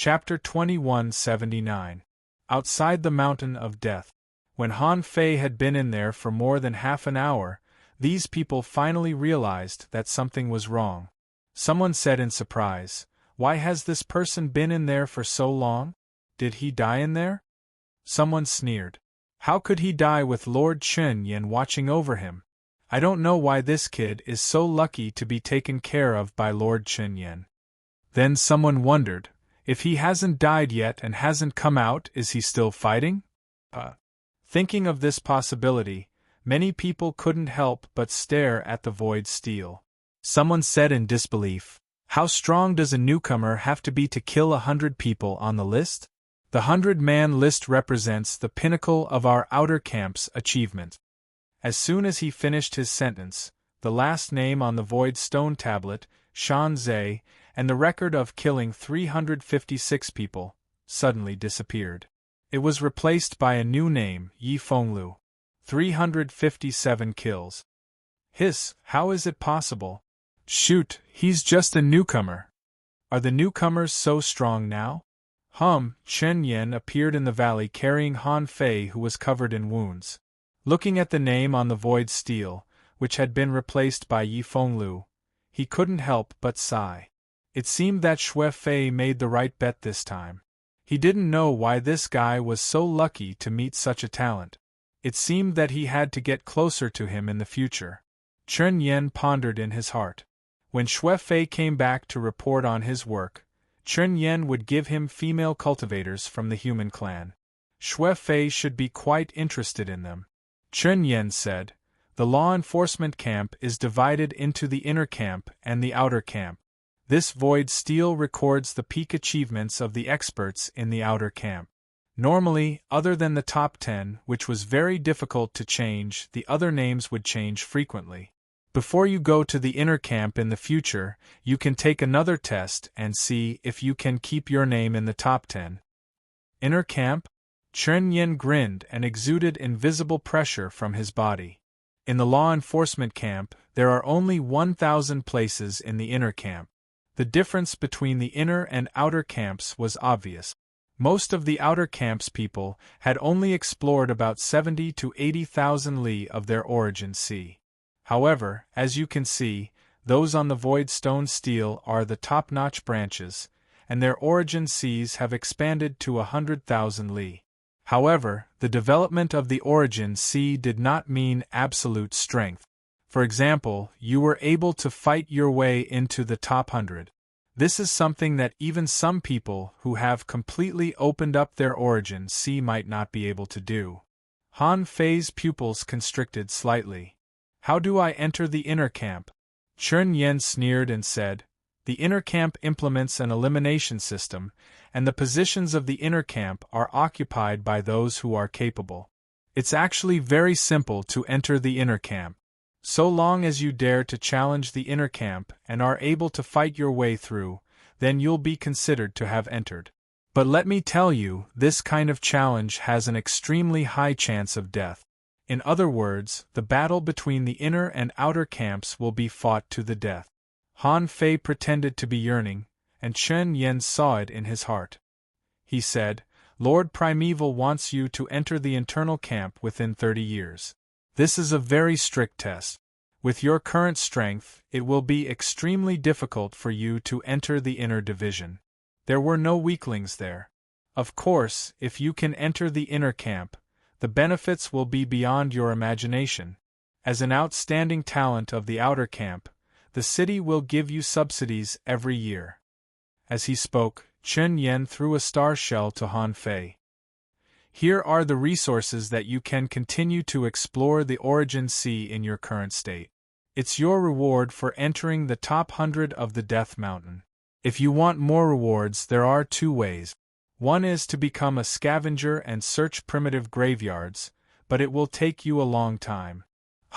Chapter 2179. Outside the Mountain of Death. When Han Fei had been in there for more than half an hour, these people finally realized that something was wrong. Someone said in surprise, "Why has this person been in there for so long? Did he die in there?" Someone sneered. "How could he die with Lord Chen Yin watching over him? I don't know why this kid is so lucky to be taken care of by Lord Chen Yin." Then someone wondered, if he hasn't died yet and hasn't come out, is he still fighting? Thinking of this possibility, many people couldn't help but stare at the void steel. Someone said in disbelief, "How strong does a newcomer have to be to kill 100 people on the list?" The 100-man list represents the pinnacle of our outer camp's achievement. As soon as he finished his sentence, the last name on the void stone tablet, Shan Zhe, and the record of killing 356 people, suddenly disappeared. It was replaced by a new name, Yi Fenglu. 357 kills. Hiss, how is it possible? Shoot, he's just a newcomer. Are the newcomers so strong now? Chen Yin appeared in the valley carrying Han Fei, who was covered in wounds. Looking at the name on the void steel, which had been replaced by Yi Fenglu, he couldn't help but sigh. It seemed that Xue Fei made the right bet this time. He didn't know why this guy was so lucky to meet such a talent. It seemed that he had to get closer to him in the future. Chen Yin pondered in his heart. When Xue Fei came back to report on his work, Chen Yin would give him female cultivators from the human clan. Xue Fei should be quite interested in them. Chen Yin said, "The law enforcement camp is divided into the inner camp and the outer camp. This void steel records the peak achievements of the experts in the outer camp. Normally, other than the top 10, which was very difficult to change, the other names would change frequently. Before you go to the inner camp in the future, you can take another test and see if you can keep your name in the top 10. Inner camp? Chen Yin grinned and exuded invisible pressure from his body. In the law enforcement camp, there are only 1,000 places in the inner camp. The difference between the inner and outer camps was obvious. Most of the outer camp's people had only explored about 70 to 80,000 li of their origin sea. However, as you can see, those on the void stone steel are the top-notch branches, and their origin seas have expanded to 100,000 li. However, the development of the origin sea did not mean absolute strength. For example, you were able to fight your way into the top 100. This is something that even some people who have completely opened up their origin sea might not be able to do. Han Fei's pupils constricted slightly. "How do I enter the inner camp?" Chen Yin sneered and said, "The inner camp implements an elimination system, and the positions of the inner camp are occupied by those who are capable. It's actually very simple to enter the inner camp. So long as you dare to challenge the inner camp and are able to fight your way through, then you'll be considered to have entered. But let me tell you, this kind of challenge has an extremely high chance of death. In other words, the battle between the inner and outer camps will be fought to the death." Han Fei pretended to be yearning, and Chen Yin saw it in his heart. He said, "Lord Primeval wants you to enter the internal camp within 30 years. This is a very strict test. With your current strength, it will be extremely difficult for you to enter the inner division. There were no weaklings there. Of course, if you can enter the inner camp, the benefits will be beyond your imagination. As an outstanding talent of the outer camp, the city will give you subsidies every year." As he spoke, Chen Yin threw a star shell to Han Fei. "Here are the resources that you can continue to explore the origin sea in your current state. It's your reward for entering the top 100 of the Death Mountain. If you want more rewards, there are 2 ways. One is to become a scavenger and search primitive graveyards, but it will take you a long time."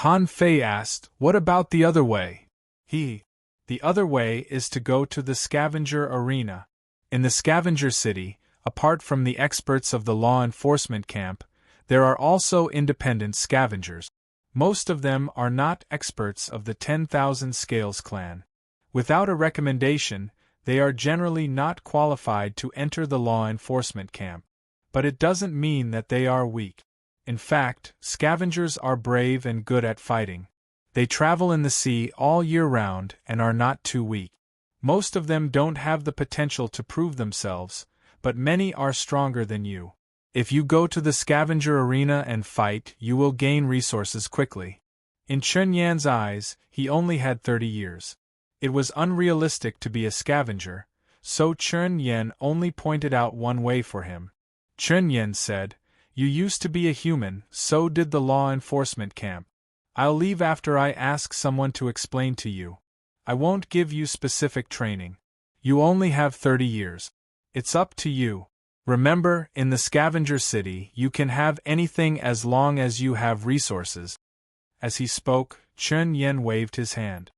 Han Fei asked, "What about the other way?" The other way is to go to the scavenger arena. In the scavenger city, apart from the experts of the law enforcement camp, there are also independent scavengers. Most of them are not experts of the 10,000 Scales clan. Without a recommendation, They are generally not qualified to enter the law enforcement camp. But it doesn't mean that they are weak. In fact, scavengers are brave and good at fighting. They travel in the sea all year round and are not too weak. Most of them don't have the potential to prove themselves, but many are stronger than you. If you go to the scavenger arena and fight, you will gain resources quickly. In Chen Yan's eyes, he only had 30 years. It was unrealistic to be a scavenger, so Chen Yan only pointed out one way for him. Chen Yan said, "You used to be a human, so did the law enforcement camp. I'll leave after I ask someone to explain to you. I won't give you specific training. You only have 30 years. It's up to you. Remember, in the scavenger city, you can have anything as long as you have resources." As he spoke, Chen Yan waved his hand.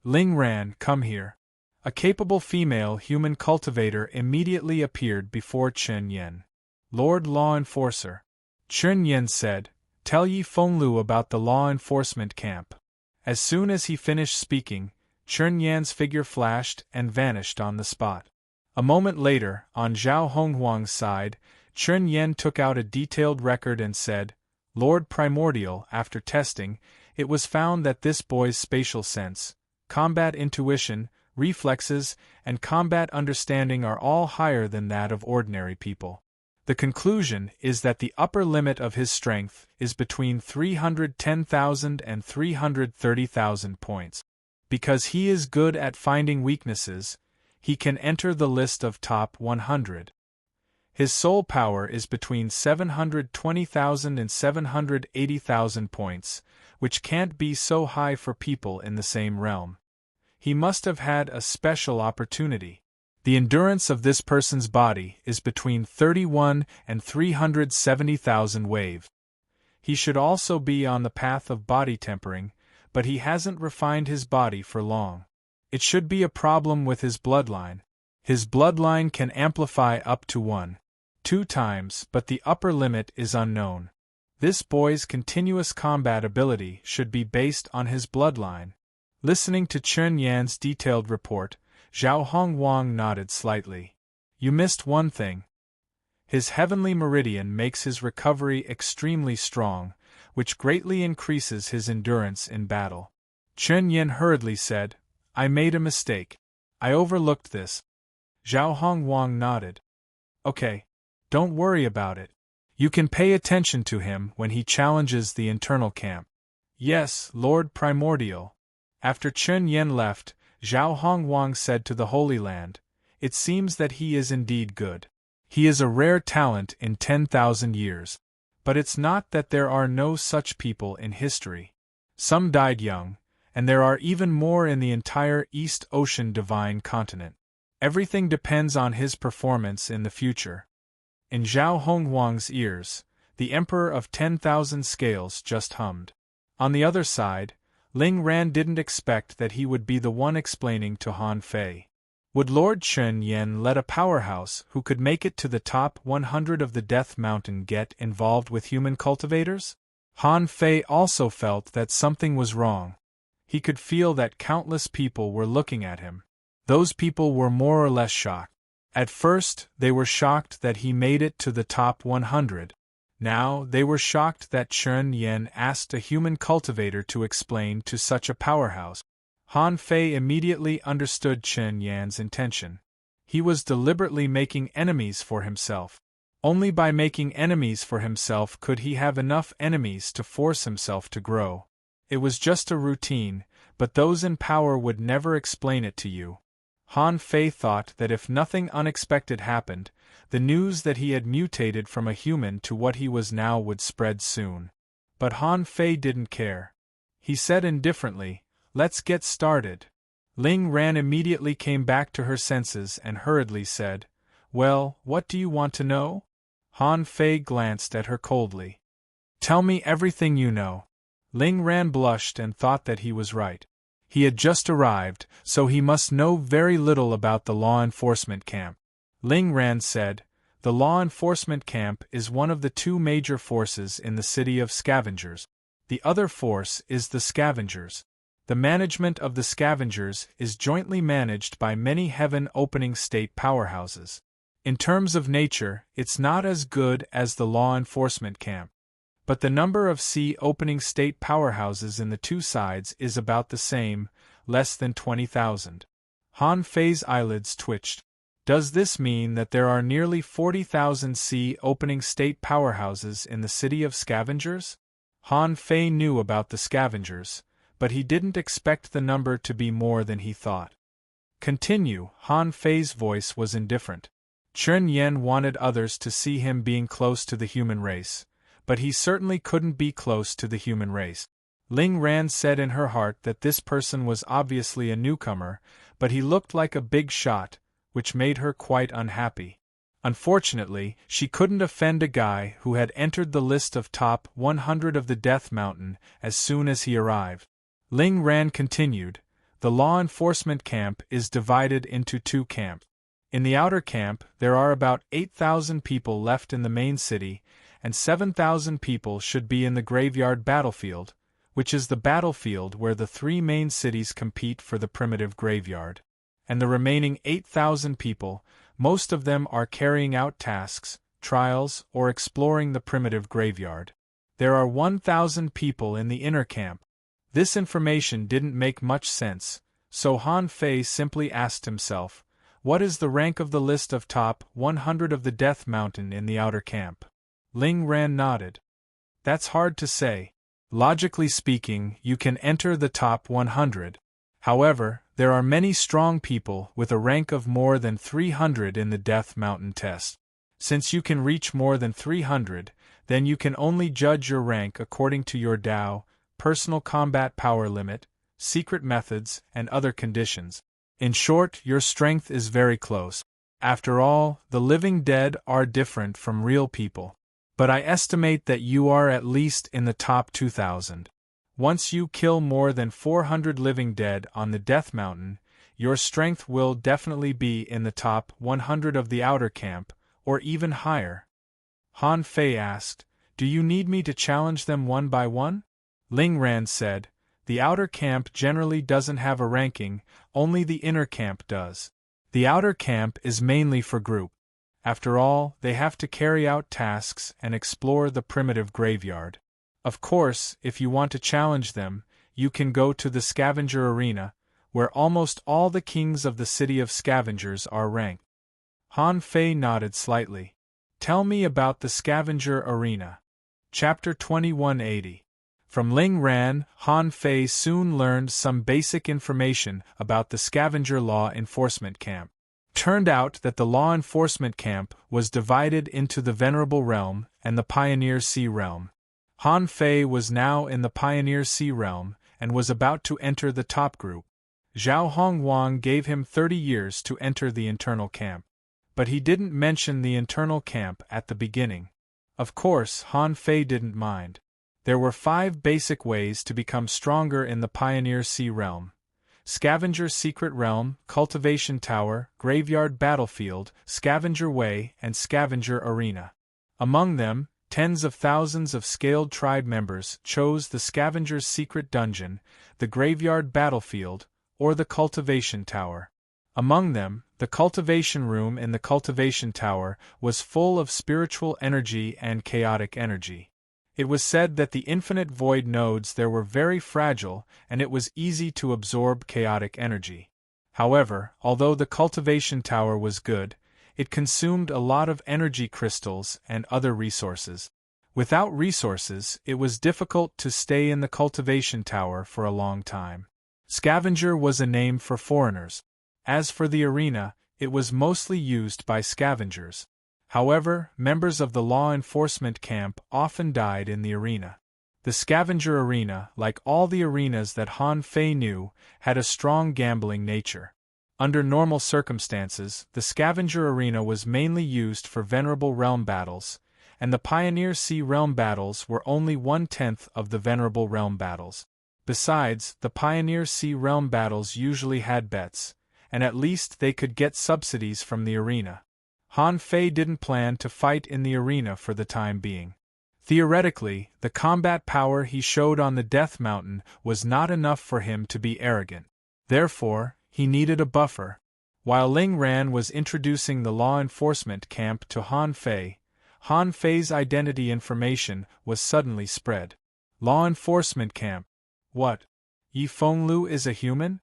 Ling Ran, come here. A capable female human cultivator immediately appeared before Chen Yan. Lord Law Enforcer. Chen Yan said, "Tell Yi Fenglu about the law enforcement camp." As soon as he finished speaking, Chen Yan's figure flashed and vanished on the spot. A moment later, on Zhao Honghuang's side, Chen Yan took out a detailed record and said, "Lord Primordial, after testing, it was found that this boy's spatial sense, combat intuition, reflexes, and combat understanding are all higher than that of ordinary people. The conclusion is that the upper limit of his strength is between 310,000 and 330,000 points. Because he is good at finding weaknesses, he can enter the list of top 100. His soul power is between 720,000 and 780,000 points, which can't be so high for people in the same realm. He must have had a special opportunity. The endurance of this person's body is between 31 and 370,000 wave. He should also be on the path of body tempering, but he hasn't refined his body for long. It should be a problem with his bloodline. His bloodline can amplify up to 1-2 times, but the upper limit is unknown. This boy's continuous combat ability should be based on his bloodline." Listening to Chen Yan's detailed report, Zhao Honghuang nodded slightly. "You missed one thing. His heavenly meridian makes his recovery extremely strong, which greatly increases his endurance in battle." Chen Yan hurriedly said, "I made a mistake. I overlooked this." Zhao Honghuang nodded. "Okay. Don't worry about it. You can pay attention to him when he challenges the internal camp." "Yes, Lord Primordial." After Chen Yan left, Zhao Honghuang said to the Holy Land, "It seems that he is indeed good. He is a rare talent in 10,000 years. But it's not that there are no such people in history. Some died young, and there are even more in the entire East Ocean Divine Continent. Everything depends on his performance in the future." In Zhao Honghuang's ears, the Emperor of 10,000 Scales just hummed. On the other side, Ling Ran didn't expect that he would be the one explaining to Han Fei. Would Lord Chen Yan let a powerhouse who could make it to the top 100 of the Death Mountain get involved with human cultivators? Han Fei also felt that something was wrong. He could feel that countless people were looking at him. Those people were more or less shocked. At first, they were shocked that he made it to the top 100. Now, they were shocked that Chen Yan asked a human cultivator to explain to such a powerhouse. Han Fei immediately understood Chen Yan's intention. He was deliberately making enemies for himself. Only by making enemies for himself could he have enough enemies to force himself to grow. It was just a routine, but those in power would never explain it to you. Han Fei thought that if nothing unexpected happened, the news that he had mutated from a human to what he was now would spread soon. But Han Fei didn't care. He said indifferently, "Let's get started." Ling Ran immediately came back to her senses and hurriedly said, "Well, what do you want to know?" Han Fei glanced at her coldly. "Tell me everything you know." Ling Ran blushed and thought that he was right. He had just arrived, so he must know very little about the law enforcement camp. Ling Ran said, "The law enforcement camp is one of the two major forces in the city of scavengers. The other force is the scavengers. The management of the scavengers is jointly managed by many heaven-opening state powerhouses. In terms of nature, it's not as good as the law enforcement camp. But the number of sea-opening state powerhouses in the two sides is about the same, less than 20,000. Han Fei's eyelids twitched. Does this mean that there are nearly 40,000 sea-opening state powerhouses in the city of scavengers? Han Fei knew about the scavengers, but he didn't expect the number to be more than he thought. Continue. Han Fei's voice was indifferent. Chen Yen wanted others to see him being close to the human race, but he certainly couldn't be close to the human race. Ling Ran said in her heart that this person was obviously a newcomer, but he looked like a big shot, which made her quite unhappy. Unfortunately, she couldn't offend a guy who had entered the list of top 100 of the Death Mountain as soon as he arrived. Ling Ran continued, the law enforcement camp is divided into two camps. In the outer camp, there are about 8,000 people left in the main city, and 7,000 people should be in the graveyard battlefield, which is the battlefield where the three main cities compete for the primitive graveyard. And the remaining 8,000 people, most of them are carrying out tasks, trials, or exploring the primitive graveyard. There are 1,000 people in the inner camp. This information didn't make much sense, so Han Fei simply asked himself, what is the rank of the list of top 100 of the Death Mountain in the outer camp? Ling Ran nodded. That's hard to say. Logically speaking, you can enter the top 100. However, there are many strong people with a rank of more than 300 in the Death Mountain test. Since you can reach more than 300, then you can only judge your rank according to your Dao, personal combat power limit, secret methods, and other conditions. In short, your strength is very close. After all, the living dead are different from real people. But I estimate that you are at least in the top 2,000. Once you kill more than 400 living dead on the Death Mountain, your strength will definitely be in the top 100 of the outer camp, or even higher. Han Fei asked, do you need me to challenge them one by one? Ling Ran said, the outer camp generally doesn't have a ranking, only the inner camp does. The outer camp is mainly for group. After all, they have to carry out tasks and explore the primitive graveyard. Of course, if you want to challenge them, you can go to the scavenger arena, where almost all the kings of the city of scavengers are ranked. Han Fei nodded slightly. Tell me about the scavenger arena. Chapter 2180. From Ling Ran, Han Fei soon learned some basic information about the scavenger law enforcement camp. Turned out that the law enforcement camp was divided into the Venerable Realm and the Pioneer Sea Realm. Han Fei was now in the Pioneer Sea Realm and was about to enter the top group. Zhao Hongwang gave him 30 years to enter the internal camp. But he didn't mention the internal camp at the beginning. Of course, Han Fei didn't mind. There were 5 basic ways to become stronger in the Pioneer Sea Realm. Scavenger Secret Realm, Cultivation Tower, Graveyard Battlefield, Scavenger Way, and Scavenger Arena. Among them, tens of thousands of scaled tribe members chose the Scavenger's Secret Dungeon, the Graveyard Battlefield, or the Cultivation Tower. Among them, the Cultivation Room in the Cultivation Tower was full of spiritual energy and chaotic energy. It was said that the infinite void nodes there were very fragile and it was easy to absorb chaotic energy. However, although the cultivation tower was good, it consumed a lot of energy crystals and other resources. Without resources, it was difficult to stay in the cultivation tower for a long time. Scavenger was a name for foreigners. As for the arena, it was mostly used by scavengers. However, members of the law enforcement camp often died in the arena. The scavenger arena, like all the arenas that Han Fei knew, had a strong gambling nature. Under normal circumstances, the scavenger arena was mainly used for Venerable Realm battles, and the Pioneer Sea Realm battles were only 1/10 of the Venerable Realm battles. Besides, the Pioneer Sea Realm battles usually had bets, and at least they could get subsidies from the arena. Han Fei didn't plan to fight in the arena for the time being. Theoretically, the combat power he showed on the Death Mountain was not enough for him to be arrogant. Therefore, he needed a buffer. While Ling Ran was introducing the law enforcement camp to Han Fei's identity information was suddenly spread. Law enforcement camp. What? Yi Fenglu is a human?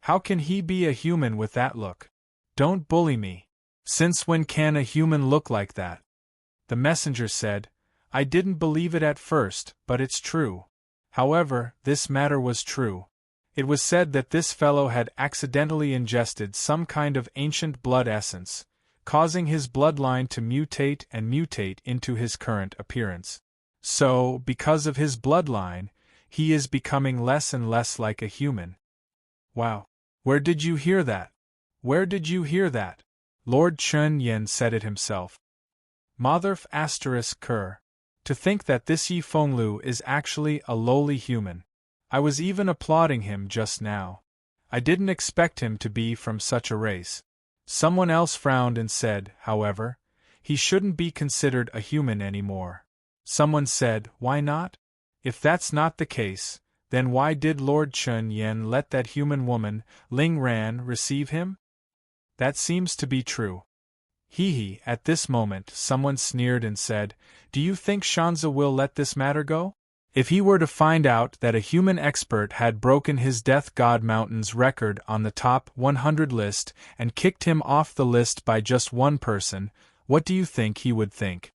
How can he be a human with that look? Don't bully me. Since when can a human look like that? The messenger said, I didn't believe it at first, but it's true. However, this matter was true. It was said that this fellow had accidentally ingested some kind of ancient blood essence, causing his bloodline to mutate and mutate into his current appearance. So, because of his bloodline, he is becoming less and less like a human. Wow. Where did you hear that? Where did you hear that? Lord Chun Yen said it himself. Motherf ****. To think that this Yi Fenglu is actually a lowly human. I was even applauding him just now. I didn't expect him to be from such a race. Someone else frowned and said, however, he shouldn't be considered a human anymore. Someone said, why not? If that's not the case, then why did Lord Chun Yen let that human woman, Ling Ran, receive him? That seems to be true. Hee, at this moment someone sneered and said, do you think Shanza will let this matter go? If he were to find out that a human expert had broken his Death God Mountain's record on the top 100 list and kicked him off the list by just one person, what do you think he would think?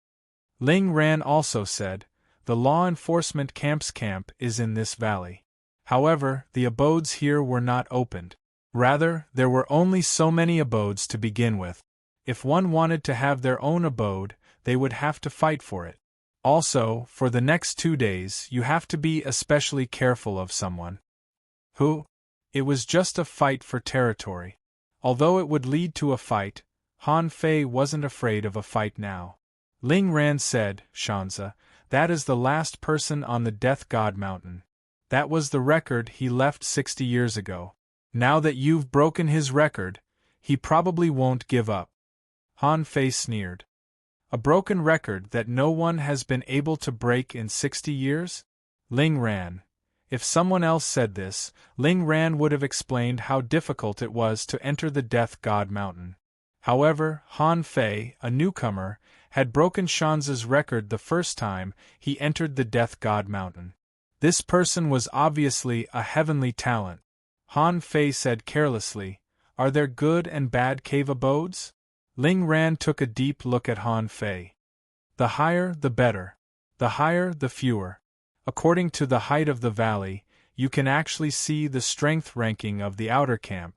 Ling Ran also said, the law enforcement camp is in this valley. However, the abodes here were not opened. Rather, there were only so many abodes to begin with. If one wanted to have their own abode, they would have to fight for it. Also, for the next 2 days you have to be especially careful of someone. Who? It was just a fight for territory. Although it would lead to a fight, Han Fei wasn't afraid of a fight now. Ling Ran said, Shanza, that is the last person on the Death God Mountain. That was the record he left 60 years ago. Now that you've broken his record, he probably won't give up. Han Fei sneered. A broken record that no one has been able to break in 60 years? Ling Ran. If someone else said this, Ling Ran would have explained how difficult it was to enter the Death God Mountain. However, Han Fei, a newcomer, had broken Shanza's record the first time he entered the Death God Mountain. This person was obviously a heavenly talent. Han Fei said carelessly, are there good and bad cave abodes? Ling Ran took a deep look at Han Fei. The higher, the better. The higher, the fewer. According to the height of the valley, you can actually see the strength ranking of the outer camp.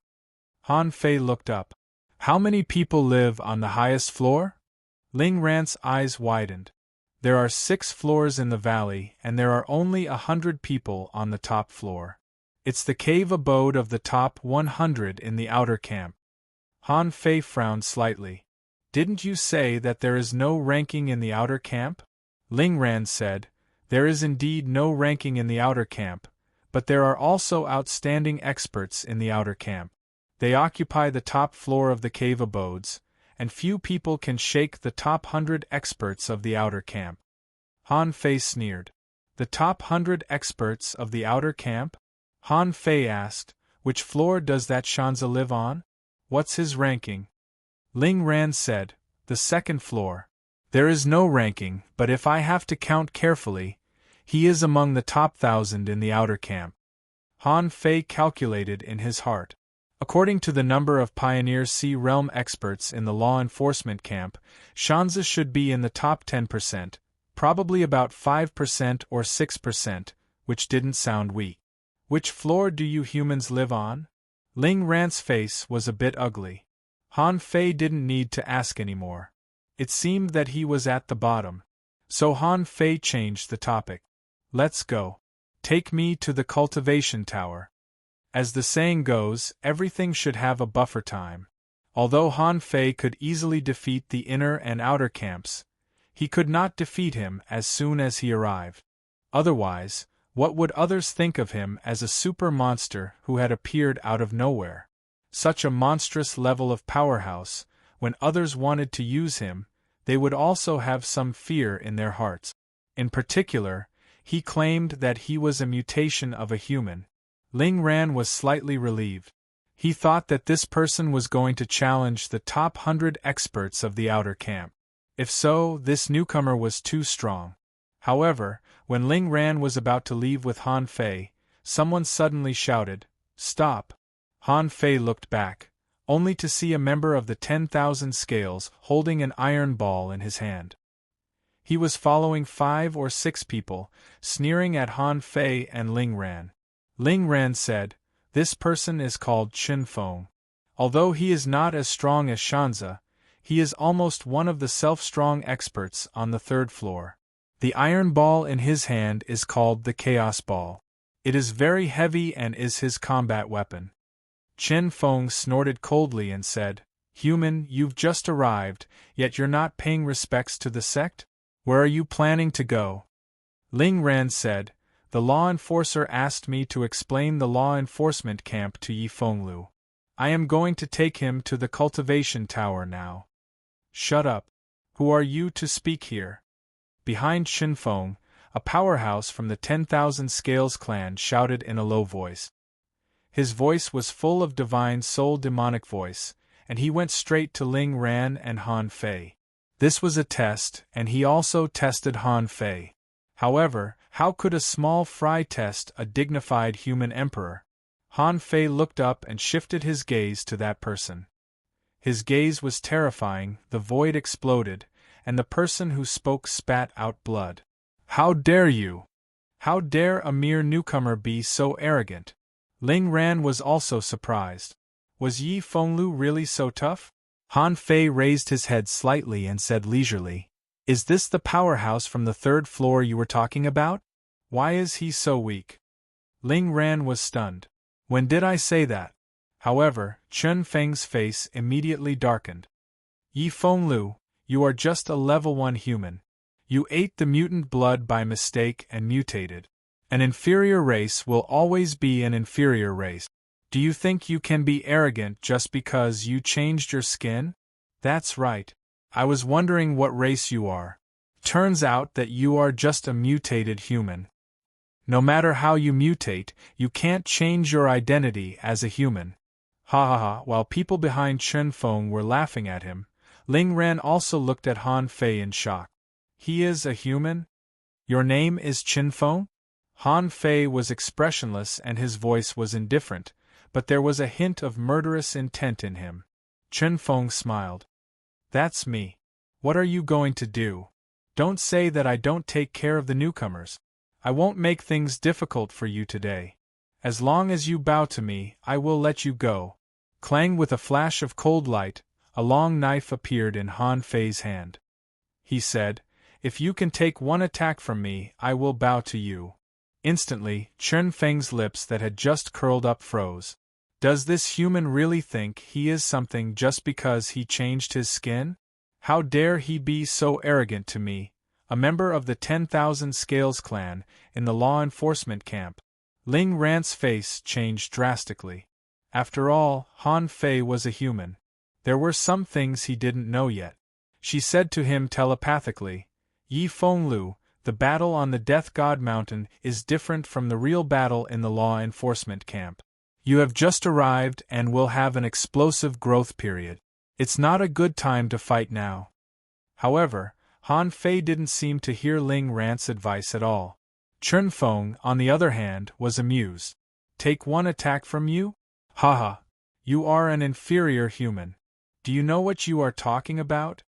Han Fei looked up. How many people live on the highest floor? Ling Ran's eyes widened. There are 6 floors in the valley and there are only 100 people on the top floor. It's the cave abode of the top 100 in the outer camp. Han Fei frowned slightly. Didn't you say that there is no ranking in the outer camp? Ling Ran said, there is indeed no ranking in the outer camp, but there are also outstanding experts in the outer camp. They occupy the top floor of the cave abodes, and few people can shake the top 100 experts of the outer camp. Han Fei sneered. The top 100 experts of the outer camp? Han Fei asked, which floor does that Shanza live on? What's his ranking? Ling Ran said, the 2nd floor. There is no ranking, but if I have to count carefully, he is among the top 1,000 in the outer camp. Han Fei calculated in his heart. According to the number of Pioneer Sea Realm experts in the law enforcement camp, Shanza should be in the top 10%, probably about 5% or 6%, which didn't sound weak. Which floor do you humans live on? Ling Ran's face was a bit ugly. Han Fei didn't need to ask anymore. It seemed that he was at the bottom. So Han Fei changed the topic. Let's go. Take me to the cultivation tower. As the saying goes, everything should have a buffer time. Although Han Fei could easily defeat the inner and outer camps, he could not defeat him as soon as he arrived. Otherwise, what would others think of him as a super monster who had appeared out of nowhere? Such a monstrous level of powerhouse, when others wanted to use him, they would also have some fear in their hearts. In particular, he claimed that he was a mutation of a human. Ling Ran was slightly relieved. He thought that this person was going to challenge the top 100 experts of the outer camp. If so, this newcomer was too strong. However, when Ling Ran was about to leave with Han Fei, someone suddenly shouted, "Stop!" Han Fei looked back, only to see a member of the 10,000 scales holding an iron ball in his hand. He was following 5 or 6 people, sneering at Han Fei and Ling Ran. Ling Ran said, "This person is called Chen Feng. Although he is not as strong as Shanzi, he is almost one of the self-strong experts on the 3rd floor. The iron ball in his hand is called the Chaos Ball. It is very heavy and is his combat weapon." Chen Feng snorted coldly and said, "Human, you've just arrived, yet you're not paying respects to the sect? Where are you planning to go?" Ling Ran said, "The law enforcer asked me to explain the law enforcement camp to Yi Fenglu. I am going to take him to the cultivation tower now." "Shut up. Who are you to speak here?" Behind Chen Feng, a powerhouse from the 10,000 Scales clan shouted in a low voice. His voice was full of divine soul demonic voice, and he went straight to Ling Ran and Han Fei. This was a test, and he also tested Han Fei. However, how could a small fry test a dignified human emperor? Han Fei looked up and shifted his gaze to that person. His gaze was terrifying, the void exploded, and the person who spoke spat out blood. "How dare you? How dare a mere newcomer be so arrogant?" Ling Ran was also surprised. Was Yi Fenglu really so tough? Han Fei raised his head slightly and said leisurely, "Is this the powerhouse from the 3rd floor you were talking about? Why is he so weak?" Ling Ran was stunned. "When did I say that?" However, Chen Feng's face immediately darkened. "Yi Fenglu, you are just a level 1 human. You ate the mutant blood by mistake and mutated. An inferior race will always be an inferior race. Do you think you can be arrogant just because you changed your skin? That's right. I was wondering what race you are. Turns out that you are just a mutated human. No matter how you mutate, you can't change your identity as a human." Ha ha ha. While people behind Chen Feng were laughing at him, Ling Ran also looked at Han Fei in shock. "He is a human? Your name is Chen Feng?" Han Fei was expressionless and his voice was indifferent, but there was a hint of murderous intent in him. Chen Feng smiled. "That's me. What are you going to do? Don't say that I don't take care of the newcomers. I won't make things difficult for you today. As long as you bow to me, I will let you go." Clang! With a flash of cold light, a long knife appeared in Han Fei's hand. He said, "If you can take one attack from me, I will bow to you." Instantly, Chen Feng's lips that had just curled up froze. Does this human really think he is something just because he changed his skin? How dare he be so arrogant to me, a member of the 10,000 Scales clan, in the law enforcement camp? Ling Ran's face changed drastically. After all, Han Fei was a human. There were some things he didn't know yet. She said to him telepathically, "Yi Fenglu, the battle on the Death God Mountain is different from the real battle in the law enforcement camp. You have just arrived and will have an explosive growth period. It's not a good time to fight now." However, Han Fei didn't seem to hear Ling Ran's advice at all. Chen Feng, on the other hand, was amused. "Take one attack from you? Haha. You are an inferior human. Do you know what you are talking about?"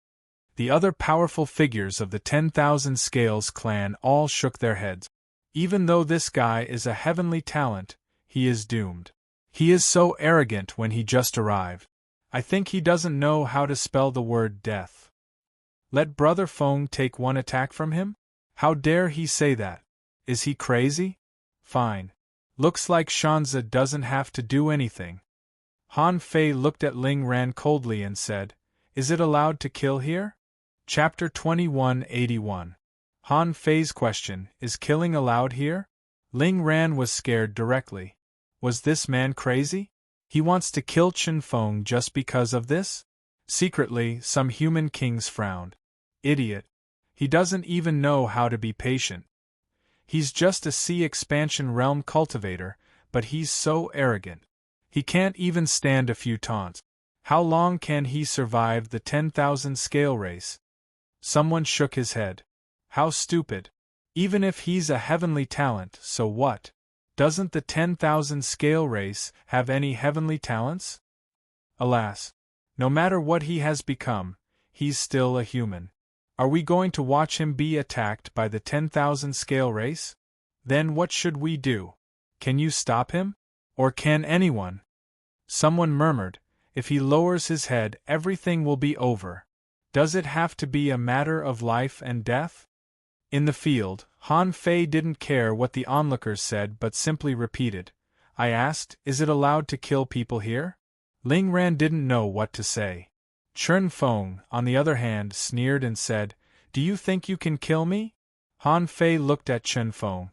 The other powerful figures of the 10,000 Scales clan all shook their heads. Even though this guy is a heavenly talent, he is doomed. He is so arrogant when he just arrived. I think he doesn't know how to spell the word death. Let Brother Feng take one attack from him? How dare he say that? Is he crazy? Fine. Looks like Shanzi doesn't have to do anything. Han Fei looked at Ling Ran coldly and said, "Is it allowed to kill here?" Chapter 2181. Han Fei's question, "Is killing allowed here?" Ling Ran was scared directly. Was this man crazy? He wants to kill Chen Feng just because of this? Secretly, some human kings frowned. Idiot. He doesn't even know how to be patient. He's just a sea expansion realm cultivator, but he's so arrogant. He can't even stand a few taunts. How long can he survive the 10,000 scale race? Someone shook his head. How stupid. Even if he's a heavenly talent, so what? Doesn't the 10,000 scale race have any heavenly talents? Alas. No matter what he has become, he's still a human. Are we going to watch him be attacked by the 10,000 scale race? Then what should we do? Can you stop him? Or can anyone? Someone murmured, if he lowers his head, everything will be over. Does it have to be a matter of life and death? In the field, Han Fei didn't care what the onlookers said but simply repeated, I asked, is it allowed to kill people here? Ling Ran didn't know what to say. Chen Feng, on the other hand, sneered and said, do you think you can kill me? Han Fei looked at Chen Feng.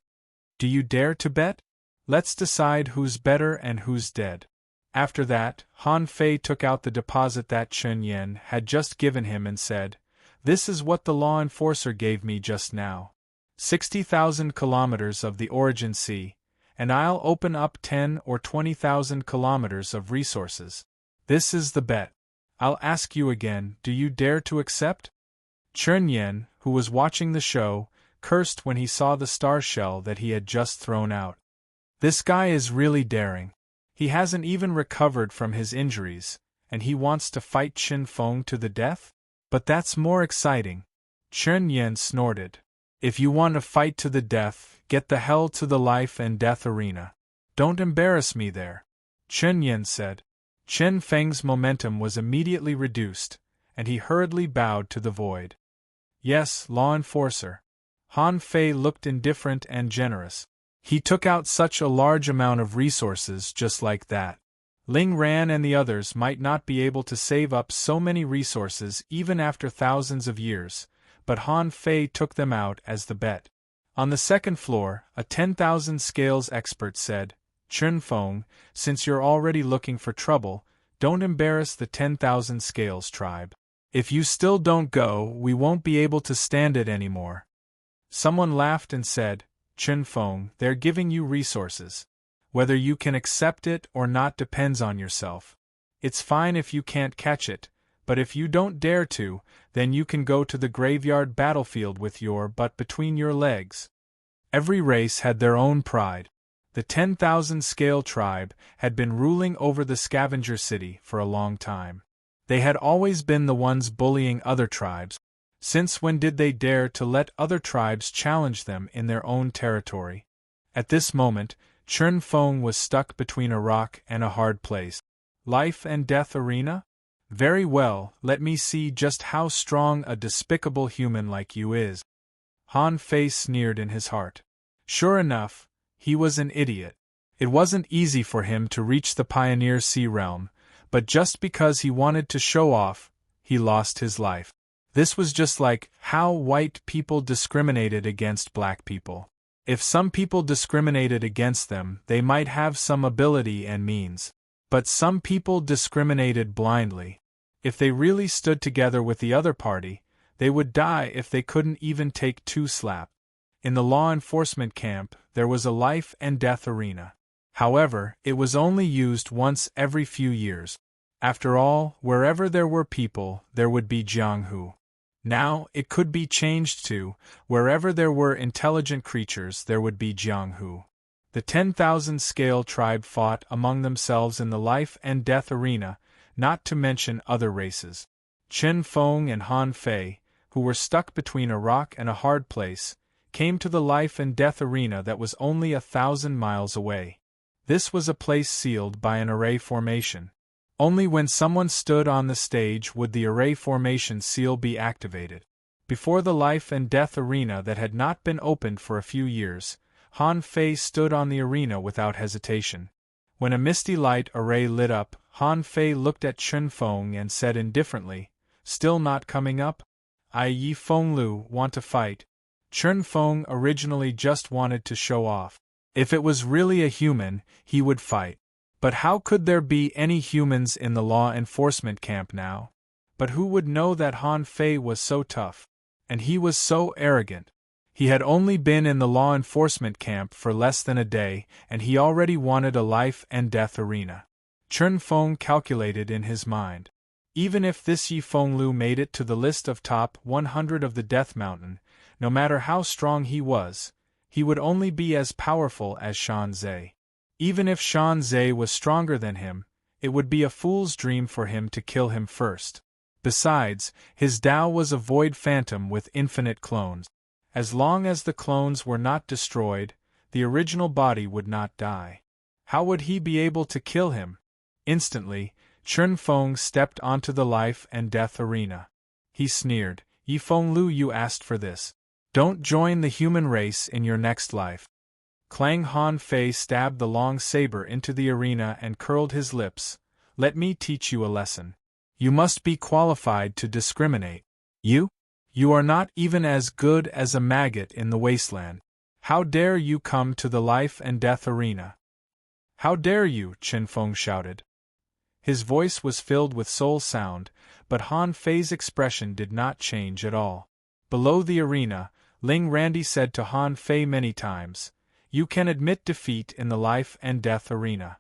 Do you dare to bet? Let's decide who's better and who's dead. After that, Han Fei took out the deposit that Chen Yen had just given him and said, this is what the law enforcer gave me just now. 60,000 kilometers of the origin sea, and I'll open up 10 or 20,000 kilometers of resources. This is the bet. I'll ask you again, do you dare to accept? Chen Yen, who was watching the show, cursed when he saw the star shell that he had just thrown out. This guy is really daring. He hasn't even recovered from his injuries, and he wants to fight Chen Feng to the death? But that's more exciting. Chen Yen snorted. If you want to fight to the death, get the hell to the life and death arena. Don't embarrass me there. Chen Yen said. Chen Feng's momentum was immediately reduced, and he hurriedly bowed to the void. Yes, law enforcer. Han Fei looked indifferent and generous. He took out such a large amount of resources just like that. Ling Ran and the others might not be able to save up so many resources even after thousands of years, but Han Fei took them out as the bet. On the second floor, a 10,000 scales expert said, Chen Feng, since you're already looking for trouble, don't embarrass the 10,000 scales tribe. If you still don't go, we won't be able to stand it anymore. Someone laughed and said, Chen Feng, they're giving you resources. Whether you can accept it or not depends on yourself. It's fine if you can't catch it, but if you don't dare to, then you can go to the graveyard battlefield with your butt between your legs. Every race had their own pride. The 10,000 scale tribe had been ruling over the scavenger city for a long time. They had always been the ones bullying other tribes. Since when did they dare to let other tribes challenge them in their own territory? At this moment, Chen Feng was stuck between a rock and a hard place. Life and death arena? Very well, let me see just how strong a despicable human like you is. Han Fei sneered in his heart. Sure enough, he was an idiot. It wasn't easy for him to reach the Pioneer Sea realm, but just because he wanted to show off, he lost his life. This was just like how white people discriminated against black people. If some people discriminated against them, they might have some ability and means. But some people discriminated blindly. If they really stood together with the other party, they would die if they couldn't even take 2 slaps. In the law enforcement camp, there was a life and death arena. However, it was only used once every few years. After all, wherever there were people, there would be Jianghu. Now, it could be changed to, wherever there were intelligent creatures there would be Jianghu. The 10,000 scale tribe fought among themselves in the life and death arena, not to mention other races. Chen Feng and Han Fei, who were stuck between a rock and a hard place, came to the life and death arena that was only 1,000 miles away. This was a place sealed by an array formation. Only when someone stood on the stage would the array formation seal be activated. Before the life and death arena that had not been opened for a few years, Han Fei stood on the arena without hesitation. When a misty light array lit up, Han Fei looked at Chen Feng and said indifferently, "Still not coming up? I Yi Feng Lu want to fight." Chen Feng originally just wanted to show off. If it was really a human, he would fight. But how could there be any humans in the law enforcement camp now? But who would know that Han Fei was so tough? And he was so arrogant. He had only been in the law enforcement camp for less than a day, and he already wanted a life and death arena. Chen Feng calculated in his mind. Even if this Yi Fenglu made it to the list of top 100 of the Death Mountain, no matter how strong he would only be as powerful as Shan Zhe. Even if Shan Zhe was stronger than him, it would be a fool's dream for him to kill him first. Besides, his Tao was a void phantom with infinite clones. As long as the clones were not destroyed, the original body would not die. How would he be able to kill him? Instantly, Chen Feng stepped onto the life and death arena. He sneered, "Yi Fenglu, you asked for this. Don't join the human race in your next life." Clang Han Fei stabbed the long saber into the arena and curled his lips. "Let me teach you a lesson. You must be qualified to discriminate. You are not even as good as a maggot in the wasteland. How dare you come to the life and death arena?" "How dare you?" Chen Feng shouted. His voice was filled with soul sound, but Han Fei's expression did not change at all. Below the arena, Ling Randy said to Han Fei many times, "You can admit defeat in the life and death arena.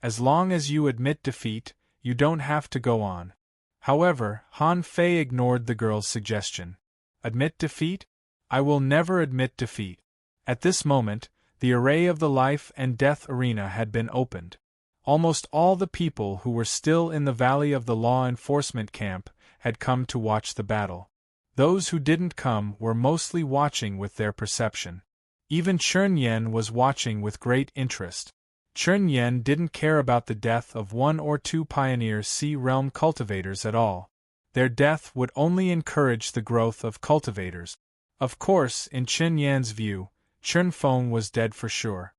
As long as you admit defeat, you don't have to go on." However, Han Fei ignored the girl's suggestion. "Admit defeat? I will never admit defeat." At this moment, the array of the life and death arena had been opened. Almost all the people who were still in the valley of the law enforcement camp had come to watch the battle. Those who didn't come were mostly watching with their perception. Even Chen Yen was watching with great interest. Chen Yen didn't care about the death of one or two pioneer Sea Realm cultivators at all. Their death would only encourage the growth of cultivators. Of course, in Chen Yan's view, Chen Feng was dead for sure.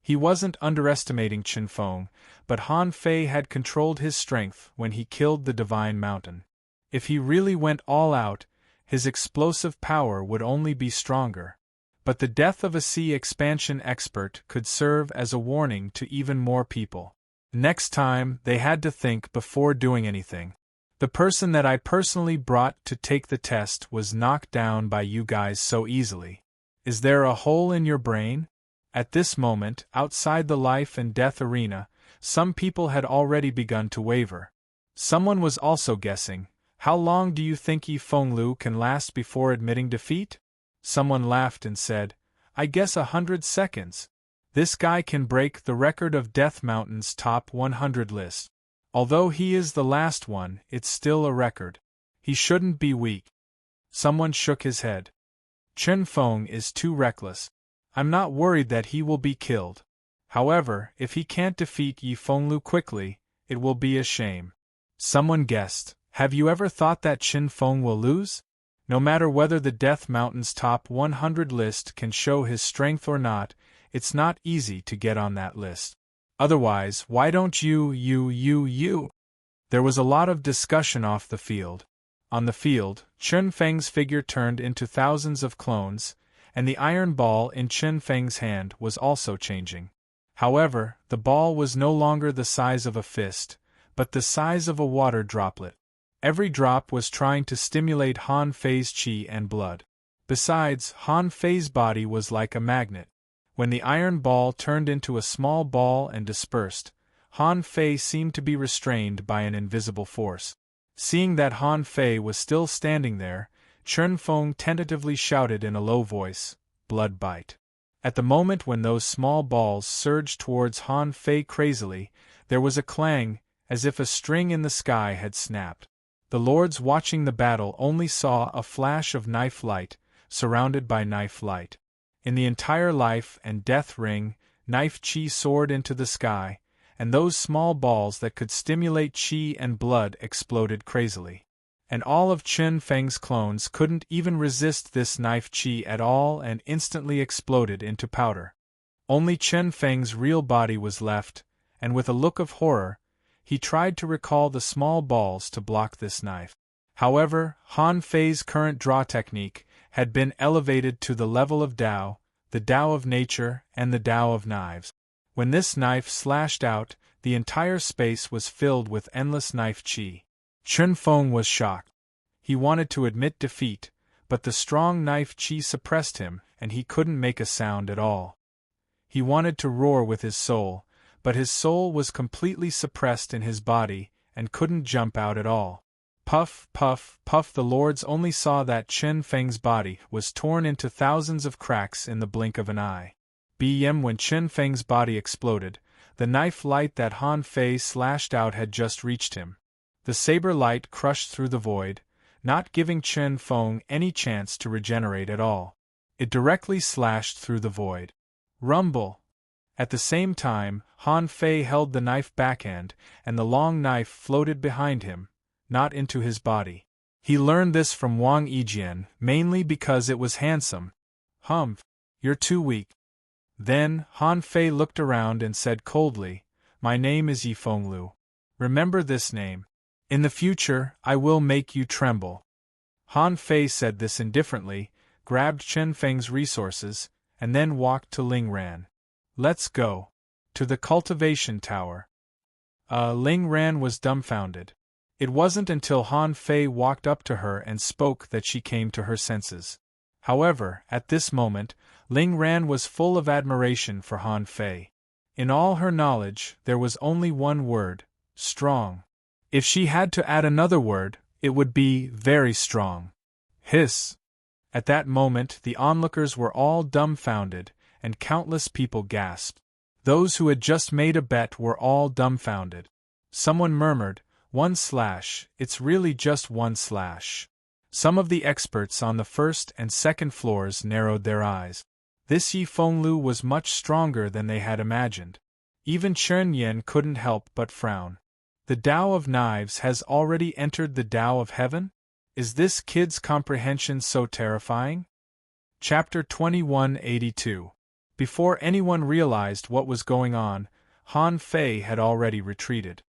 He wasn't underestimating Chen Feng, but Han Fei had controlled his strength when he killed the Divine Mountain. If he really went all out, his explosive power would only be stronger. But the death of a sea expansion expert could serve as a warning to even more people. Next time, they had to think before doing anything. "The person that I personally brought to take the test was knocked down by you guys so easily. Is there a hole in your brain?" At this moment, outside the life and death arena, some people had already begun to waver. Someone was also guessing, "How long do you think Yi Fenglu can last before admitting defeat?" Someone laughed and said, "I guess 100 seconds. This guy can break the record of Death Mountain's top 100 list. Although he is the last one, it's still a record. He shouldn't be weak." Someone shook his head. "Chen Feng is too reckless. I'm not worried that he will be killed. However, if he can't defeat Yi Fenglu quickly, it will be a shame." Someone guessed, "Have you ever thought that Chen Feng will lose? No matter whether the Death Mountain's top 100 list can show his strength or not, it's not easy to get on that list. Otherwise, why don't you? There was a lot of discussion off the field. On the field, Chen Feng's figure turned into thousands of clones, and the iron ball in Chen Feng's hand was also changing. However, the ball was no longer the size of a fist, but the size of a water droplet. Every drop was trying to stimulate Han Fei's qi and blood. Besides, Han Fei's body was like a magnet. When the iron ball turned into a small ball and dispersed, Han Fei seemed to be restrained by an invisible force. Seeing that Han Fei was still standing there, Chen Feng tentatively shouted in a low voice, "Blood bite." At the moment when those small balls surged towards Han Fei crazily, there was a clang, as if a string in the sky had snapped. The lords watching the battle only saw a flash of knife light, surrounded by knife light. In the entire life and death ring, knife qi soared into the sky, and those small balls that could stimulate qi and blood exploded crazily. And all of Chen Feng's clones couldn't even resist this knife qi at all and instantly exploded into powder. Only Chen Feng's real body was left, and with a look of horror, he tried to recall the small balls to block this knife. However, Han Fei's current draw technique had been elevated to the level of Tao, the Tao of nature, and the Tao of knives. When this knife slashed out, the entire space was filled with endless knife qi. Chen Feng was shocked. He wanted to admit defeat, but the strong knife chi suppressed him, and he couldn't make a sound at all. He wanted to roar with his soul, but his soul was completely suppressed in his body, and couldn't jump out at all. Puff, puff, puff. The lords only saw that Chen Feng's body was torn into thousands of cracks in the blink of an eye. When Chen Feng's body exploded, the knife light that Han Fei slashed out had just reached him. The saber light crushed through the void, not giving Chen Feng any chance to regenerate at all. It directly slashed through the void. Rumble! At the same time, Han Fei held the knife backhand, and the long knife floated behind him, not into his body. He learned this from Wang Yijian, mainly because it was handsome. Humph! You're too weak. Then, Han Fei looked around and said coldly, "My name is Yi Fenglu. Remember this name. In the future, I will make you tremble." Han Fei said this indifferently, grabbed Chen Feng's resources, and then walked to Ling Ran. "Let's go. To the cultivation tower." Ling Ran was dumbfounded. It wasn't until Han Fei walked up to her and spoke that she came to her senses. However, at this moment, Ling Ran was full of admiration for Han Fei. In all her knowledge, there was only one word: strong. If she had to add another word, it would be very strong. Hiss! At that moment, the onlookers were all dumbfounded, and countless people gasped. Those who had just made a bet were all dumbfounded. Someone murmured, "It's really just 1/." Some of the experts on the first and second floors narrowed their eyes. This Yi Fenglu was much stronger than they had imagined. Even Chen Yen couldn't help but frown. The Tao of Knives has already entered the Tao of Heaven? Is this kid's comprehension so terrifying? Chapter 2182. Before anyone realized what was going on, Han Fei had already retreated.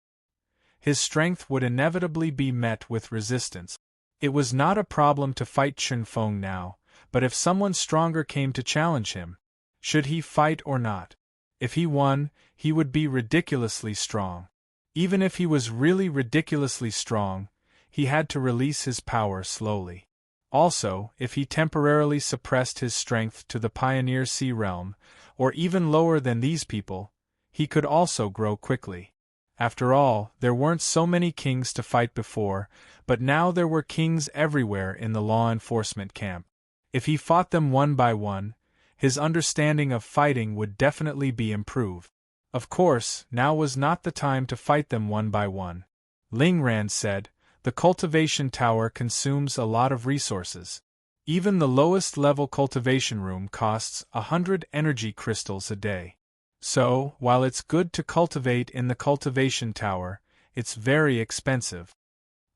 His strength would inevitably be met with resistance. It was not a problem to fight Chen Feng now, but if someone stronger came to challenge him, should he fight or not? If he won, he would be ridiculously strong. Even if he was really ridiculously strong, he had to release his power slowly. Also, if he temporarily suppressed his strength to the Pioneer Sea realm, or even lower than these people, he could also grow quickly. After all, there weren't so many kings to fight before, but now there were kings everywhere in the law enforcement camp. If he fought them one by one, his understanding of fighting would definitely be improved. Of course, now was not the time to fight them one by one. Ling Ran said, "The cultivation tower consumes a lot of resources. Even the lowest level cultivation room costs 100 energy crystals a day. So, while it's good to cultivate in the cultivation tower, it's very expensive."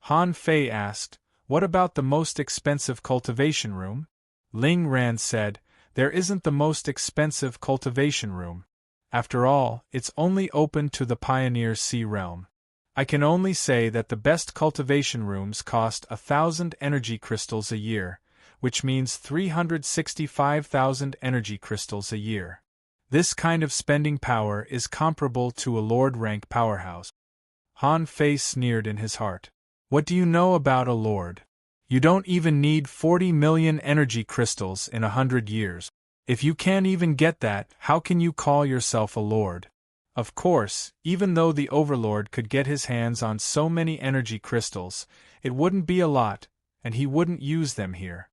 Han Fei asked, "What about the most expensive cultivation room?" Ling Ran said, "There isn't the most expensive cultivation room. After all, it's only open to the Pioneer Sea realm. I can only say that the best cultivation rooms cost 1,000 energy crystals a year, which means 365,000 energy crystals a year. This kind of spending power is comparable to a lord-rank powerhouse." Han Fei sneered in his heart. "What do you know about a lord? You don't even need 40 million energy crystals in 100 years. If you can't even get that, how can you call yourself a lord?" Of course, even though the overlord could get his hands on so many energy crystals, it wouldn't be a lot, and he wouldn't use them here.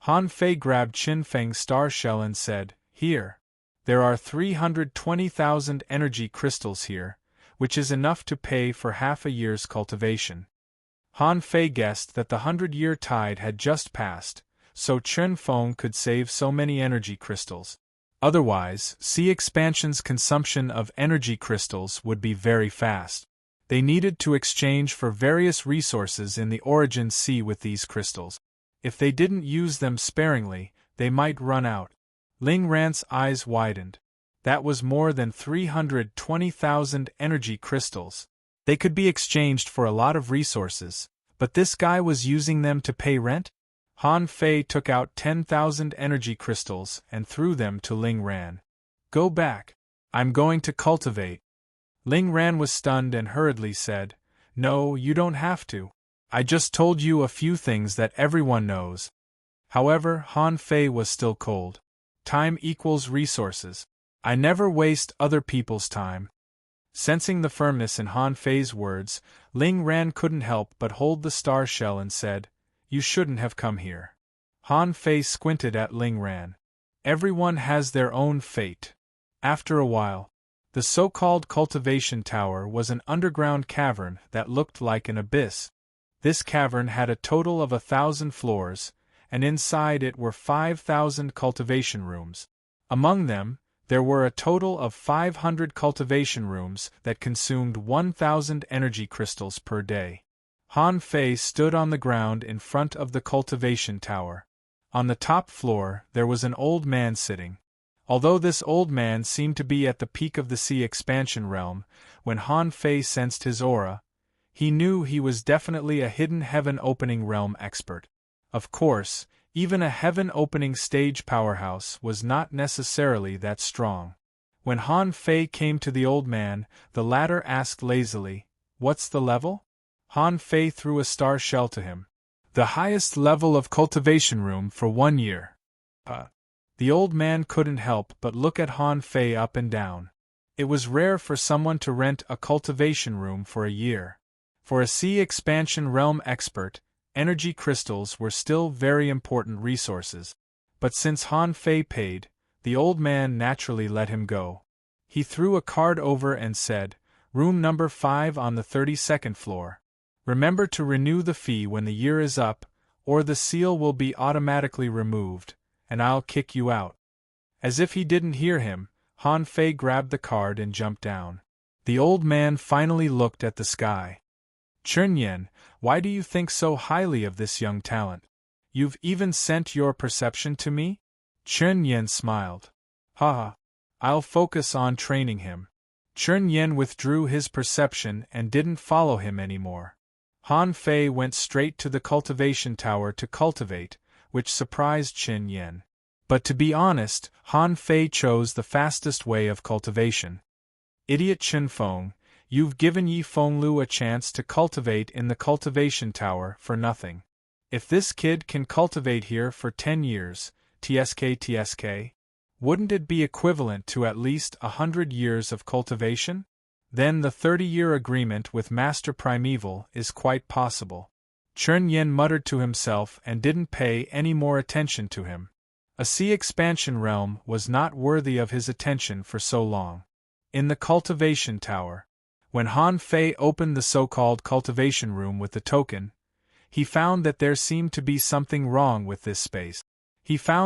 Han Fei grabbed Qin Feng's star shell and said, "Here. There are 320,000 energy crystals here, which is enough to pay for half a year's cultivation." Han Fei guessed that the 100-year tide had just passed, so Chen Feng could save so many energy crystals. Otherwise, Sea Expansion's consumption of energy crystals would be very fast. They needed to exchange for various resources in the Origin Sea with these crystals. If they didn't use them sparingly, they might run out. Ling Ran's eyes widened. That was more than 320,000 energy crystals. They could be exchanged for a lot of resources, but this guy was using them to pay rent? Han Fei took out 10,000 energy crystals and threw them to Ling Ran. "Go back. I'm going to cultivate." Ling Ran was stunned and hurriedly said, "No, you don't have to. I just told you a few things that everyone knows." However, Han Fei was still cold. Time equals resources. I never waste other people's time. Sensing the firmness in Han Fei's words, Ling Ran couldn't help but hold the star shell and said, "You shouldn't have come here." Han Fei squinted at Ling Ran. Everyone has their own fate. After a while, the so-called cultivation tower was an underground cavern that looked like an abyss. This cavern had a total of 1,000 floors, and inside it were 5,000 cultivation rooms. Among them, there were a total of 500 cultivation rooms that consumed 1,000 energy crystals per day. Han Fei stood on the ground in front of the cultivation tower. On the top floor, there was an old man sitting. Although this old man seemed to be at the peak of the sea expansion realm, when Han Fei sensed his aura, he knew he was definitely a hidden heaven-opening realm expert. Of course, even a heaven-opening stage powerhouse was not necessarily that strong. When Han Fei came to the old man, the latter asked lazily, "What's the level?" Han Fei threw a star shell to him. "The highest level of cultivation room for 1 year." The old man couldn't help but look at Han Fei up and down. It was rare for someone to rent a cultivation room for a year. For a sea expansion realm expert, energy crystals were still very important resources. But since Han Fei paid, the old man naturally let him go. He threw a card over and said, "Room number 5 on the 32nd floor. Remember to renew the fee when the year is up, or the seal will be automatically removed, and I'll kick you out." As if he didn't hear him, Han Fei grabbed the card and jumped down. The old man finally looked at the sky. "Chen Yen, why do you think so highly of this young talent? You've even sent your perception to me?" Chen Yen smiled. "Haha. I'll focus on training him." Chen Yen withdrew his perception and didn't follow him anymore. Han Fei went straight to the cultivation tower to cultivate, which surprised Chen Yen. But to be honest, Han Fei chose the fastest way of cultivation. "Idiot Chen Feng, you've given Yi Fenglu a chance to cultivate in the cultivation tower for nothing. If this kid can cultivate here for 10 years, TSK, wouldn't it be equivalent to at least 100 years of cultivation? Then the 30-year agreement with Master Primeval is quite possible." Chen Yen muttered to himself and didn't pay any more attention to him. A sea expansion realm was not worthy of his attention for so long. In the cultivation tower, when Han Fei opened the so-called cultivation room with the token, he found that there seemed to be something wrong with this space. He felt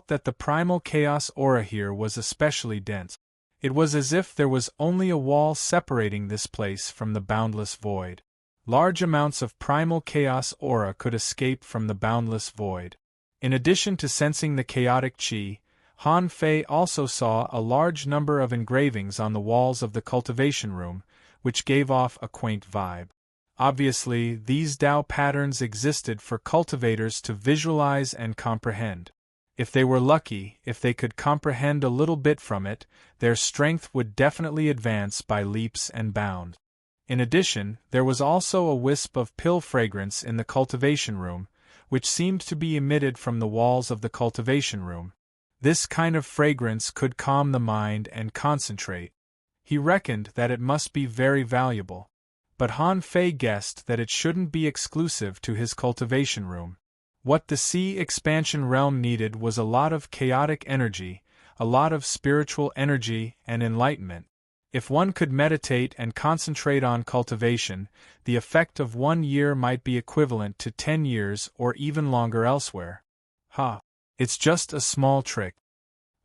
that the primal chaos aura here was especially dense. It was as if there was only a wall separating this place from the boundless void. Large amounts of primal chaos aura could escape from the boundless void. In addition to sensing the chaotic qi, Han Fei also saw a large number of engravings on the walls of the cultivation room, which gave off a quaint vibe. Obviously, these Dao patterns existed for cultivators to visualize and comprehend. If they were lucky, if they could comprehend a little bit from it, their strength would definitely advance by leaps and bounds. In addition, there was also a wisp of pill fragrance in the cultivation room, which seemed to be emitted from the walls of the cultivation room. This kind of fragrance could calm the mind and concentrate. He reckoned that it must be very valuable. But Han Fei guessed that it shouldn't be exclusive to his cultivation room. What the sea expansion realm needed was a lot of chaotic energy, a lot of spiritual energy and enlightenment. If one could meditate and concentrate on cultivation, the effect of 1 year might be equivalent to 10 years or even longer elsewhere. It's just a small trick.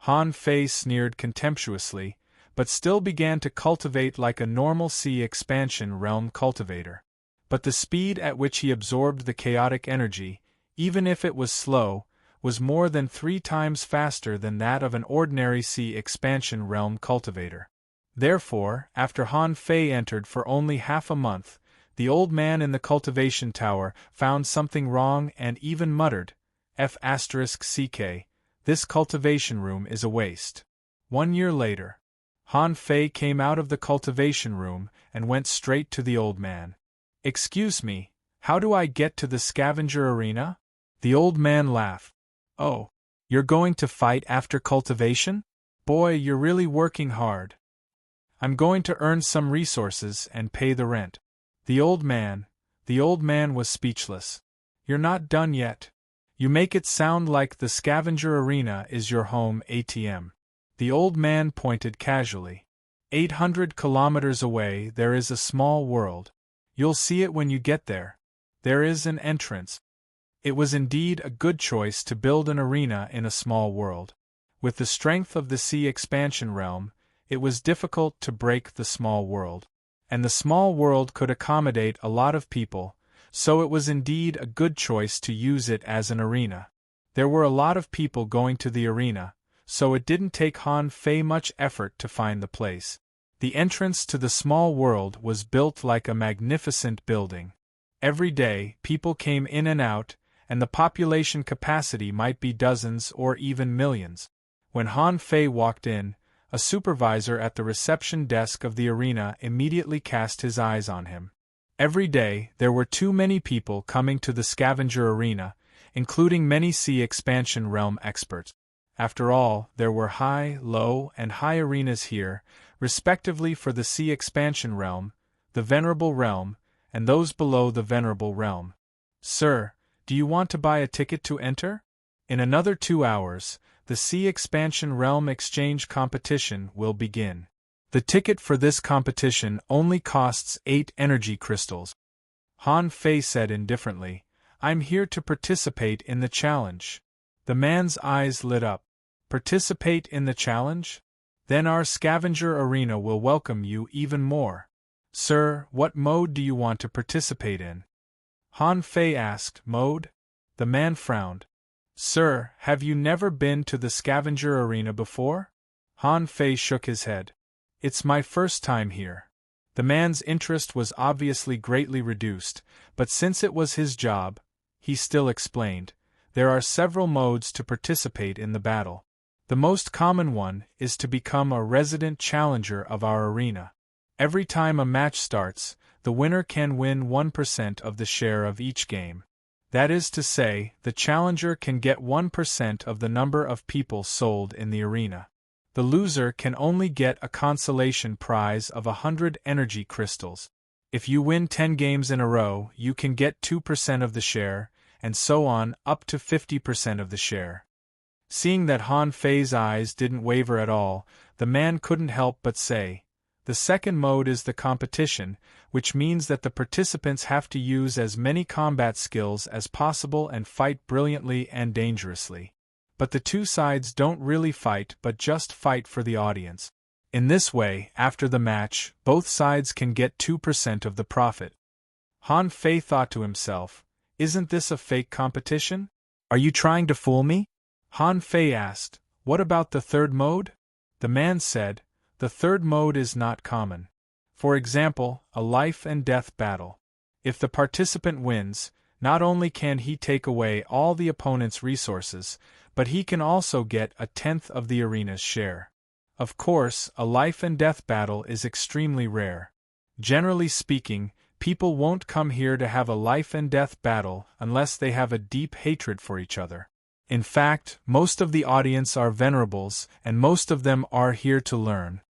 Han Fei sneered contemptuously, but still began to cultivate like a normal sea expansion realm cultivator. But the speed at which he absorbed the chaotic energy, even if it was slow, was more than 3 times faster than that of an ordinary sea expansion realm cultivator. Therefore, after Han Fei entered for only half a month, the old man in the cultivation tower found something wrong and even muttered, "F***ck, this cultivation room is a waste." 1 year later, Han Fei came out of the cultivation room and went straight to the old man. "Excuse me, How do I get to the scavenger arena? The old man laughed. Oh, you're going to fight after cultivation? Boy, you're really working hard. I'm going to earn some resources and pay the rent. The old man was speechless. You're not done yet. You make it sound like the scavenger arena is your home ATM. The old man pointed casually. 800 kilometers away there is a small world. You'll see it when you get there. There is an entrance. It was indeed a good choice to build an arena in a small world. With the strength of the sea expansion realm, it was difficult to break the small world. And the small world could accommodate a lot of people, so it was indeed a good choice to use it as an arena. There were a lot of people going to the arena, so it didn't take Han Fei much effort to find the place. The entrance to the small world was built like a magnificent building. Every day, people came in and out, and the population capacity might be dozens or even millions. When Han Fei walked in, a supervisor at the reception desk of the arena immediately cast his eyes on him. Every day, there were too many people coming to the scavenger arena, including many sea expansion realm experts. After all, there were high, low, and high arenas here, respectively for the sea expansion realm, the venerable realm, and those below the venerable realm. Sir, do you want to buy a ticket to enter? In another 2 hours, the sea expansion realm exchange competition will begin. The ticket for this competition only costs 8 energy crystals. Han Fei said indifferently, I'm here to participate in the challenge. The man's eyes lit up. Participate in the challenge? Then our scavenger arena will welcome you even more. Sir, what mode do you want to participate in? Han Fei asked. Mode? The man frowned. Sir, have you never been to the scavenger arena before? Han Fei shook his head. It's my first time here. The man's interest was obviously greatly reduced, but since it was his job, he still explained, there are several modes to participate in the battle. The most common one is to become a resident challenger of our arena. Every time a match starts, the winner can win 1% of the share of each game. That is to say, the challenger can get 1% of the number of people sold in the arena. The loser can only get a consolation prize of 100 energy crystals. If you win 10 games in a row, you can get 2% of the share, and so on up to 50% of the share. Seeing that Han Fei's eyes didn't waver at all, the man couldn't help but say, the second mode is the competition, which means that the participants have to use as many combat skills as possible and fight brilliantly and dangerously. But the two sides don't really fight but just fight for the audience. In this way, after the match, both sides can get 2% of the profit. Han Fei thought to himself, isn't this a fake competition? Are you trying to fool me? Han Fei asked, what about the third mode? The man said, the third mode is not common. For example, a life and death battle. If the participant wins, not only can he take away all the opponent's resources, but he can also get 1/10 of the arena's share. Of course, a life and death battle is extremely rare. Generally speaking, people won't come here to have a life and death battle unless they have a deep hatred for each other. In fact, most of the audience are venerables, and most of them are here to learn.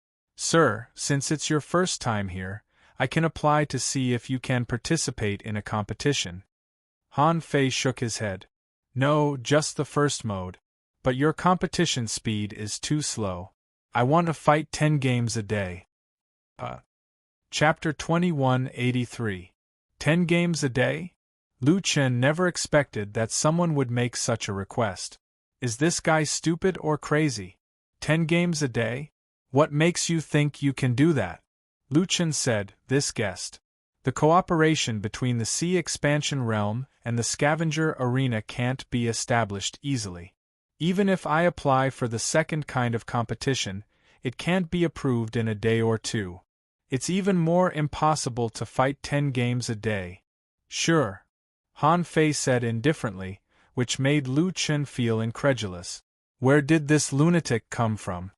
Sir, since it's your first time here, I can apply to see if you can participate in a competition. Han Fei shook his head. No, just the first mode. But your competition speed is too slow. I want to fight 10 games a day. Chapter 2183. 10 games a day? Lu Chen never expected that someone would make such a request. Is this guy stupid or crazy? 10 games a day? What makes you think you can do that? Lu Chen said, this guessed. The cooperation between the sea expansion realm and the scavenger arena can't be established easily. Even if I apply for the second kind of competition, it can't be approved in a day or two. It's even more impossible to fight 10 games a day. Sure. Han Fei said indifferently, which made Lu Chen feel incredulous. Where did this lunatic come from?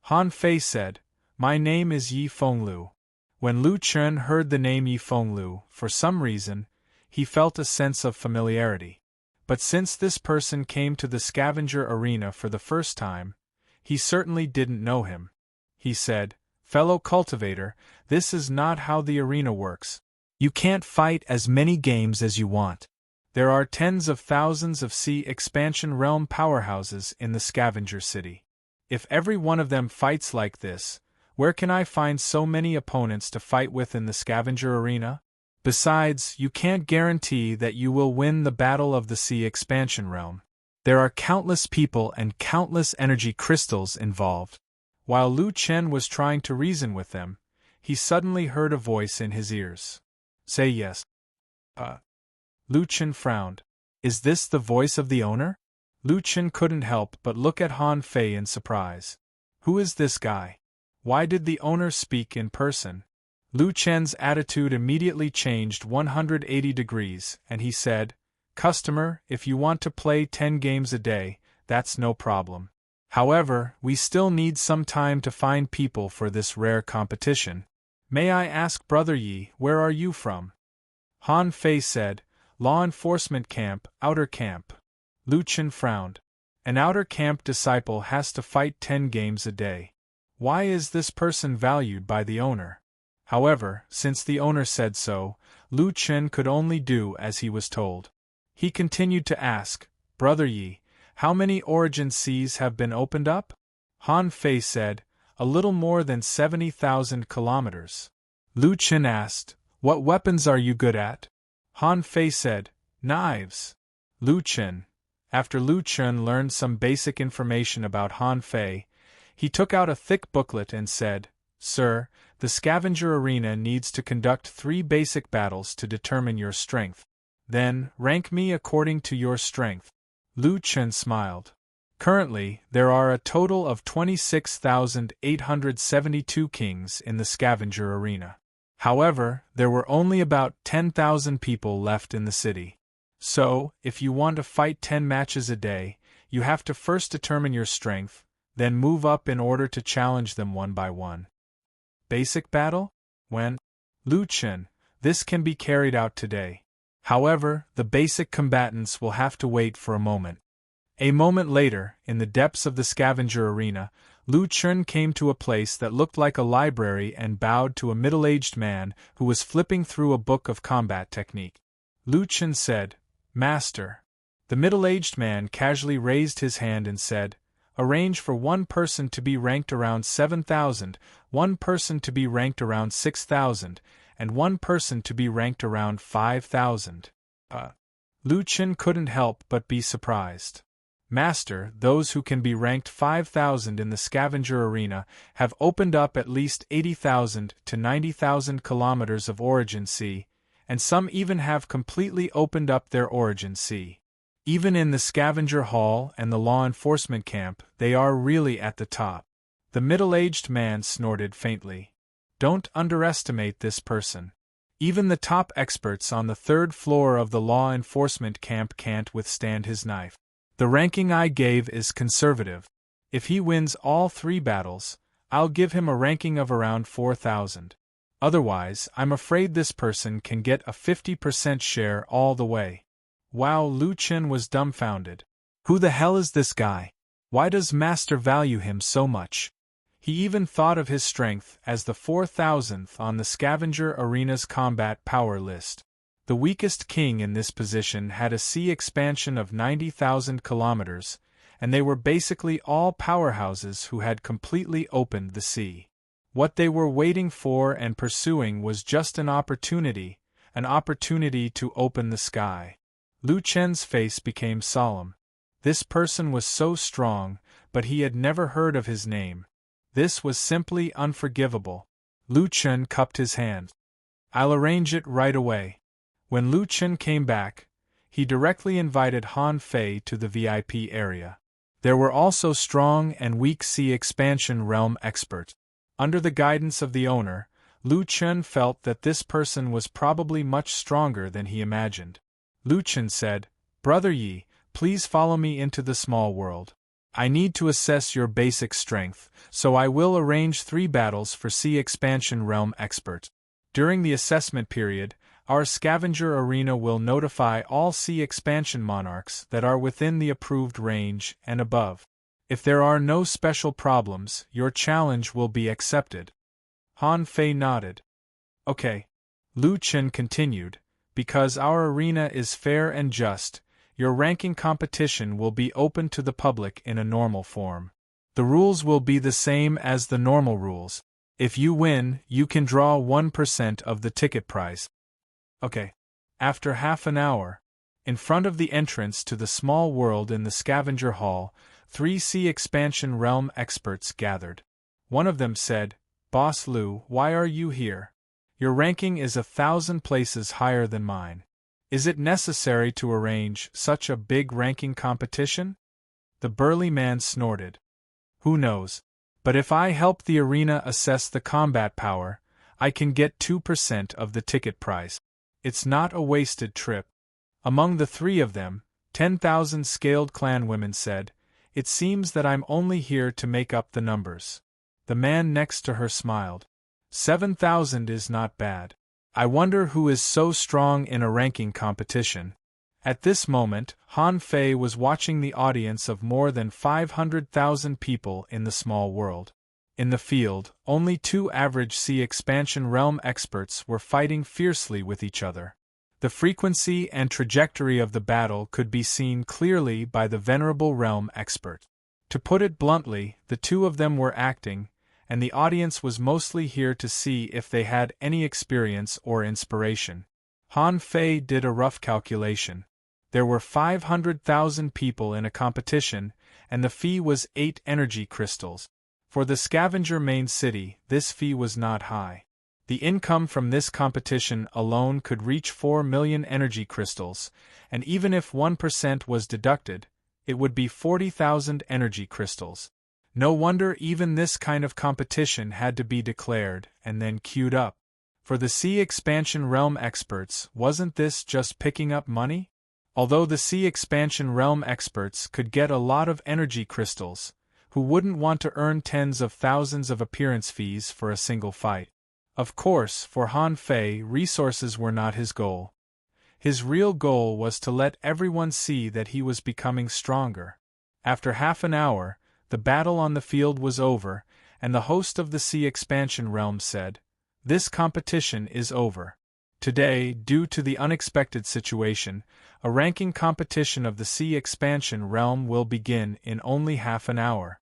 Han Fei said, my name is Yi Fenglu. When Lu Chen heard the name Yi Fenglu, for some reason, he felt a sense of familiarity. But since this person came to the scavenger arena for the first time, he certainly didn't know him. He said, "Fellow cultivator, this is not how the arena works. You can't fight as many games as you want. There are tens of thousands of sea expansion realm powerhouses in the scavenger city. If every one of them fights like this, where can I find so many opponents to fight with in the scavenger arena? Besides, you can't guarantee that you will win the battle of the sea expansion realm. There are countless people and countless energy crystals involved." While Lu Chen was trying to reason with them, he suddenly heard a voice in his ears. "Say yes." Lu Chen frowned. "Is this the voice of the owner?" Lu Chen couldn't help but look at Han Fei in surprise. Who is this guy? Why did the owner speak in person? Lu Chen's attitude immediately changed 180 degrees, and he said, "Customer, if you want to play 10 games a day, that's no problem. However, we still need some time to find people for this rare competition. May I ask, Brother Yi, where are you from?" Han Fei said, "Law enforcement camp, outer camp." Lu Chen frowned. An outer camp disciple has to fight 10 games a day. Why is this person valued by the owner? However, since the owner said so, Lu Chen could only do as he was told. He continued to ask, "Brother Yi, how many origin seas have been opened up?" Han Fei said, "A little more than 70,000 kilometers." Lu Chen asked, "What weapons are you good at?" Han Fei said, "Knives." Lu Chen. After Lu Chen learned some basic information about Han Fei, he took out a thick booklet and said, "Sir, the scavenger arena needs to conduct 3 basic battles to determine your strength. Then, rank me according to your strength." Lu Chen smiled. Currently, there are a total of 26,872 kings in the scavenger arena. However, there were only about 10,000 people left in the city. So, if you want to fight 10 matches a day, you have to first determine your strength, then move up in order to challenge them one by one. Basic battle? When? Lu Chen, this can be carried out today. However, the basic combatants will have to wait for a moment. A moment later, in the depths of the scavenger arena, Lu Chen came to a place that looked like a library and bowed to a middle-aged man who was flipping through a book of combat technique. Lu Chen said, "Master." The middle-aged man casually raised his hand and said, "Arrange for one person to be ranked around 7,000, one person to be ranked around 6,000, and one person to be ranked around 5,000. Lu Chen couldn't help but be surprised. "Master, those who can be ranked 5,000 in the scavenger arena have opened up at least 80,000 to 90,000 kilometers of origin sea, and some even have completely opened up their origin sea. Even in the scavenger hall and the law enforcement camp, they are really at the top." The middle-aged man snorted faintly. "Don't underestimate this person. Even the top experts on the 3rd floor of the law enforcement camp can't withstand his knife. The ranking I gave is conservative. If he wins all 3 battles, I'll give him a ranking of around 4,000. Otherwise, I'm afraid this person can get a 50% share all the way." Wow, Lu Chen was dumbfounded. Who the hell is this guy? Why does Master value him so much? He even thought of his strength as the 4,000th on the scavenger arena's combat power list. The weakest king in this position had a sea expansion of 90,000 kilometers, and they were basically all powerhouses who had completely opened the sea. What they were waiting for and pursuing was just an opportunity to open the sky. Lu Chen's face became solemn. This person was so strong, but he had never heard of his name. This was simply unforgivable. Lu Chen cupped his hand. "I'll arrange it right away." When Lu Chen came back, he directly invited Han Fei to the VIP area. There were also strong and weak sea expansion realm experts. Under the guidance of the owner, Lu Chen felt that this person was probably much stronger than he imagined. Lu Chen said, "Brother Yi, please follow me into the small world. I need to assess your basic strength, so I will arrange 3 battles for sea expansion realm expert. During the assessment period, Our scavenger arena will notify all sea expansion monarchs that are within the approved range and above. If there are no special problems, your challenge will be accepted. Han Fei nodded. Okay. Lu Chen continued, because our arena is fair and just, your ranking competition will be open to the public in a normal form. The rules will be the same as the normal rules. If you win, you can draw 1% of the ticket prize. Okay. After half an hour, in front of the entrance to the small world in the scavenger hall, 3 sea expansion realm experts gathered. One of them said, Boss Lu, why are you here? Your ranking is 1,000 places higher than mine. Is it necessary to arrange such a big ranking competition? The burly man snorted. Who knows? But if I help the arena assess the combat power, I can get 2% of the ticket prize. It's not a wasted trip. Among the 3 of them, 10,000 scaled clan women said, It seems that I'm only here to make up the numbers. The man next to her smiled. 7,000 is not bad. I wonder who is so strong in a ranking competition. At this moment, Han Fei was watching the audience of more than 500,000 people in the small world. In the field, only 2 average sea expansion realm experts were fighting fiercely with each other. The frequency and trajectory of the battle could be seen clearly by the venerable realm expert. To put it bluntly, the 2 of them were acting, and the audience was mostly here to see if they had any experience or inspiration. Han Fei did a rough calculation. There were 500,000 people in a competition, and the fee was 8 energy crystals. For the scavenger main city, this fee was not high. The income from this competition alone could reach 4 million energy crystals, and even if 1% was deducted, it would be 40,000 energy crystals. No wonder even this kind of competition had to be declared and then queued up. For the sea expansion realm experts, wasn't this just picking up money? Although the sea expansion realm experts could get a lot of energy crystals, who wouldn't want to earn tens of thousands of appearance fees for a single fight? Of course, for Han Fei, resources were not his goal. His real goal was to let everyone see that he was becoming stronger. After half an hour, the battle on the field was over, and the host of the sea expansion realm said, This competition is over. Today, due to the unexpected situation, a ranking competition of the sea expansion realm will begin in only half an hour.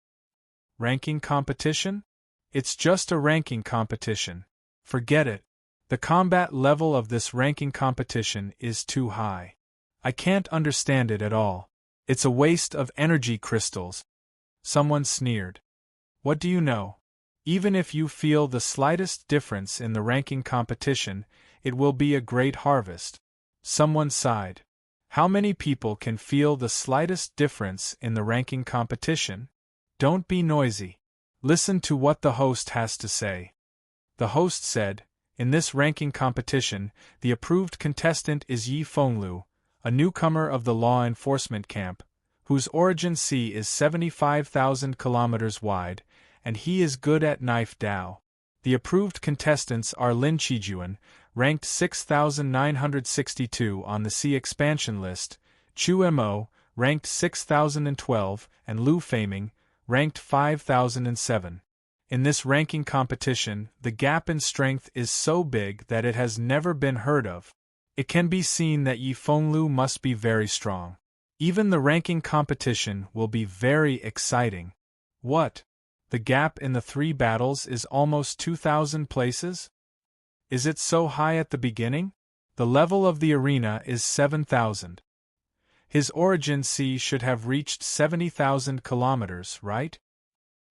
Ranking competition? It's just a ranking competition. Forget it. The combat level of this ranking competition is too high. I can't understand it at all. It's a waste of energy crystals. Someone sneered. What do you know? Even if you feel the slightest difference in the ranking competition, it will be a great harvest. Someone sighed. How many people can feel the slightest difference in the ranking competition? Don't be noisy. Listen to what the host has to say. The host said, In this ranking competition, the approved contestant is Yi Fenglu, a newcomer of the law enforcement camp, whose origin sea is 75,000 kilometers wide, and he is good at knife Dao. The approved contestants are Lin Qijuan, ranked 6,962 on the sea expansion list, Chu Mo, ranked 6,012, and Lu Feiming, ranked 5,007. In this ranking competition, the gap in strength is so big that it has never been heard of. It can be seen that Yi Fenglu must be very strong. Even the ranking competition will be very exciting. What? The gap in the 3 battles is almost 2,000 places? Is it so high at the beginning? The level of the arena is 7,000. His origin sea should have reached 70,000 kilometers, right?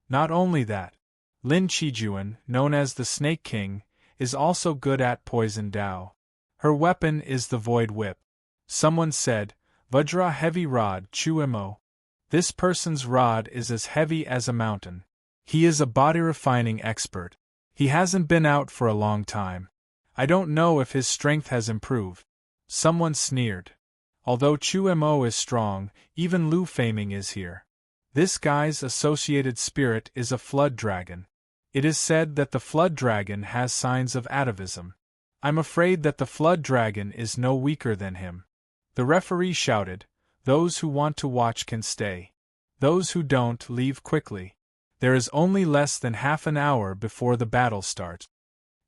Not only that, Lin Qijuan, known as the Snake King, is also good at poison Dao. Her weapon is the Void Whip. Someone said, Vajra heavy rod Chu Mo. This person's rod is as heavy as a mountain. He is a body refining expert. He hasn't been out for a long time. I don't know if his strength has improved. Someone sneered. Although Chu Mo is strong, even Lu Feiming is here. This guy's associated spirit is a flood dragon. It is said that the flood dragon has signs of atavism. I'm afraid that the flood dragon is no weaker than him. The referee shouted, "Those who want to watch can stay. Those who don't, leave quickly. There is only less than half an hour before the battle starts."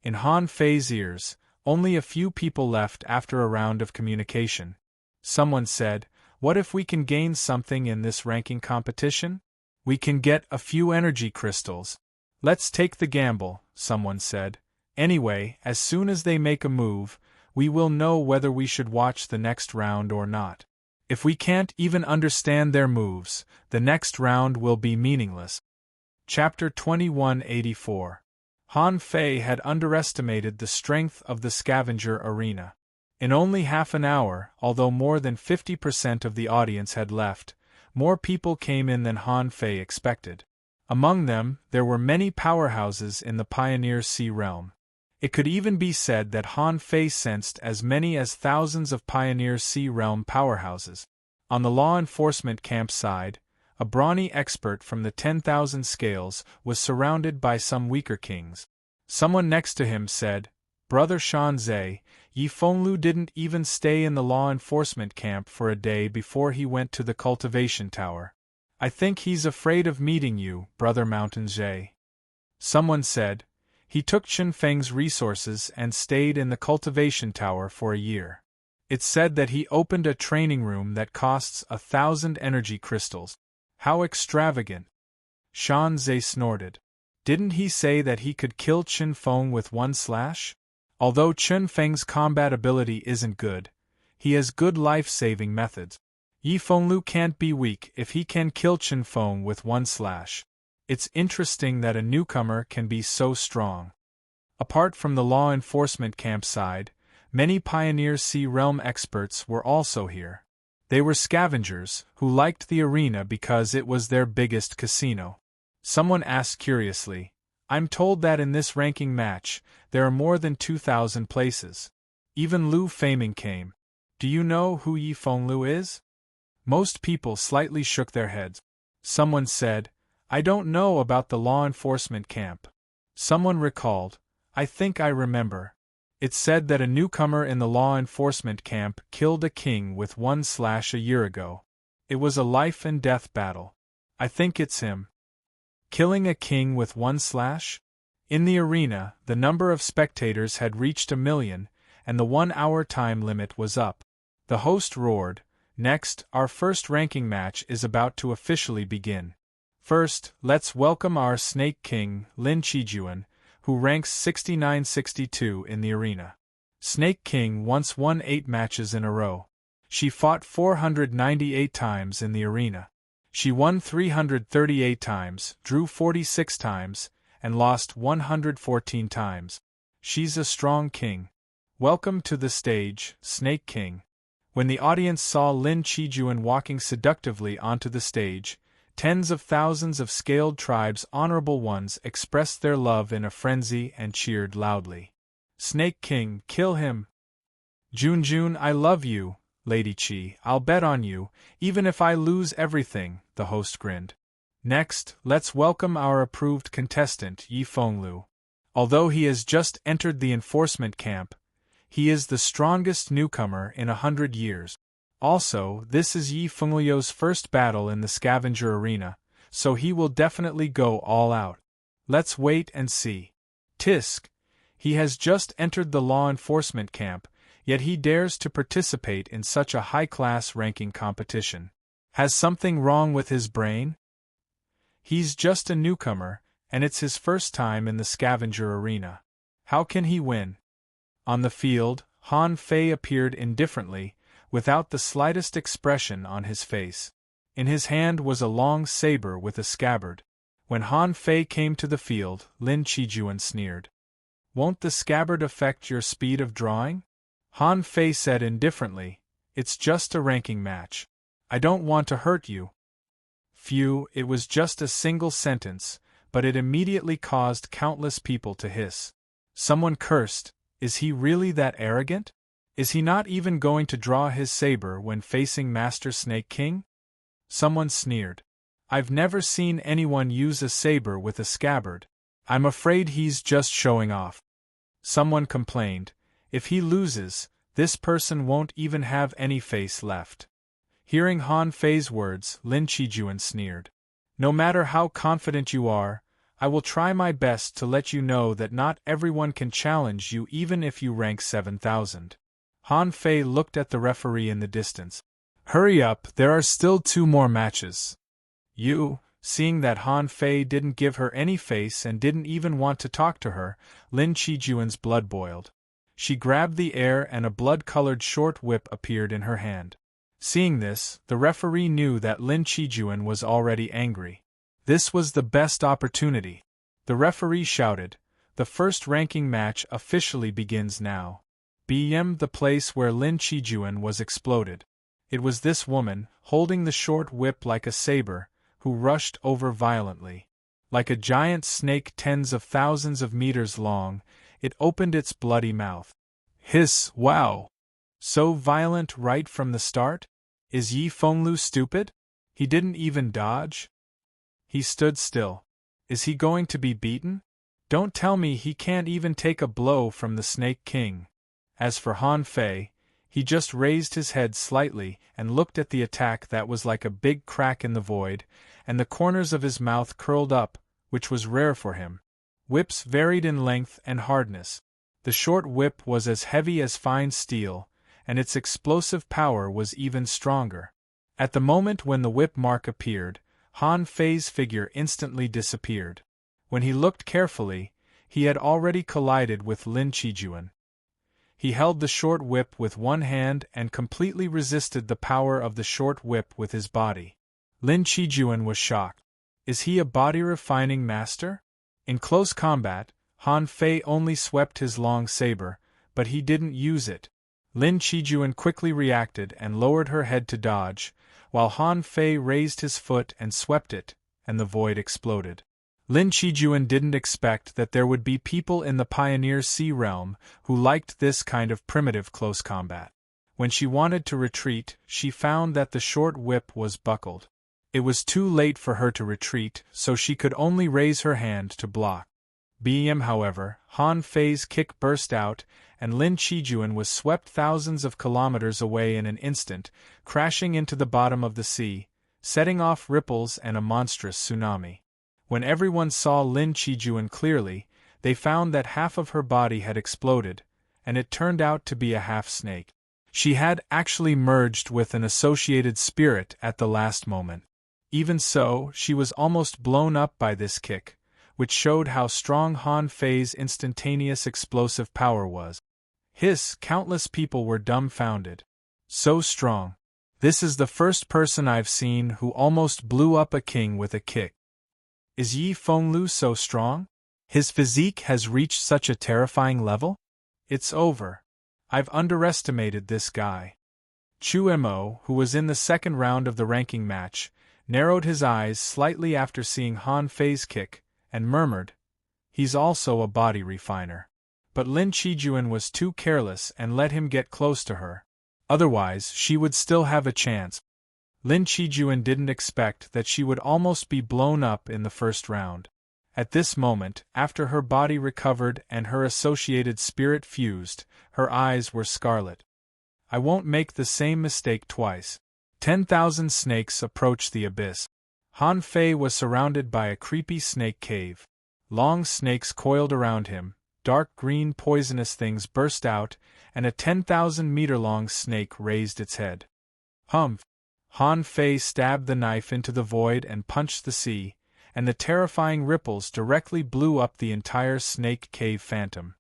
In Han Fei's ears, only a few people left after a round of communication. Someone said, "What if we can gain something in this ranking competition? We can get a few energy crystals." "Let's take the gamble," someone said. "Anyway, as soon as they make a move, we will know whether we should watch the next round or not. If we can't even understand their moves, the next round will be meaningless." Chapter 2184. Han Fei had underestimated the strength of the scavenger arena. In only half an hour, although more than 50% of the audience had left, more people came in than Han Fei expected. Among them, there were many powerhouses in the Pioneer Sea realm. It could even be said that Han Fei sensed as many as thousands of Pioneer Sea realm powerhouses. On the law enforcement camp side, a brawny expert from the 10,000 scales was surrounded by some weaker kings. Someone next to him said, "Brother Shan Zhe, Yi Fenglu didn't even stay in the law enforcement camp for a day before he went to the cultivation tower. I think he's afraid of meeting you, Brother Mountain Zhe." Someone said, "He took Chen Feng's resources and stayed in the cultivation tower for a year. It's said that he opened a training room that costs 1,000 energy crystals. How extravagant!" Shan Zhe snorted. "Didn't he say that he could kill Chen Feng with one slash? Although Chen Feng's combat ability isn't good, he has good life-saving methods. Yi Fenglu can't be weak if he can kill Chen Feng with one slash. It's interesting that a newcomer can be so strong." Apart from the law enforcement campsite, many Pioneer Sea realm experts were also here. They were scavengers, who liked the arena because it was their biggest casino. Someone asked curiously, "I'm told that in this ranking match, there are more than 2,000 places. Even Lu Feiming came. Do you know who Yi Fenglu is?" Most people slightly shook their heads. Someone said, "I don't know about the law enforcement camp." Someone recalled, "I think I remember. It's said that a newcomer in the law enforcement camp killed a king with one slash a year ago. It was a life-and-death battle. I think it's him." Killing a king with one slash? In the arena, the number of spectators had reached 1 million, and the 1-hour time limit was up. The host roared, "Next, our first ranking match is about to officially begin. First, let's welcome our Snake King, Lin Qijuan, who ranks 69-62 in the arena. Snake King once won 8 matches in a row. She fought 498 times in the arena. She won 338 times, drew 46 times, and lost 114 times. She's a strong king. Welcome to the stage, Snake King." When the audience saw Lin Qijuan walking seductively onto the stage, tens of thousands of scaled tribes' honorable ones expressed their love in a frenzy and cheered loudly. "Snake King, kill him!" "Jun, I love you, Lady Qi, I'll bet on you, even if I lose everything," the host grinned. "Next, let's welcome our approved contestant, Yi Fenglu. Although he has just entered the enforcement camp, he is the strongest newcomer in 100 years. Also, this is Yi Fenglu's first battle in the scavenger arena, so he will definitely go all out. Let's wait and see. Tisk! He has just entered the law enforcement camp, yet he dares to participate in such a high-class ranking competition. Has something wrong with his brain? He's just a newcomer, and it's his first time in the scavenger arena. How can he win?" On the field, Han Fei appeared indifferently, without the slightest expression on his face. In his hand was a long saber with a scabbard. When Han Fei came to the field, Lin Qijuan sneered. "Won't the scabbard affect your speed of drawing?" Han Fei said indifferently, "It's just a ranking match. I don't want to hurt you." Phew, it was just a single sentence, but it immediately caused countless people to hiss. Someone cursed, "Is he really that arrogant? Is he not even going to draw his saber when facing Master Snake King?" Someone sneered, "I've never seen anyone use a saber with a scabbard. I'm afraid he's just showing off." Someone complained, If he loses, this person won't even have any face left. Hearing Han Fei's words, Lin Qijuan sneered. No matter how confident you are, I will try my best to let you know that not everyone can challenge you even if you rank 7,000. Han Fei looked at the referee in the distance. Hurry up, there are still 2 more matches. You, seeing that Han Fei didn't give her any face and didn't even want to talk to her, Lin Qijuan's blood boiled. She grabbed the air and a blood-colored short whip appeared in her hand. Seeing this, the referee knew that Lin Qijuan was already angry. This was the best opportunity. The referee shouted, "The first ranking match officially begins now." The place where Lin Qijuan was exploded. It was this woman, holding the short whip like a saber, who rushed over violently. Like a giant snake tens of thousands of meters long, it opened its bloody mouth. Hiss, wow! So violent right from the start? Is Yi Fenglu stupid? He didn't even dodge? He stood still. Is he going to be beaten? Don't tell me he can't even take a blow from the Snake King. As for Han Fei, he just raised his head slightly and looked at the attack that was like a big crack in the void, and the corners of his mouth curled up, which was rare for him. Whips varied in length and hardness. The short whip was as heavy as fine steel, and its explosive power was even stronger. At the moment when the whip mark appeared, Han Fei's figure instantly disappeared. When he looked carefully, he had already collided with Lin Qijuan. He held the short whip with one hand and completely resisted the power of the short whip with his body. Lin Qijuan was shocked. Is he a body-refining master? In close combat, Han Fei only swept his long saber, but he didn't use it. Lin Qijuan quickly reacted and lowered her head to dodge, while Han Fei raised his foot and swept it, and the void exploded. Lin Qijuan didn't expect that there would be people in the Pioneer Sea realm who liked this kind of primitive close combat. When she wanted to retreat, she found that the short whip was buckled. It was too late for her to retreat, so she could only raise her hand to block. However, Han Fei's kick burst out, and Lin Qijuan was swept thousands of kilometers away in an instant, crashing into the bottom of the sea, setting off ripples and a monstrous tsunami. When everyone saw Lin Qijuan clearly, they found that half of her body had exploded, and it turned out to be a half-snake. She had actually merged with an associated spirit at the last moment. Even so, she was almost blown up by this kick, which showed how strong Han Fei's instantaneous explosive power was. Hiss, countless people were dumbfounded. So strong. This is the first person I've seen who almost blew up a king with a kick. Is Yi Fenglu so strong? His physique has reached such a terrifying level? It's over. I've underestimated this guy. Chu Mo, who was in the second round of the ranking match, narrowed his eyes slightly after seeing Han Fei's kick, and murmured, "He's also a body refiner." But Lin Qijuan was too careless and let him get close to her. Otherwise, she would still have a chance. Lin Qijuan didn't expect that she would almost be blown up in the first round. At this moment, after her body recovered and her associated spirit fused, her eyes were scarlet. I won't make the same mistake twice. 10,000 snakes approached the abyss. Han Fei was surrounded by a creepy snake cave. Long snakes coiled around him, dark green poisonous things burst out, and a 10,000-meter-long snake raised its head. Humph! Han Fei stabbed the knife into the void and punched the sea, and the terrifying ripples directly blew up the entire snake cave phantom.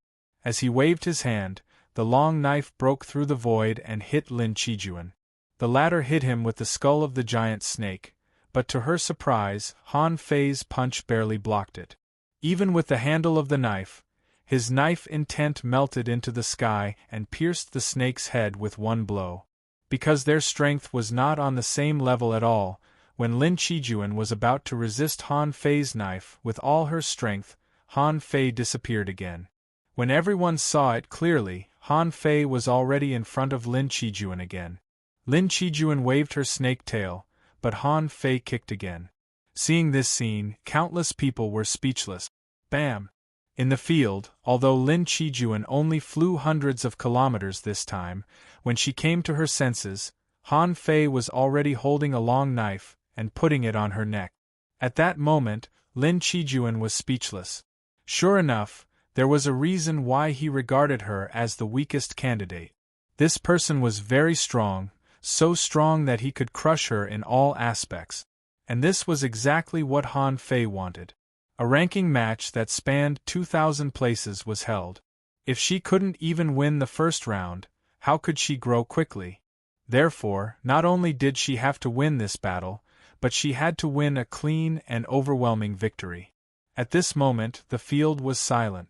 As he waved his hand, the long knife broke through the void and hit Lin Qijuan. The latter hit him with the skull of the giant snake, but to her surprise, Han Fei's punch barely blocked it. Even with the handle of the knife, his knife intent melted into the sky and pierced the snake's head with one blow. Because their strength was not on the same level at all, when Lin Qijuan was about to resist Han Fei's knife with all her strength, Han Fei disappeared again. When everyone saw it clearly, Han Fei was already in front of Lin Qijuan again. Lin Qijuan waved her snake tail, but Han Fei kicked again. Seeing this scene, countless people were speechless. Bam! In the field, although Lin Qijuan only flew hundreds of kilometers this time, when she came to her senses, Han Fei was already holding a long knife and putting it on her neck. At that moment, Lin Qijuan was speechless. Sure enough, there was a reason why he regarded her as the weakest candidate. This person was very strong, so strong that he could crush her in all aspects. And this was exactly what Han Fei wanted. A ranking match that spanned 2,000 places was held. If she couldn't even win the first round, how could she grow quickly? Therefore, not only did she have to win this battle, but she had to win a clean and overwhelming victory. At this moment, the field was silent.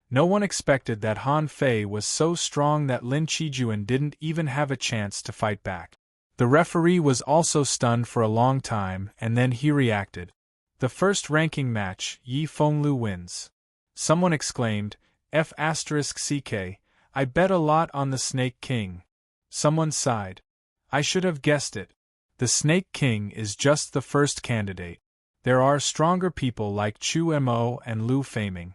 No one expected that Han Fei was so strong that Lin Qijuan didn't even have a chance to fight back. The referee was also stunned for a long time, and then he reacted. The first ranking match, Yi Fenglu wins. Someone exclaimed, F***CK, I bet a lot on the Snake King. Someone sighed. I should have guessed it. The Snake King is just the first candidate. There are stronger people like Chu Mo and Lu Feiming.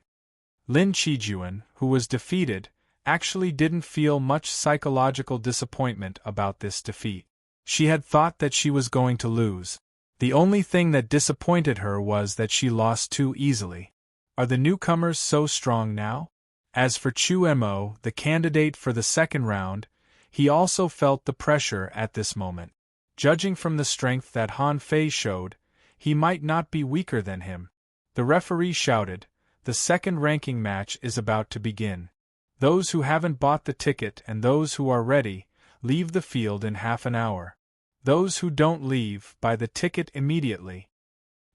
Lin Qijuan, who was defeated, actually didn't feel much psychological disappointment about this defeat. She had thought that she was going to lose. The only thing that disappointed her was that she lost too easily. Are the newcomers so strong now? As for Chu Mo, the candidate for the second round, he also felt the pressure at this moment. Judging from the strength that Han Fei showed, he might not be weaker than him. The referee shouted, "The second ranking match is about to begin. Those who haven't bought the ticket and those who are ready, leave the field in half an hour. Those who don't leave, buy the ticket immediately."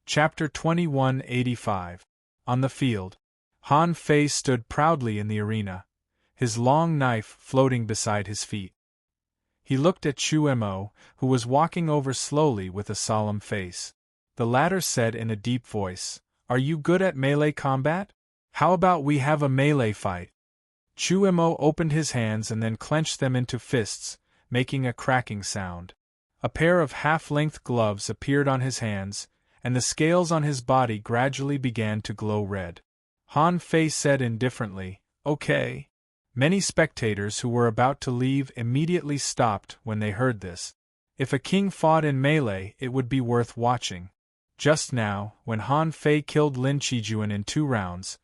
Chapter 2185. On the field. Han Fei stood proudly in the arena, his long knife floating beside his feet. He looked at Chu Mo, who was walking over slowly with a solemn face. The latter said in a deep voice, "Are you good at melee combat? How about we have a melee fight?" Chu Mo opened his hands and then clenched them into fists, making a cracking sound. A pair of half-length gloves appeared on his hands, and the scales on his body gradually began to glow red. Han Fei said indifferently, "Okay." Many spectators who were about to leave immediately stopped when they heard this. If a king fought in melee, it would be worth watching. Just now, when Han Fei killed Lin Qijuan in 2 rounds,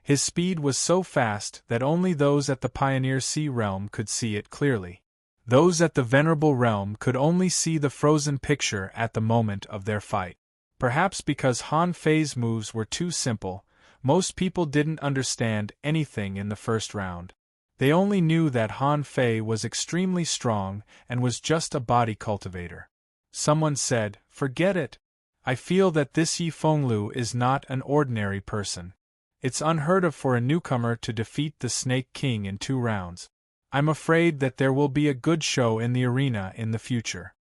his speed was so fast that only those at the Pioneer Sea realm could see it clearly. Those at the Venerable realm could only see the frozen picture at the moment of their fight. Perhaps because Han Fei's moves were too simple, most people didn't understand anything in the first round. They only knew that Han Fei was extremely strong and was just a body cultivator. Someone said, "Forget it. I feel that this Yi Fenglu is not an ordinary person. It's unheard of for a newcomer to defeat the Snake King in 2 rounds. I'm afraid that there will be a good show in the arena in the future."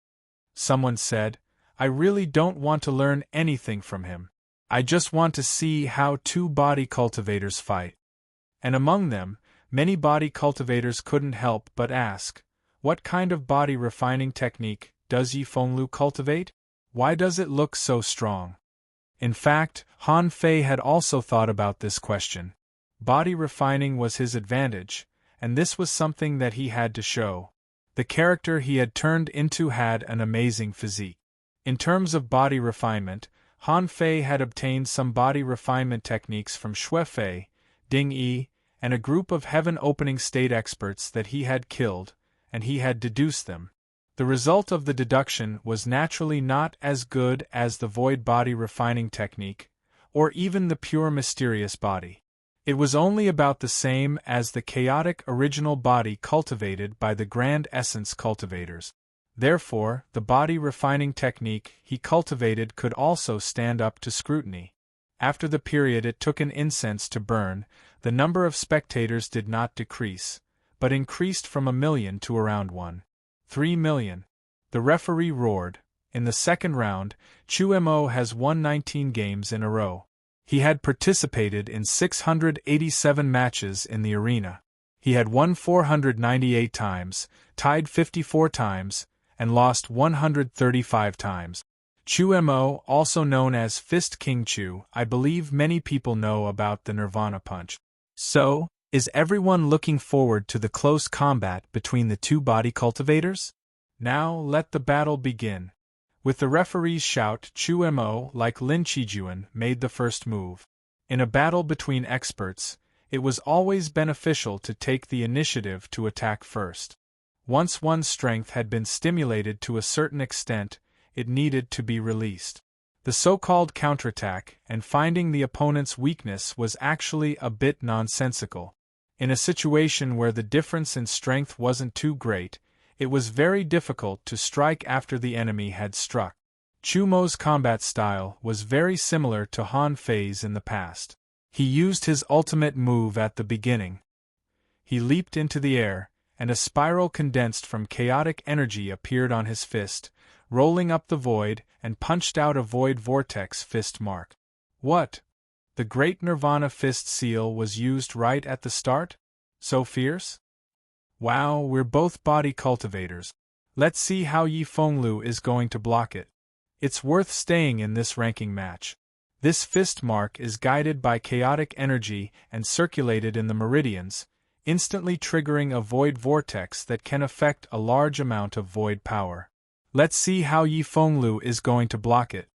Someone said, "I really don't want to learn anything from him. I just want to see how 2 body cultivators fight." And among them, many body cultivators couldn't help but ask, "What kind of body refining technique does Yi Fenglu cultivate? Why does it look so strong?" In fact, Han Fei had also thought about this question. Body refining was his advantage, and this was something that he had to show. The character he had turned into had an amazing physique. In terms of body refinement, Han Fei had obtained some body refinement techniques from Xue Fei, Ding Yi, and a group of heaven-opening state experts that he had killed, and he had deduced them. The result of the deduction was naturally not as good as the void body refining technique, or even the pure mysterious body. It was only about the same as the chaotic original body cultivated by the grand essence cultivators. Therefore, the body refining technique he cultivated could also stand up to scrutiny. After the period it took an incense to burn, the number of spectators did not decrease, but increased from 1 million to around 1.3 million. The referee roared. In the second round, Chu Mo has won 19 games in a row. He had participated in 687 matches in the arena. He had won 498 times, tied 54 times, and lost 135 times. Chu Mo, also known as Fist King Chu, I believe many people know about the Nirvana Punch. So, is everyone looking forward to the close combat between the two body cultivators? Now let the battle begin. With the referee's shout, Chu Mo, like Lin Chijuan, made the first move. In a battle between experts, it was always beneficial to take the initiative to attack first. Once one's strength had been stimulated to a certain extent, it needed to be released. The so-called counterattack and finding the opponent's weakness was actually a bit nonsensical. In a situation where the difference in strength wasn't too great, it was very difficult to strike after the enemy had struck. Chu Mo's combat style was very similar to Han Fei's in the past. He used his ultimate move at the beginning. He leaped into the air, and a spiral condensed from chaotic energy appeared on his fist, rolling up the void, and punched out a void vortex fist mark. What? The great Nirvana fist seal was used right at the start? So fierce? Wow, we're both body cultivators. Let's see how Yi Fenglu is going to block it. It's worth staying in this ranking match. This fist mark is guided by chaotic energy and circulated in the meridians, instantly triggering a void vortex that can affect a large amount of void power. Let's see how Yi Fenglu is going to block it.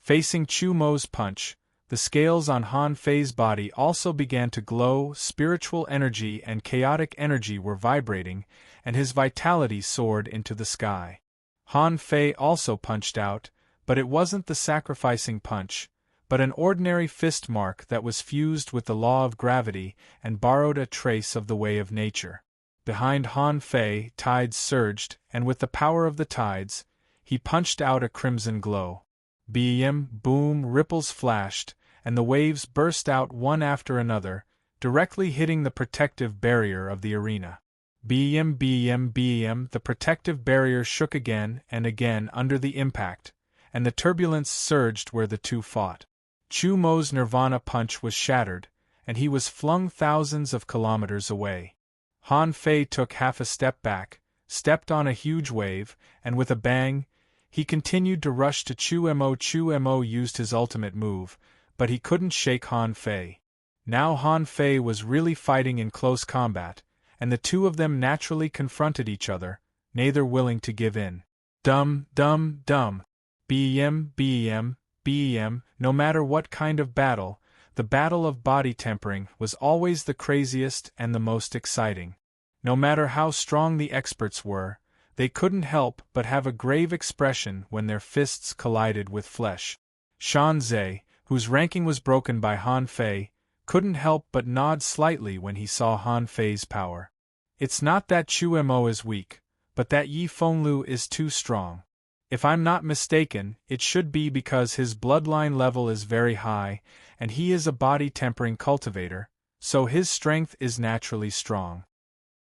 Facing Chu Mo's punch, the scales on Han Fei's body also began to glow, spiritual energy and chaotic energy were vibrating, and his vitality soared into the sky. Han Fei also punched out, but it wasn't the sacrificing punch, but an ordinary fist mark that was fused with the law of gravity and borrowed a trace of the way of nature. Behind Han Fei, tides surged, and with the power of the tides, he punched out a crimson glow. Bam, boom, ripples flashed, and the waves burst out one after another, directly hitting the protective barrier of the arena. Bam, bam, bam, the protective barrier shook again and again under the impact, and the turbulence surged where the two fought. Chu Mo's Nirvana punch was shattered, and he was flung thousands of kilometers away. Han Fei took half a step back, stepped on a huge wave, and with a bang, he continued to rush to Chu Mo. Chu Mo used his ultimate move, but he couldn't shake Han Fei. Now Han Fei was really fighting in close combat, and the two of them naturally confronted each other, neither willing to give in. Dum, dum, dum. Bam, bam, bam. No matter what kind of battle, the battle of body tempering was always the craziest and the most exciting. No matter how strong the experts were, they couldn't help but have a grave expression when their fists collided with flesh. Shan Zhe, whose ranking was broken by Han Fei, couldn't help but nod slightly when he saw Han Fei's power. It's not that Chu Mo is weak, but that Yi Fenglu is too strong. If I'm not mistaken, it should be because his bloodline level is very high, and he is a body-tempering cultivator, so his strength is naturally strong.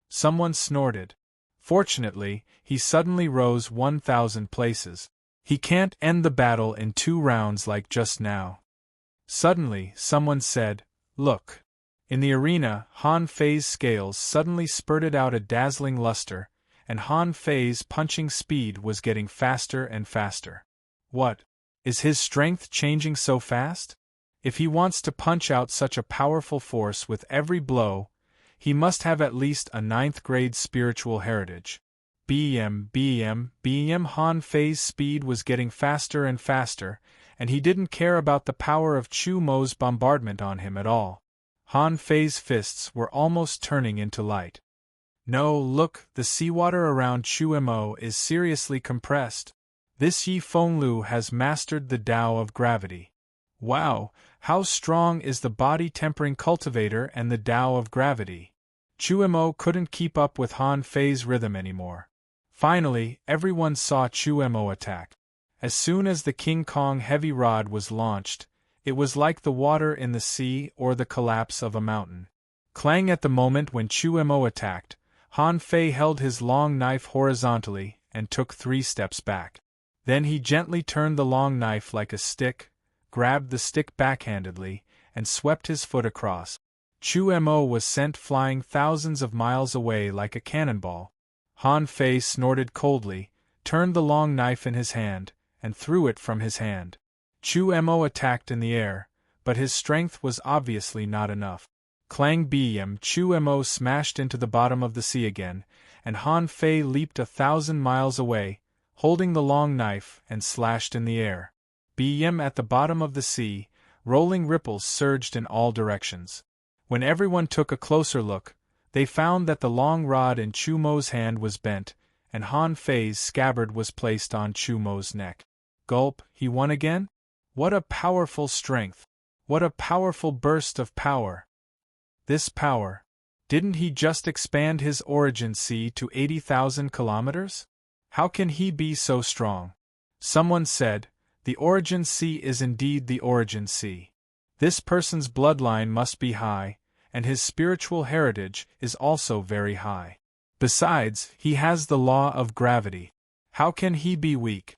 Someone snorted. Fortunately, he suddenly rose 1,000 places. He can't end the battle in 2 rounds like just now. Suddenly, someone said, "Look." In the arena, Han Fei's scales suddenly spurted out a dazzling luster, and Han Fei's punching speed was getting faster and faster. What? Is his strength changing so fast? If he wants to punch out such a powerful force with every blow, he must have at least a 9th-grade spiritual heritage. Bam, bam, bam. Han Fei's speed was getting faster and faster, and he didn't care about the power of Chu Mo's bombardment on him at all. Han Fei's fists were almost turning into light. No, look, the seawater around Chu Mo is seriously compressed. This Yi Fenglu has mastered the Tao of gravity. Wow, how strong is the body-tempering cultivator and the Tao of gravity? Chu Mo couldn't keep up with Han Fei's rhythm anymore. Finally, everyone saw Chu Mo attack. As soon as the King Kong heavy rod was launched, it was like the water in the sea or the collapse of a mountain. Clang at the moment when Chu Mo attacked, Han Fei held his long knife horizontally and took 3 steps back. Then he gently turned the long knife like a stick, grabbed the stick backhandedly, and swept his foot across. Chu Mo was sent flying thousands of miles away like a cannonball. Han Fei snorted coldly, turned the long knife in his hand, and threw it from his hand. Chu Mo attacked in the air, but his strength was obviously not enough. Clang bm, Chu Mo smashed into the bottom of the sea again, and Han Fei leaped 1,000 miles away, holding the long knife, and slashed in the air. Bm at the bottom of the sea, rolling ripples surged in all directions. When everyone took a closer look, they found that the long rod in Chu Mo's hand was bent, and Han Fei's scabbard was placed on Chu Mo's neck. Gulp, he won again? What a powerful strength! What a powerful burst of power! This power. Didn't he just expand his origin sea to 80,000 kilometers? How can he be so strong? Someone said, the origin sea is indeed the origin sea. This person's bloodline must be high, and his spiritual heritage is also very high. Besides, he has the law of gravity. How can he be weak?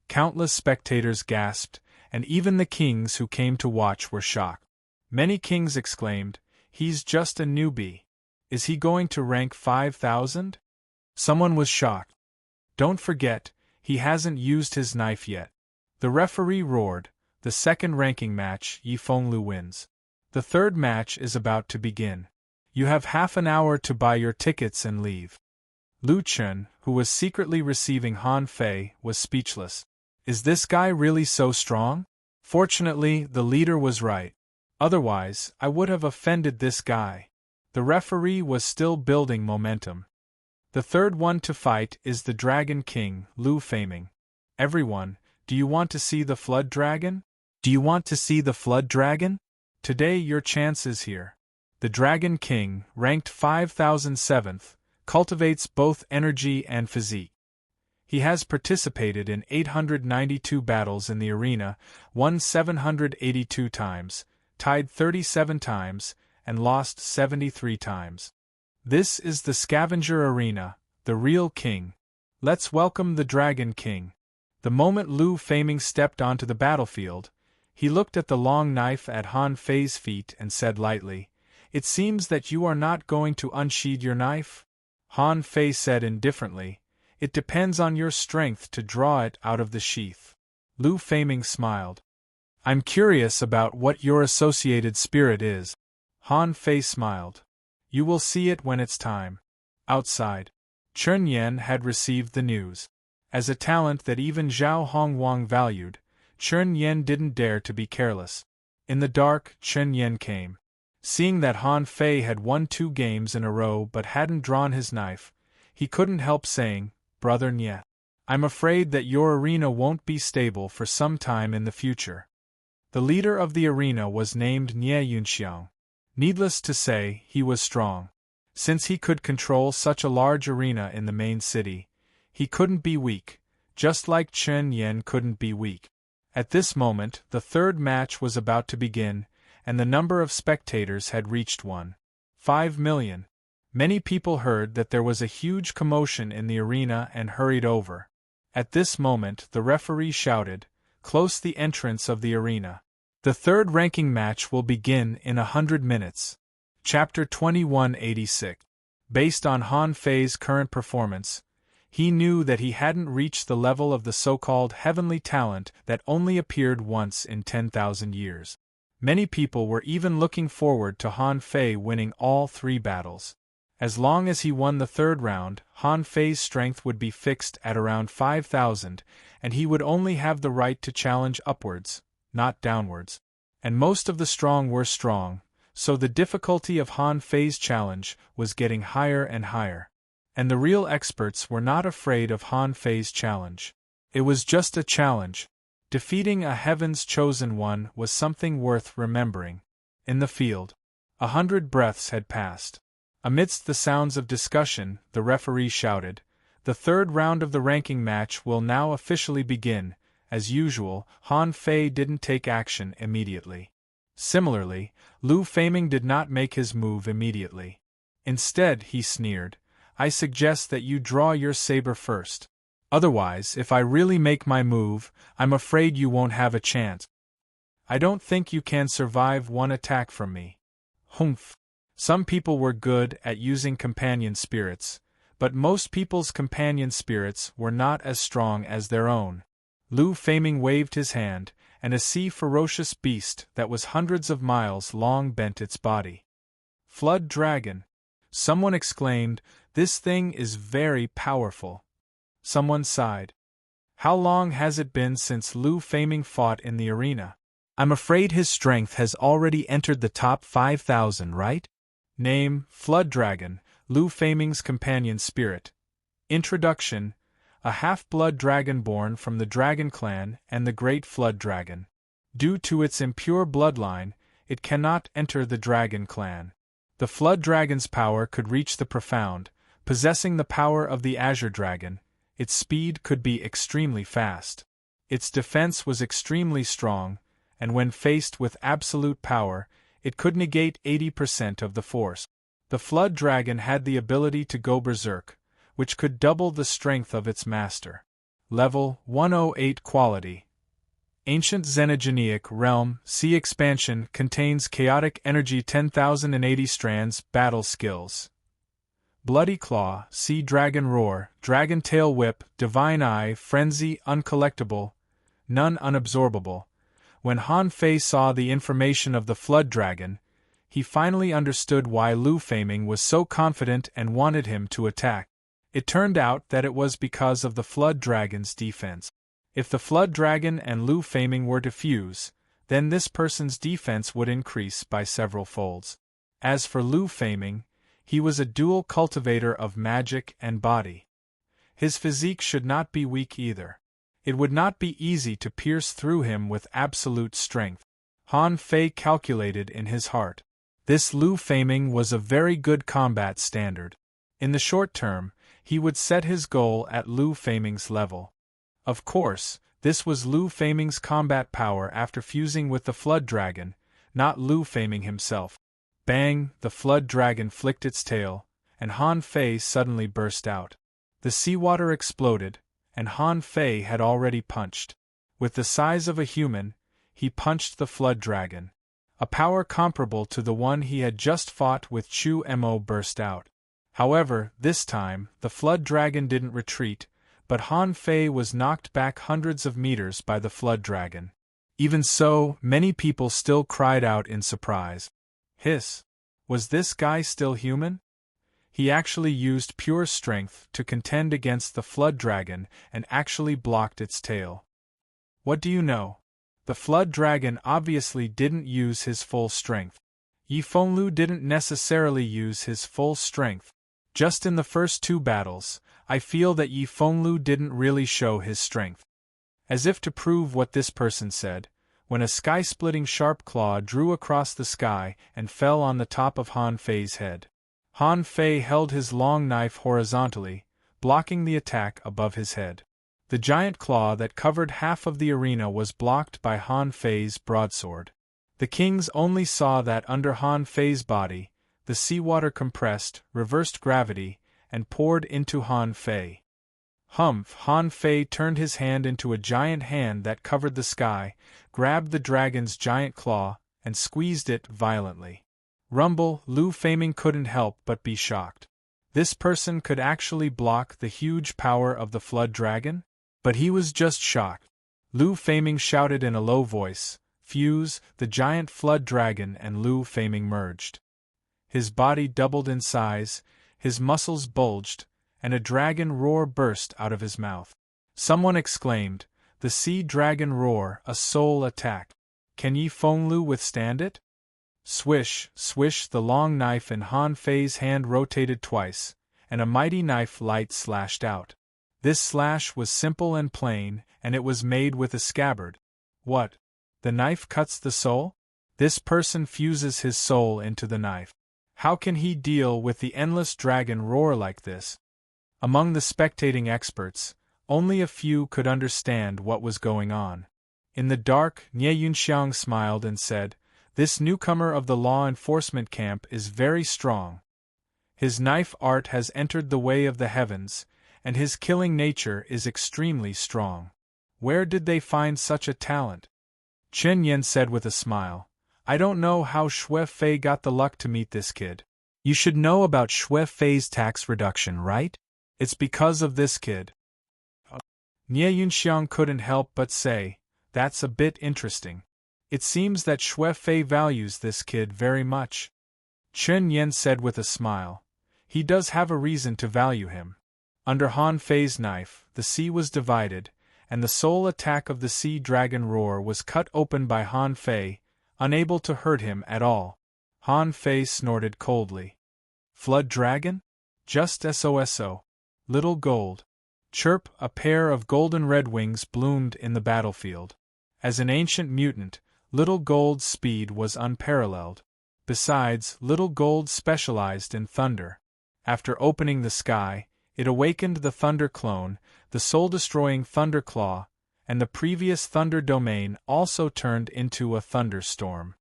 Countless spectators gasped, and even the kings who came to watch were shocked. Many kings exclaimed, he's just a newbie. Is he going to rank 5,000? Someone was shocked. Don't forget, he hasn't used his knife yet. The referee roared, the second ranking match, Yi Fenglu wins. The third match is about to begin. You have half an hour to buy your tickets and leave. Lu Chun, who was secretly receiving Han Fei, was speechless. Is this guy really so strong? Fortunately, the leader was right. Otherwise, I would have offended this guy. The referee was still building momentum. The third one to fight is the Dragon King, Lu Feiming. Everyone, do you want to see the Flood Dragon? Do you want to see the Flood Dragon? Today your chance is here. The Dragon King, ranked 5,007th, cultivates both energy and physique. He has participated in 892 battles in the arena, won 782 times, tied 37 times, and lost 73 times. This is the Scavenger Arena, the real king. Let's welcome the Dragon King. The moment Lu Feiming stepped onto the battlefield, he looked at the long knife at Han Fei's feet and said lightly, "It seems that you are not going to unsheathe your knife?" Han Fei said indifferently, "It depends on your strength to draw it out of the sheath." Lu Feiming smiled. "I'm curious about what your associated spirit is." Han Fei smiled. "You will see it when it's time." Outside, Chen Yan had received the news. As a talent that even Zhao Hongwang valued, Chen Yan didn't dare to be careless. In the dark, Chen Yan came. Seeing that Han Fei had won 2 games in a row but hadn't drawn his knife, he couldn't help saying, "Brother Nye, I'm afraid that your arena won't be stable for some time in the future." The leader of the arena was named Nye Yunxiang. Needless to say, he was strong. Since he could control such a large arena in the main city, he couldn't be weak, just like Chen Yan couldn't be weak. At this moment, the third match was about to begin, and the number of spectators had reached 1.5 million. Many people heard that there was a huge commotion in the arena and hurried over. At this moment, the referee shouted, "Close the entrance of the arena. The third ranking match will begin in 100 minutes. Chapter 2186. Based on Han Fei's current performance, he knew that he hadn't reached the level of the so-called heavenly talent that only appeared once in 10,000 years. Many people were even looking forward to Han Fei winning all 3 battles. As long as he won the third round, Han Fei's strength would be fixed at around 5,000, and he would only have the right to challenge upwards, not downwards. And most of the strong were strong, so the difficulty of Han Fei's challenge was getting higher and higher. And the real experts were not afraid of Han Fei's challenge. It was just a challenge. Defeating a heaven's chosen one was something worth remembering. In the field, 100 breaths had passed. Amidst the sounds of discussion, the referee shouted, "The third round of the ranking match will now officially begin." As usual, Han Fei didn't take action immediately. Similarly, Lu Feiming did not make his move immediately. Instead, he sneered, "I suggest that you draw your saber first. Otherwise, if I really make my move, I'm afraid you won't have a chance. I don't think you can survive one attack from me." Humph. Some people were good at using companion spirits, but most people's companion spirits were not as strong as their own. Lu Feiming waved his hand, and a ferocious beast that was hundreds of miles long bent its body. Flood dragon! Someone exclaimed, this thing is very powerful. Someone sighed. How long has it been since Lu Feiming fought in the arena? I'm afraid his strength has already entered the top 5,000, right? Name, Flood Dragon, Lu Feiming's companion spirit. Introduction: a half-blood dragon born from the Dragon Clan and the Great Flood Dragon. Due to its impure bloodline, it cannot enter the Dragon Clan. The Flood Dragon's power could reach the profound, possessing the power of the Azure Dragon. Its speed could be extremely fast. Its defense was extremely strong, and when faced with absolute power, it could negate 80% of the force. The Flood Dragon had the ability to go berserk, which could double the strength of its master. Level 108 Quality. Ancient Xenogeneic Realm Sea Expansion contains chaotic energy 10,080 strands. Battle skills: Bloody Claw, Sea Dragon Roar, Dragon Tail Whip, Divine Eye, Frenzy. Uncollectible, none unabsorbable. When Han Fei saw the information of the Flood Dragon, he finally understood why Lu Feiming was so confident and wanted him to attack. It turned out that it was because of the Flood Dragon's defense. If the Flood Dragon and Lu Feiming were to fuse, then this person's defense would increase by several folds. As for Lu Feiming, he was a dual cultivator of magic and body. His physique should not be weak either. It would not be easy to pierce through him with absolute strength. Han Fei calculated in his heart. This Lu Feiming was a very good combat standard. In the short term, he would set his goal at Lu Feiming's level. Of course, this was Lu Feiming's combat power after fusing with the Flood Dragon, not Lu Feiming himself. Bang! The Flood Dragon flicked its tail, and Han Fei suddenly burst out. The seawater exploded, and Han Fei had already punched. With the size of a human, he punched the Flood Dragon. A power comparable to the one he had just fought with Chu Mo burst out. However, this time, the Flood Dragon didn't retreat, but Han Fei was knocked back hundreds of meters by the Flood Dragon. Even so, many people still cried out in surprise. Hiss! Was this guy still human? He actually used pure strength to contend against the Flood Dragon and actually blocked its tail. What do you know? The Flood Dragon obviously didn't use his full strength. Yi Fenglu didn't necessarily use his full strength. Just in the first two battles, I feel that Yi Fenglu didn't really show his strength. As if to prove what this person said, when a sky-splitting sharp claw drew across the sky and fell on the top of Han Fei's head. Han Fei held his long knife horizontally, blocking the attack above his head. The giant claw that covered half of the arena was blocked by Han Fei's broadsword. The kings only saw that under Han Fei's body, the seawater compressed, reversed gravity, and poured into Han Fei. Humph! Han Fei turned his hand into a giant hand that covered the sky, grabbed the dragon's giant claw, and squeezed it violently. Rumble! Lu Feiming couldn't help but be shocked. This person could actually block the huge power of the Flood Dragon? But he was just shocked. Lu Feiming shouted in a low voice, "Fuse!" The giant Flood Dragon and Lu Feiming merged. His body doubled in size, his muscles bulged, and a dragon roar burst out of his mouth. Someone exclaimed, "The Sea Dragon Roar, a soul attack. Can Yi Fenglu withstand it?" Swish, swish, the long knife in Han Fei's hand rotated twice, and a mighty knife light slashed out. This slash was simple and plain, and it was made with a scabbard. What? The knife cuts the soul? This person fuses his soul into the knife. How can he deal with the endless dragon roar like this? Among the spectating experts, only a few could understand what was going on. In the dark, Nie Yunxiang smiled and said, "This newcomer of the law enforcement camp is very strong. His knife art has entered the way of the heavens, and his killing nature is extremely strong. Where did they find such a talent?" Chen Yen said with a smile, "I don't know how Xue Fei got the luck to meet this kid." "You should know about Xue Fei's tax reduction, right? It's because of this kid." Nie Yunxiang couldn't help but say, "That's a bit interesting. It seems that Xue Fei values this kid very much." Chen Yen said with a smile, "He does have a reason to value him." Under Han Fei's knife, the sea was divided, and the sole attack of the sea dragon roar was cut open by Han Fei, unable to hurt him at all. Han Fei snorted coldly. "Flood dragon? Just SOSO. Little gold." Chirp, a pair of golden red wings bloomed in the battlefield. As an ancient mutant, Little Gold's speed was unparalleled. Besides, Little Gold specialized in thunder. After opening the sky, it awakened the Thunder Clone, the soul-destroying Thunder Claw, and the previous Thunder Domain also turned into a thunderstorm.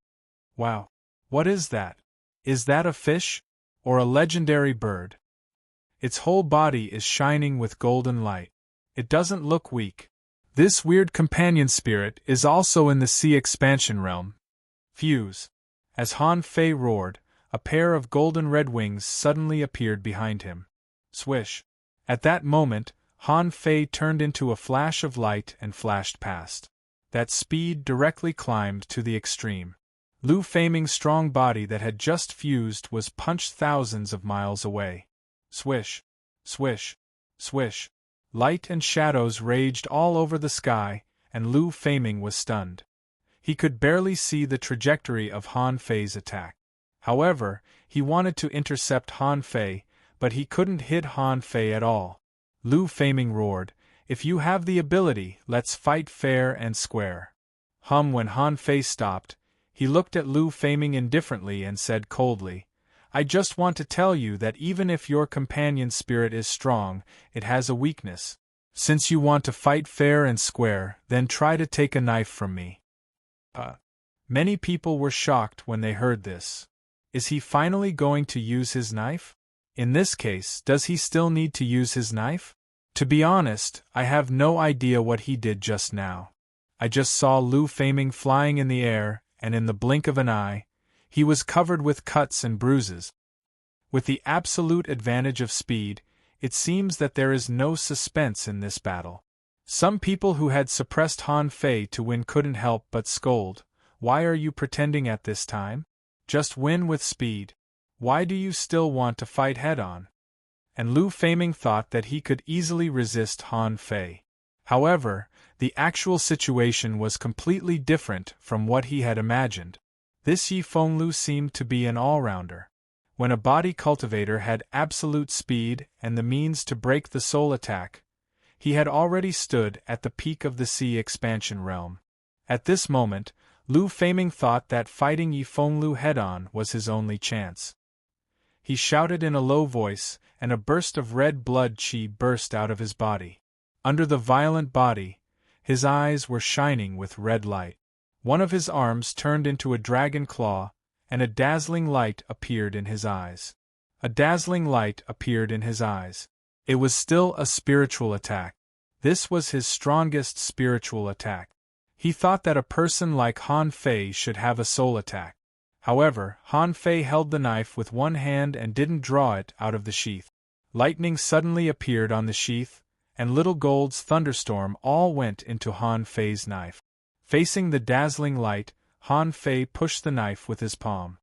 Wow! What is that? Is that a fish? Or a legendary bird? Its whole body is shining with golden light. It doesn't look weak. This weird companion spirit is also in the sea expansion realm. Fuse. As Han Fei roared, a pair of golden red wings suddenly appeared behind him. Swish. At that moment, Han Fei turned into a flash of light and flashed past. That speed directly climbed to the extreme. Lu Feiming's strong body that had just fused was punched thousands of miles away. Swish. Swish. Swish. Light and shadows raged all over the sky, and Lu Feiming was stunned. He could barely see the trajectory of Han Fei's attack. However, he wanted to intercept Han Fei, but he couldn't hit Han Fei at all. Lu Feiming roared, "If you have the ability, let's fight fair and square." When Han Fei stopped, he looked at Lu Feiming indifferently and said coldly, "I just want to tell you that even if your companion spirit is strong, it has a weakness. Since you want to fight fair and square, then try to take a knife from me." Many people were shocked when they heard this. Is he finally going to use his knife? In this case, does he still need to use his knife? To be honest, I have no idea what he did just now. I just saw Lu Feiming flying in the air, and in the blink of an eye, he was covered with cuts and bruises. With the absolute advantage of speed, it seems that there is no suspense in this battle. Some people who had suppressed Han Fei to win couldn't help but scold. Why are you pretending at this time? Just win with speed. Why do you still want to fight head-on? And Lu Feiming thought that he could easily resist Han Fei. However, the actual situation was completely different from what he had imagined. This Yi Fenglu seemed to be an all-rounder. When a body cultivator had absolute speed and the means to break the soul attack, he had already stood at the peak of the sea expansion realm. At this moment, Lu Feiming thought that fighting Yi Fenglu head-on was his only chance. He shouted in a low voice, and a burst of red blood qi burst out of his body. Under the violent body, his eyes were shining with red light. One of his arms turned into a dragon claw, and a dazzling light appeared in his eyes. A dazzling light appeared in his eyes. It was still a spiritual attack. This was his strongest spiritual attack. He thought that a person like Han Fei should have a soul attack. However, Han Fei held the knife with one hand and didn't draw it out of the sheath. Lightning suddenly appeared on the sheath, and Little Gold's thunderstorm all went into Han Fei's knife. Facing the dazzling light, Han Fei pushed the knife with his palm.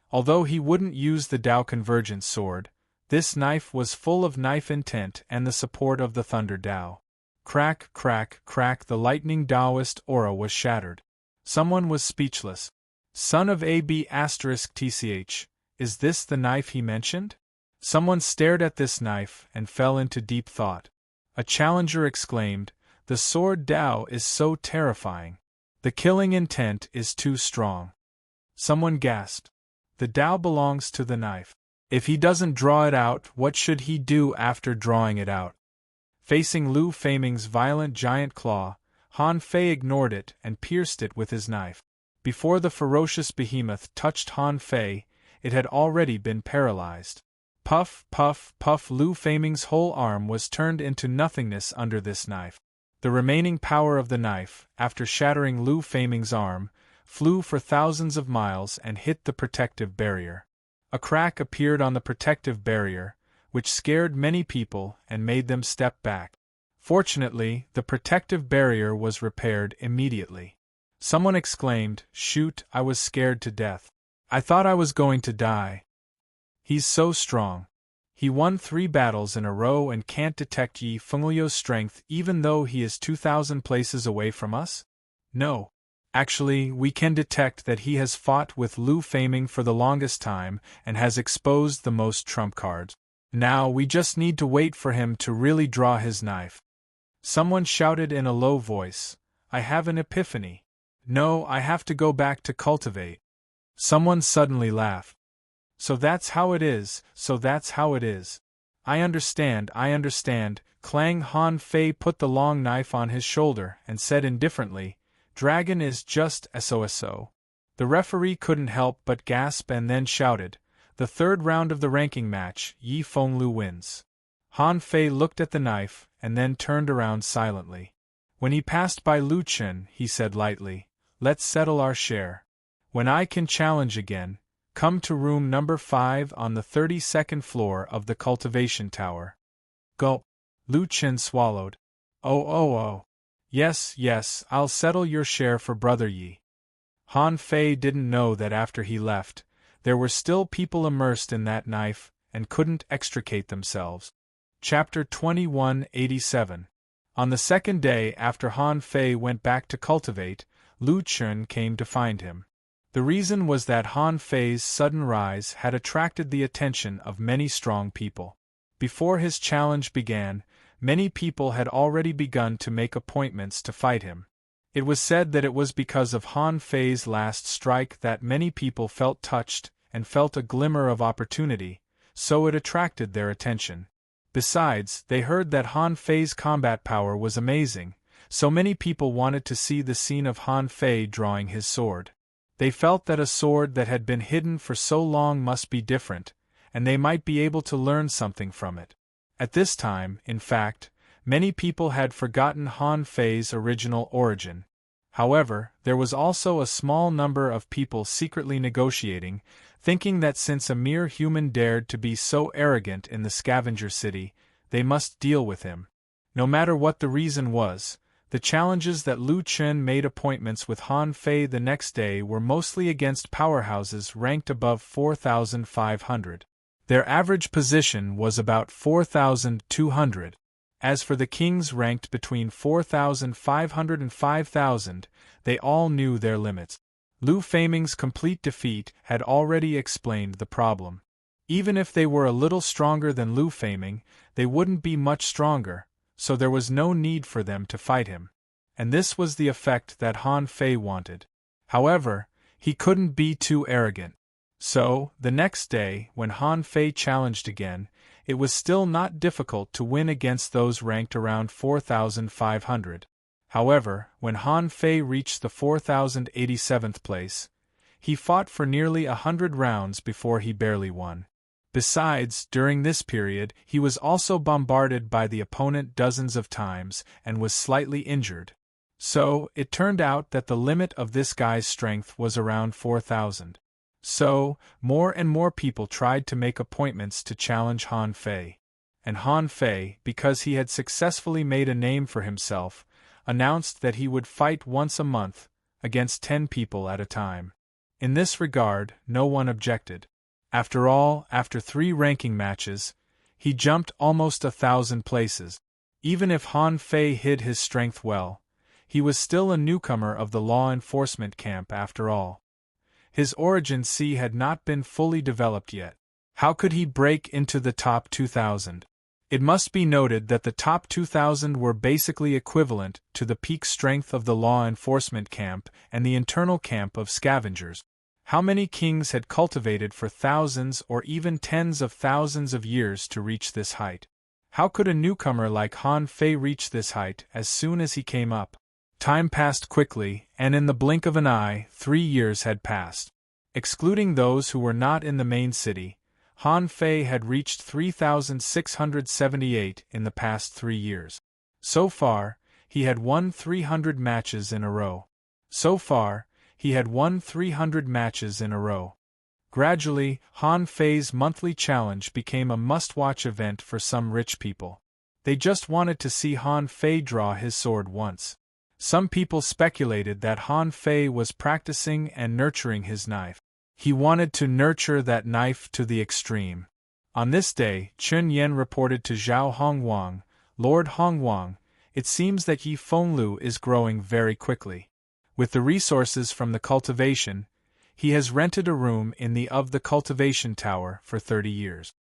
Although he wouldn't use the Dao Convergence sword, this knife was full of knife intent and the support of the Thunder Dao. Crack, crack, crack, the lightning Taoist aura was shattered. Someone was speechless. Son of AB*TCH, is this the knife he mentioned? Someone stared at this knife and fell into deep thought. A challenger exclaimed, "The sword Dao is so terrifying. The killing intent is too strong." Someone gasped. The Dao belongs to the knife. If he doesn't draw it out, what should he do after drawing it out? Facing Lu Feiming's violent giant claw, Han Fei ignored it and pierced it with his knife. Before the ferocious behemoth touched Han Fei, it had already been paralyzed. Puff, puff, puff, Lu Feiming's whole arm was turned into nothingness under this knife. The remaining power of the knife, after shattering Lu Feiming's arm, flew for thousands of miles and hit the protective barrier. A crack appeared on the protective barrier, which scared many people and made them step back. Fortunately, the protective barrier was repaired immediately. Someone exclaimed, "Shoot, I was scared to death. I thought I was going to die. He's so strong. He won 3 battles in a row and can't detect Yi Fengliu's strength even though he is 2,000 places away from us?" "No. Actually, we can detect that he has fought with Lu Faming for the longest time and has exposed the most trump cards. Now we just need to wait for him to really draw his knife." Someone shouted in a low voice, "I have an epiphany. No, I have to go back to cultivate." Someone suddenly laughed. "So that's how it is, so that's how it is. I understand, I understand." Clang Han Fei put the long knife on his shoulder and said indifferently, "Dragon is just SOSO." The referee couldn't help but gasp and then shouted, "The 3rd round of the ranking match, Yi Fenglu wins." Han Fei looked at the knife and then turned around silently. When he passed by Lu Chen, he said lightly, "Let's settle our share. When I can challenge again, come to room number 5 on the 32nd floor of the cultivation tower." Gulp. Lu Chen swallowed. Oh. Yes, I'll settle your share for Brother Yi." Han Fei didn't know that after he left, there were still people immersed in that knife and couldn't extricate themselves. Chapter 2187. On the 2nd day after Han Fei went back to cultivate, Lu Chen came to find him. The reason was that Han Fei's sudden rise had attracted the attention of many strong people. Before his challenge began, many people had already begun to make appointments to fight him. It was said that it was because of Han Fei's last strike that many people felt touched and felt a glimmer of opportunity, so it attracted their attention. Besides, they heard that Han Fei's combat power was amazing, so many people wanted to see the scene of Han Fei drawing his sword. They felt that a sword that had been hidden for so long must be different, and they might be able to learn something from it. At this time, in fact, many people had forgotten Han Fei's original origin. However, there was also a small number of people secretly negotiating, thinking that since a mere human dared to be so arrogant in the scavenger city, they must deal with him. No matter what the reason was, the challenges that Lu Chen made appointments with Han Fei the next day were mostly against powerhouses ranked above 4,500. Their average position was about 4,200. As for the kings ranked between 4,500 and 5,000, they all knew their limits. Lu Faming's complete defeat had already explained the problem. Even if they were a little stronger than Lu Faming, they wouldn't be much stronger, so there was no need for them to fight him. And this was the effect that Han Fei wanted. However, he couldn't be too arrogant. So, the next day, when Han Fei challenged again, it was still not difficult to win against those ranked around 4,500. However, when Han Fei reached the 4,087th place, he fought for nearly 100 rounds before he barely won. Besides, during this period, he was also bombarded by the opponent dozens of times and was slightly injured. So, it turned out that the limit of this guy's strength was around 4,000. So, more and more people tried to make appointments to challenge Han Fei. And Han Fei, because he had successfully made a name for himself, announced that he would fight once a month, against 10 people at a time. In this regard, no one objected. After all, after 3 ranking matches, he jumped almost 1,000 places. Even if Han Fei hid his strength well, he was still a newcomer of the law enforcement camp after all. His origin C had not been fully developed yet. How could he break into the top 2,000? It must be noted that the top 2,000 were basically equivalent to the peak strength of the law enforcement camp and the internal camp of scavengers. How many kings had cultivated for thousands or even tens of thousands of years to reach this height? How could a newcomer like Han Fei reach this height as soon as he came up? Time passed quickly, and in the blink of an eye, 3 years had passed. Excluding those who were not in the main city, Han Fei had reached 3,678 in the past 3 years. So far, he had won 300 matches in a row. Gradually, Han Fei's monthly challenge became a must-watch event for some rich people. They just wanted to see Han Fei draw his sword once. Some people speculated that Han Fei was practicing and nurturing his knife. He wanted to nurture that knife to the extreme. On this day, Chun Yen reported to Zhao Hongwang, Lord Hongwang, it seems that Yi Fenglu is growing very quickly. With the resources from the cultivation, he has rented a room in the cultivation tower for 30 years.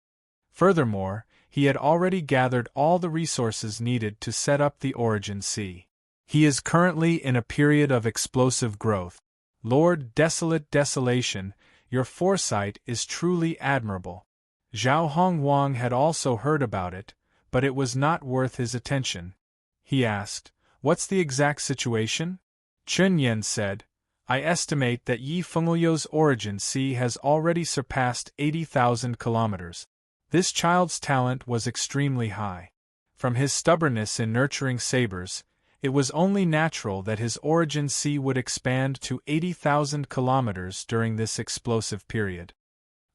Furthermore, he had already gathered all the resources needed to set up the Origin Sea. He is currently in a period of explosive growth. Lord Desolate Desolation, your foresight is truly admirable. Zhao Hongwang had also heard about it, but it was not worth his attention. He asked, "What's the exact situation?" Chun Yen said, "I estimate that Yi Fenglu's Origin Sea has already surpassed 80,000 kilometers. This child's talent was extremely high. From his stubbornness in nurturing sabers, it was only natural that his Origin Sea would expand to 80,000 kilometers during this explosive period.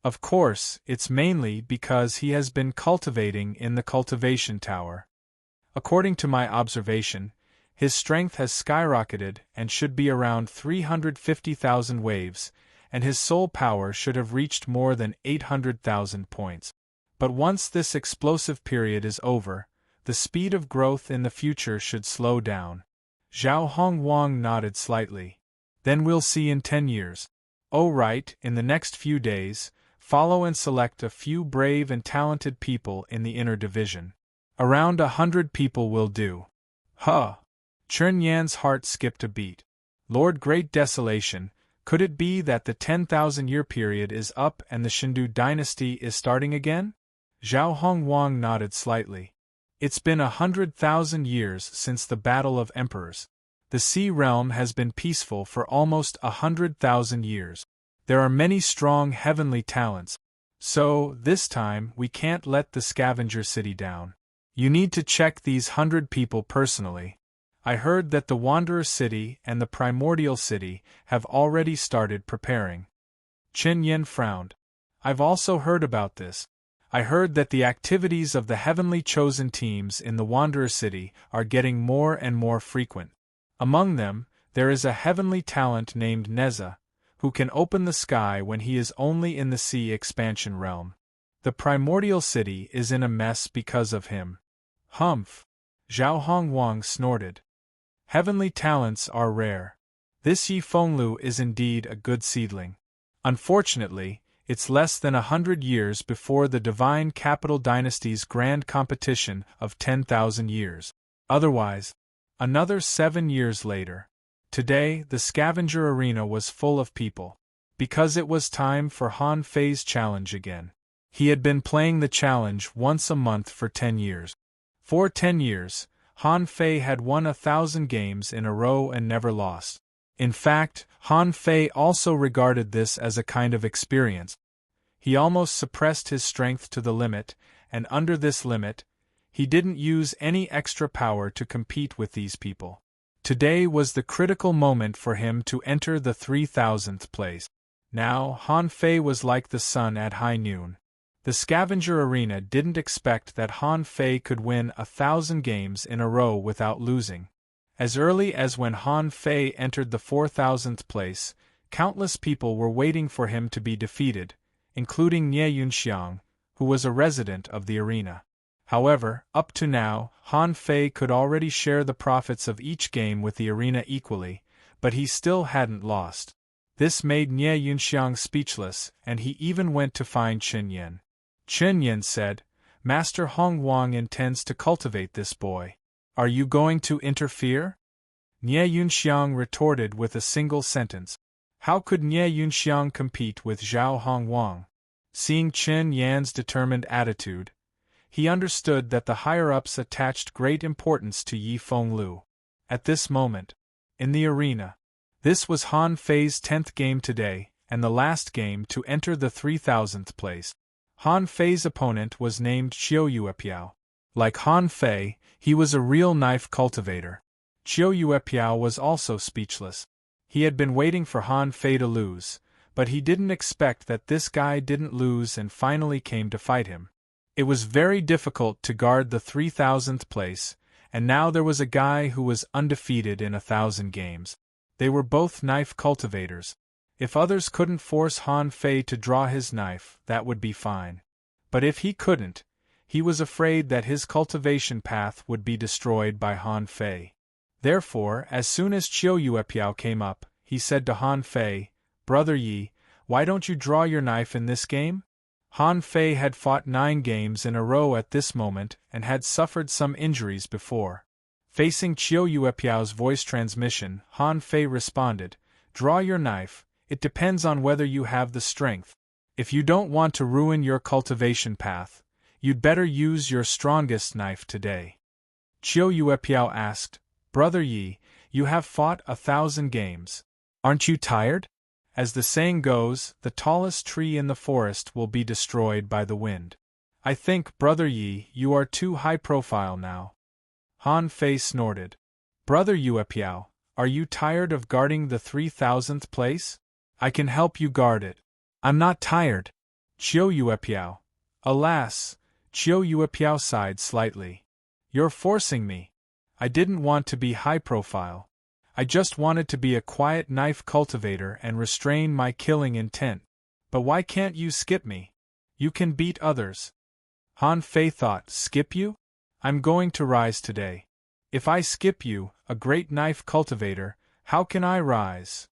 Of course, it's mainly because he has been cultivating in the cultivation tower. According to my observation, his strength has skyrocketed and should be around 350,000 waves, and his soul power should have reached more than 800,000 points. But once this explosive period is over, the speed of growth in the future should slow down." Zhao Hongwang nodded slightly. "Then we'll see in 10 years. Oh right, in the next few days, follow and select a few brave and talented people in the inner division. Around 100 people will do." Huh! Chun Yan's heart skipped a beat. Lord Great Desolation, could it be that the 10,000-year period is up and the Shindu dynasty is starting again? Zhao Hongwang nodded slightly. It's been 100,000 years since the Battle of Emperors. The Sea Realm has been peaceful for almost 100,000 years. There are many strong heavenly talents. So, this time, we can't let the Scavenger City down. You need to check these 100 people personally. I heard that the Wanderer City and the Primordial City have already started preparing. Qin Yen frowned. I've also heard about this. I heard that the activities of the heavenly chosen teams in the Wanderer City are getting more and more frequent. Among them, there is a heavenly talent named Neza, who can open the sky when he is only in the sea expansion realm. The Primordial City is in a mess because of him. Humph! Zhao Hongwang snorted. Heavenly talents are rare. This Yi Fenglu is indeed a good seedling. Unfortunately, it's less than 100 years before the Divine Capital Dynasty's grand competition of 10,000 years. Otherwise, another 7 years later. Today, the scavenger arena was full of people. Because it was time for Han Fei's challenge again. He had been playing the challenge once a month for 10 years. For 10 years, Han Fei had won 1,000 games in a row and never lost. In fact, Han Fei also regarded this as a kind of experience. He almost suppressed his strength to the limit, and under this limit, he didn't use any extra power to compete with these people. Today was the critical moment for him to enter the 3,000th place. Now, Han Fei was like the sun at high noon. The scavenger arena didn't expect that Han Fei could win 1,000 games in a row without losing. As early as when Han Fei entered the 4,000th place, countless people were waiting for him to be defeated, including Nie Yunxiang, who was a resident of the arena. However, up to now, Han Fei could already share the profits of each game with the arena equally, but he still hadn't lost. This made Nie Yunxiang speechless, and he even went to find Qin Yen. Qin Yen said, "Master Hongwang intends to cultivate this boy. Are you going to interfere?" Nie Yunxiang retorted with a single sentence. How could Nie Yunxiang compete with Zhao Hongwang? Seeing Qin Yan's determined attitude, he understood that the higher-ups attached great importance to Yi Fenglu. At this moment, in the arena, this was Han Fei's 10th game today, and the last game to enter the 3,000th place. Han Fei's opponent was named Qiu Yuepiao. Like Han Fei, he was a real knife cultivator. Qiu Yuepiao was also speechless. He had been waiting for Han Fei to lose, but he didn't expect that this guy didn't lose and finally came to fight him. It was very difficult to guard the 3000th place, and now there was a guy who was undefeated in 1,000 games. They were both knife cultivators. If others couldn't force Han Fei to draw his knife, that would be fine. But if he couldn't, he was afraid that his cultivation path would be destroyed by Han Fei. Therefore, as soon as Chiu Yuepiao came up, he said to Han Fei, "Brother Yi, why don't you draw your knife in this game?" Han Fei had fought 9 games in a row at this moment and had suffered some injuries before. Facing Chiu Yuepiao's voice transmission, Han Fei responded, "Draw your knife, it depends on whether you have the strength. If you don't want to ruin your cultivation path, you'd better use your strongest knife today." Chiu Yuepiao asked, "Brother Yi, you have fought 1,000 games. Aren't you tired? As the saying goes, the tallest tree in the forest will be destroyed by the wind. I think, Brother Yi, you are too high profile now." Han Fei snorted. "Brother Yuepiao, are you tired of guarding the 3000th place? I can help you guard it." "I'm not tired." Chiu Yuepiao. Alas, Chiu Yuepiao sighed slightly. "You're forcing me. I didn't want to be high profile. I just wanted to be a quiet knife cultivator and restrain my killing intent. But why can't you skip me? You can beat others." Han Fei thought, "Skip you? I'm going to rise today. If I skip you, a great knife cultivator, how can I rise?"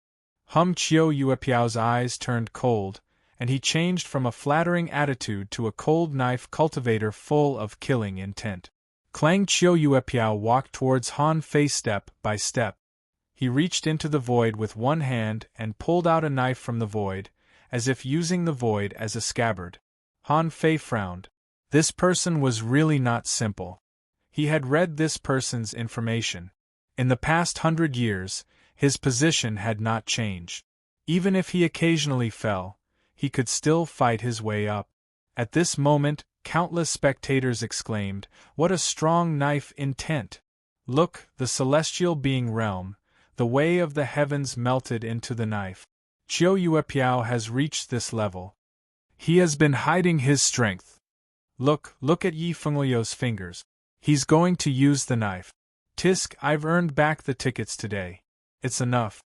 Chiu Yuepiao's eyes turned cold, and he changed from a flattering attitude to a cold knife cultivator full of killing intent. Chiu Yuepiao walked towards Han Fei step by step. He reached into the void with one hand and pulled out a knife from the void, as if using the void as a scabbard. Han Fei frowned. This person was really not simple. He had read this person's information. In the past 100 years, his position had not changed. Even if he occasionally fell, he could still fight his way up. At this moment, countless spectators exclaimed, "What a strong knife intent! Look, the celestial being realm, the way of the heavens melted into the knife. Chiu Yuepiao has reached this level. He has been hiding his strength. Look at Yi Fenglio's fingers. He's going to use the knife. Tisk, I've earned back the tickets today. It's enough."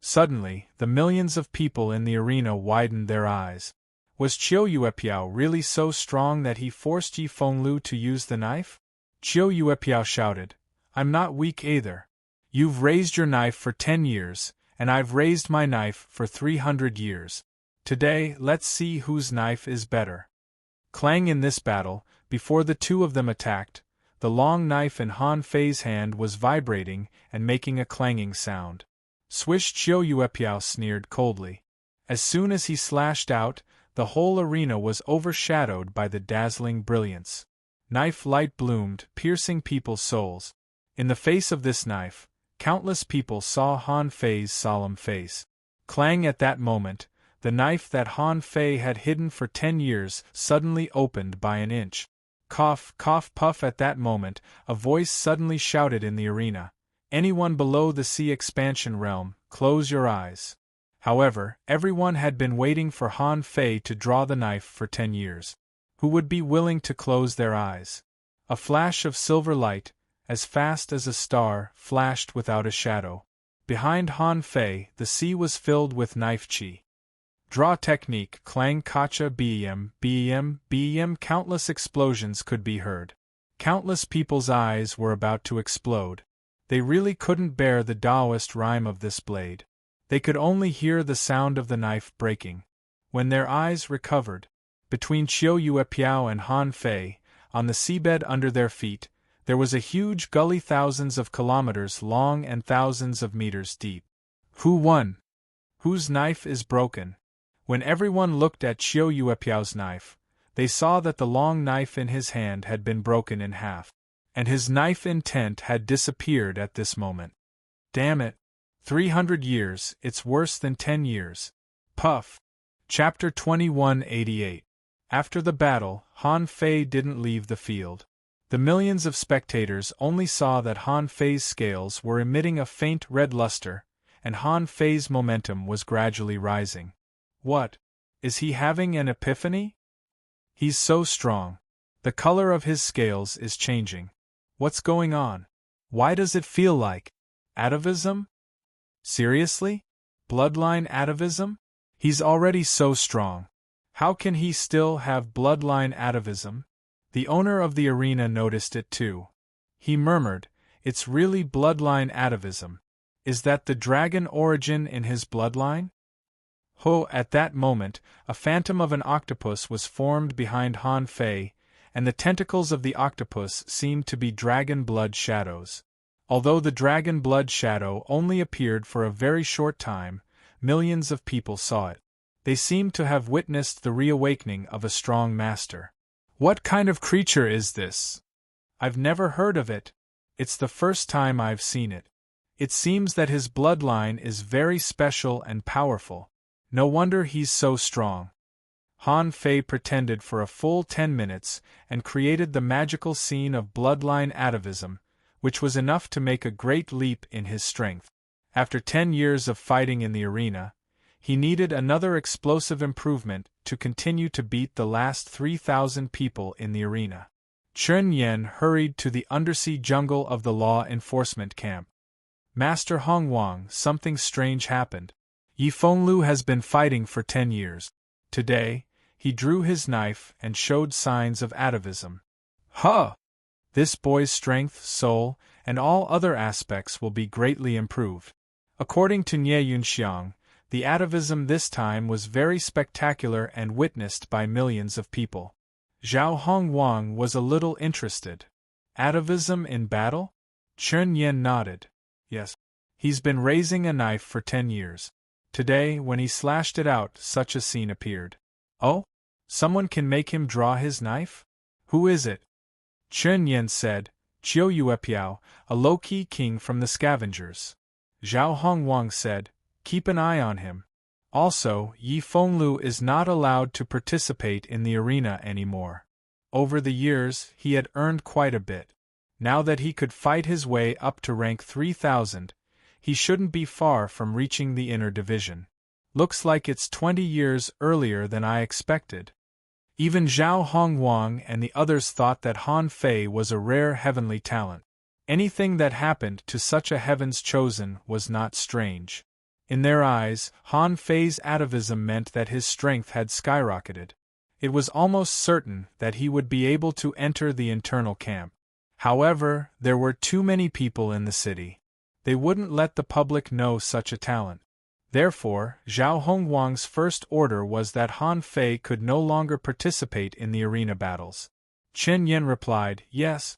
Suddenly, the millions of people in the arena widened their eyes. Was Chiu Yuepiao really so strong that he forced Yi Fenglu to use the knife? Chiu Yuepiao shouted, "I'm not weak either. You've raised your knife for 10 years, and I've raised my knife for 300 years. Today, let's see whose knife is better." Clang in this battle, before the two of them attacked, the long knife in Han Fei's hand was vibrating and making a clanging sound. Swish! Chiu Yuepiao sneered coldly. As soon as he slashed out, the whole arena was overshadowed by the dazzling brilliance. Knife light bloomed, piercing people's souls. In the face of this knife, countless people saw Han Fei's solemn face. Clang! At that moment, the knife that Han Fei had hidden for 10 years suddenly opened by an inch. Cough, cough, puff! At that moment, a voice suddenly shouted in the arena, "Anyone below the sea expansion realm, close your eyes." However, everyone had been waiting for Han Fei to draw the knife for 10 years. Who would be willing to close their eyes? A flash of silver light, as fast as a star, flashed without a shadow. Behind Han Fei, the sea was filled with knife chi. Draw technique, clang, kacha, bem, bem, bem. Countless explosions could be heard. Countless people's eyes were about to explode. They really couldn't bear the Taoist rhyme of this blade. They could only hear the sound of the knife breaking. When their eyes recovered, between Chiu Yuepiao and Han Fei, on the seabed under their feet, there was a huge gully thousands of kilometers long and thousands of meters deep. Who won? Whose knife is broken? When everyone looked at Chiu Yuepiao's knife, they saw that the long knife in his hand had been broken in half, and his knife intent had disappeared at this moment. Damn it! 300 years, it's worse than 10 years. Puff! Chapter 2188. After the battle, Han Fei didn't leave the field. The millions of spectators only saw that Han Fei's scales were emitting a faint red luster, and Han Fei's momentum was gradually rising. What? Is he having an epiphany? He's so strong. The color of his scales is changing. What's going on? Why does it feel like atavism? Seriously? Bloodline atavism? He's already so strong. How can he still have bloodline atavism? The owner of the arena noticed it too. He murmured, "It's really bloodline atavism. Is that the dragon origin in his bloodline?" At that moment, a phantom of an octopus was formed behind Han Fei, and the tentacles of the octopus seemed to be dragon blood shadows. Although the dragon blood shadow only appeared for a very short time, millions of people saw it. They seemed to have witnessed the reawakening of a strong master. What kind of creature is this? I've never heard of it. It's the first time I've seen it. It seems that his bloodline is very special and powerful. No wonder he's so strong. Han Fei pretended for a full 10 minutes and created the magical scene of bloodline atavism, which was enough to make a great leap in his strength. After 10 years of fighting in the arena, he needed another explosive improvement to continue to beat the last 3,000 people in the arena. Chen Yan hurried to the undersea jungle of the law enforcement camp. Master Hong Wang, something strange happened. Yi Fenglu has been fighting for 10 years. Today, he drew his knife and showed signs of atavism. Huh! This boy's strength, soul, and all other aspects will be greatly improved. According to Nie Yunxiang, the atavism this time was very spectacular and witnessed by millions of people. Zhao Hong Wang was a little interested. Atavism in battle? Chen Yan nodded. Yes. He's been raising a knife for 10 years. Today, when he slashed it out, such a scene appeared. Oh? Someone can make him draw his knife? Who is it? Chen Yan said, Chiu Yuepiao, a low-key king from the scavengers. Zhao Hong Wang said, keep an eye on him. Also, Yi Fenglu is not allowed to participate in the arena anymore. Over the years, he had earned quite a bit. Now that he could fight his way up to rank 3,000, he shouldn't be far from reaching the inner division. Looks like it's 20 years earlier than I expected. Even Zhao Hong Wang and the others thought that Han Fei was a rare heavenly talent. Anything that happened to such a heaven's chosen was not strange. In their eyes, Han Fei's atavism meant that his strength had skyrocketed. It was almost certain that he would be able to enter the internal camp. However, there were too many people in the city. They wouldn't let the public know such a talent. Therefore, Zhao Hongwang's first order was that Han Fei could no longer participate in the arena battles. Chen Yin replied, Yes,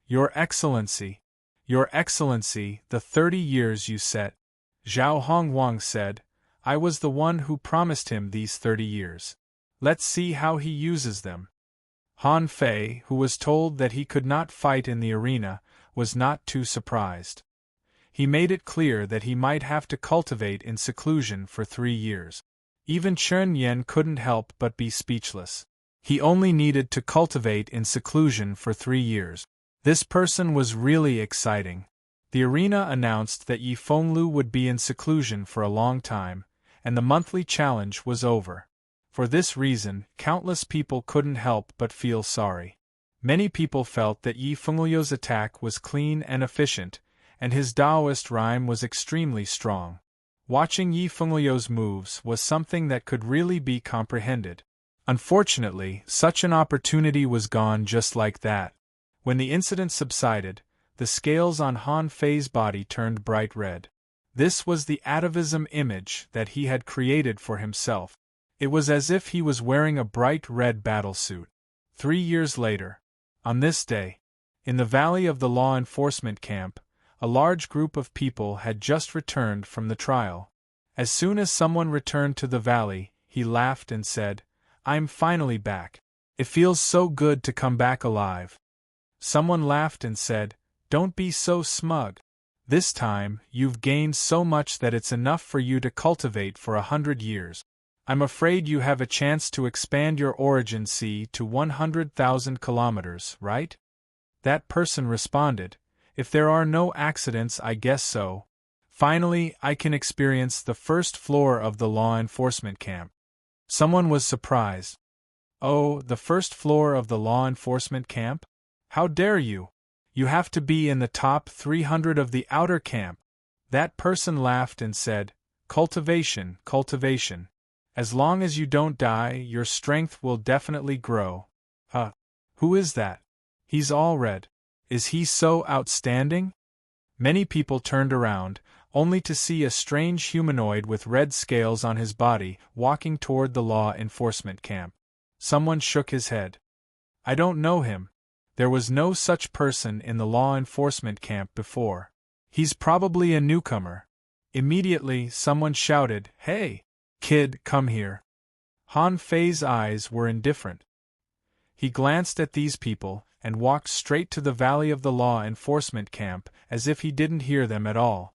Your Excellency. Your Excellency, the 30 years you set. Zhao Hongwang said, I was the one who promised him these 30 years. Let's see how he uses them. Han Fei, who was told that he could not fight in the arena, was not too surprised. He made it clear that he might have to cultivate in seclusion for 3 years. Even Chen Yen couldn't help but be speechless. He only needed to cultivate in seclusion for 3 years. This person was really exciting. The arena announced that Yi Fenglu would be in seclusion for a long time, and the monthly challenge was over. For this reason, countless people couldn't help but feel sorry. Many people felt that Yi Fenglu's attack was clean and efficient, and his Taoist rhyme was extremely strong. Watching Yi Fenglu's moves was something that could really be comprehended. Unfortunately, such an opportunity was gone just like that. When the incident subsided, the scales on Han Fei's body turned bright red. This was the atavism image that he had created for himself. It was as if he was wearing a bright red battlesuit. 3 years later, on this day, in the valley of the law enforcement camp, a large group of people had just returned from the trial. As soon as someone returned to the valley, he laughed and said, I'm finally back. It feels so good to come back alive. Someone laughed and said, Don't be so smug. This time, you've gained so much that it's enough for you to cultivate for 100 years. I'm afraid you have a chance to expand your origin sea to 100,000 kilometers, right? That person responded, If there are no accidents, I guess so. Finally, I can experience the first floor of the law enforcement camp. Someone was surprised. Oh, the first floor of the law enforcement camp? How dare you? You have to be in the top 300 of the outer camp. That person laughed and said, Cultivation, cultivation. As long as you don't die, your strength will definitely grow. Who is that? He's all red. Is he so outstanding? Many people turned around, only to see a strange humanoid with red scales on his body walking toward the law enforcement camp. Someone shook his head. I don't know him. There was no such person in the law enforcement camp before. He's probably a newcomer. Immediately, someone shouted, Hey, kid, come here. Han Fei's eyes were indifferent. He glanced at these people and walked straight to the valley of the law enforcement camp as if he didn't hear them at all.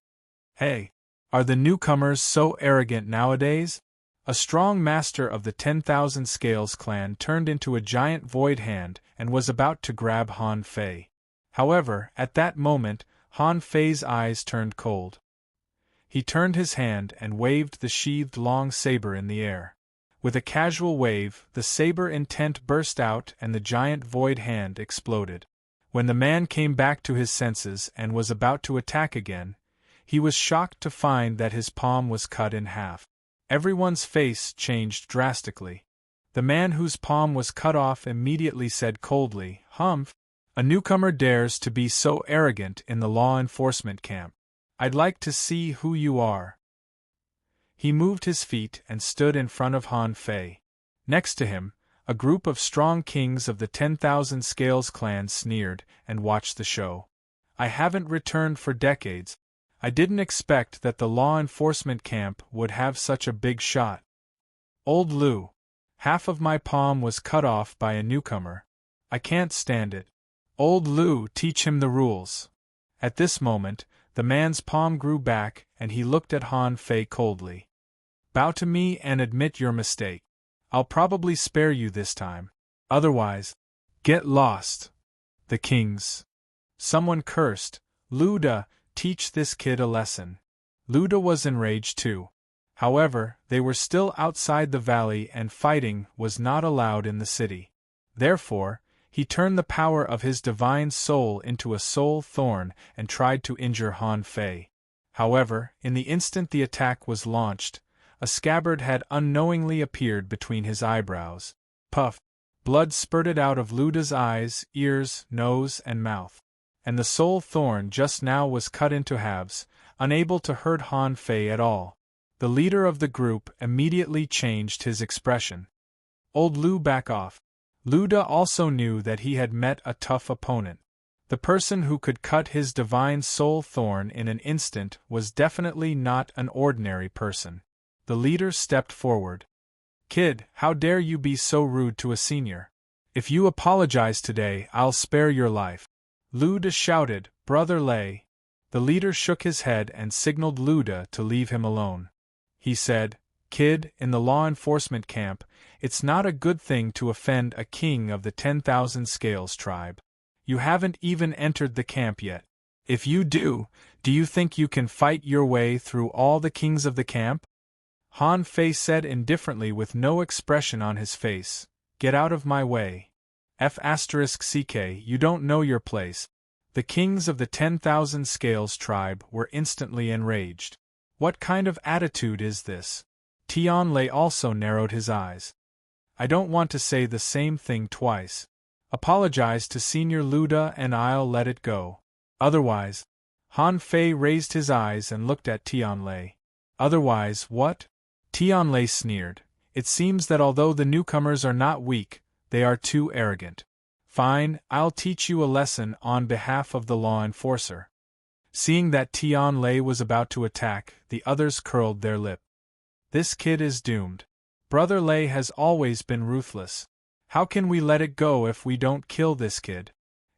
Hey, are the newcomers so arrogant nowadays? A strong master of the 10,000 Scales clan turned into a giant void hand and was about to grab Han Fei. However, at that moment, Han Fei's eyes turned cold. He turned his hand and waved the sheathed long saber in the air. With a casual wave, the saber intent burst out and the giant void hand exploded. When the man came back to his senses and was about to attack again, he was shocked to find that his palm was cut in half. Everyone's face changed drastically. The man whose palm was cut off immediately said coldly, Humph, a newcomer dares to be so arrogant in the law enforcement camp. I'd like to see who you are. He moved his feet and stood in front of Han Fei. Next to him, a group of strong kings of the 10,000 Scales clan sneered and watched the show. I haven't returned for decades. I didn't expect that the law enforcement camp would have such a big shot. Old Lu. Half of my palm was cut off by a newcomer. I can't stand it. Old Lu, teach him the rules. At this moment, the man's palm grew back and he looked at Han Fei coldly. Bow to me and admit your mistake. I'll probably spare you this time. Otherwise, get lost. The kings. Someone cursed, Luda, teach this kid a lesson. Luda was enraged too. However, they were still outside the valley and fighting was not allowed in the city. Therefore, he turned the power of his divine soul into a soul thorn and tried to injure Han Fei. However, in the instant the attack was launched, a scabbard had unknowingly appeared between his eyebrows. Puff! Blood spurted out of Luda's eyes, ears, nose, and mouth. And the soul thorn just now was cut into halves, unable to hurt Han Fei at all. The leader of the group immediately changed his expression. Old Lu, back off. Luda also knew that he had met a tough opponent. The person who could cut his divine soul thorn in an instant was definitely not an ordinary person. The leader stepped forward. Kid, how dare you be so rude to a senior? If you apologize today, I'll spare your life. Luda shouted, Brother Lei. The leader shook his head and signaled Luda to leave him alone. He said, Kid, in the law enforcement camp, it's not a good thing to offend a king of the 10,000 Scales tribe. You haven't even entered the camp yet. If you do you think you can fight your way through all the kings of the camp? Han Fei said indifferently with no expression on his face, Get out of my way. F***ck, you don't know your place. The kings of the 10,000 Scales tribe were instantly enraged. What kind of attitude is this? Tianlei also narrowed his eyes. I don't want to say the same thing twice. Apologize to Senior Luda and I'll let it go. Otherwise, Han Fei raised his eyes and looked at Tianlei. Otherwise what? Tianlei sneered. It seems that although the newcomers are not weak, they are too arrogant. Fine, I'll teach you a lesson on behalf of the law enforcer. Seeing that Tianlei was about to attack, the others curled their lip. This kid is doomed. Brother Lei has always been ruthless. How can we let it go if we don't kill this kid?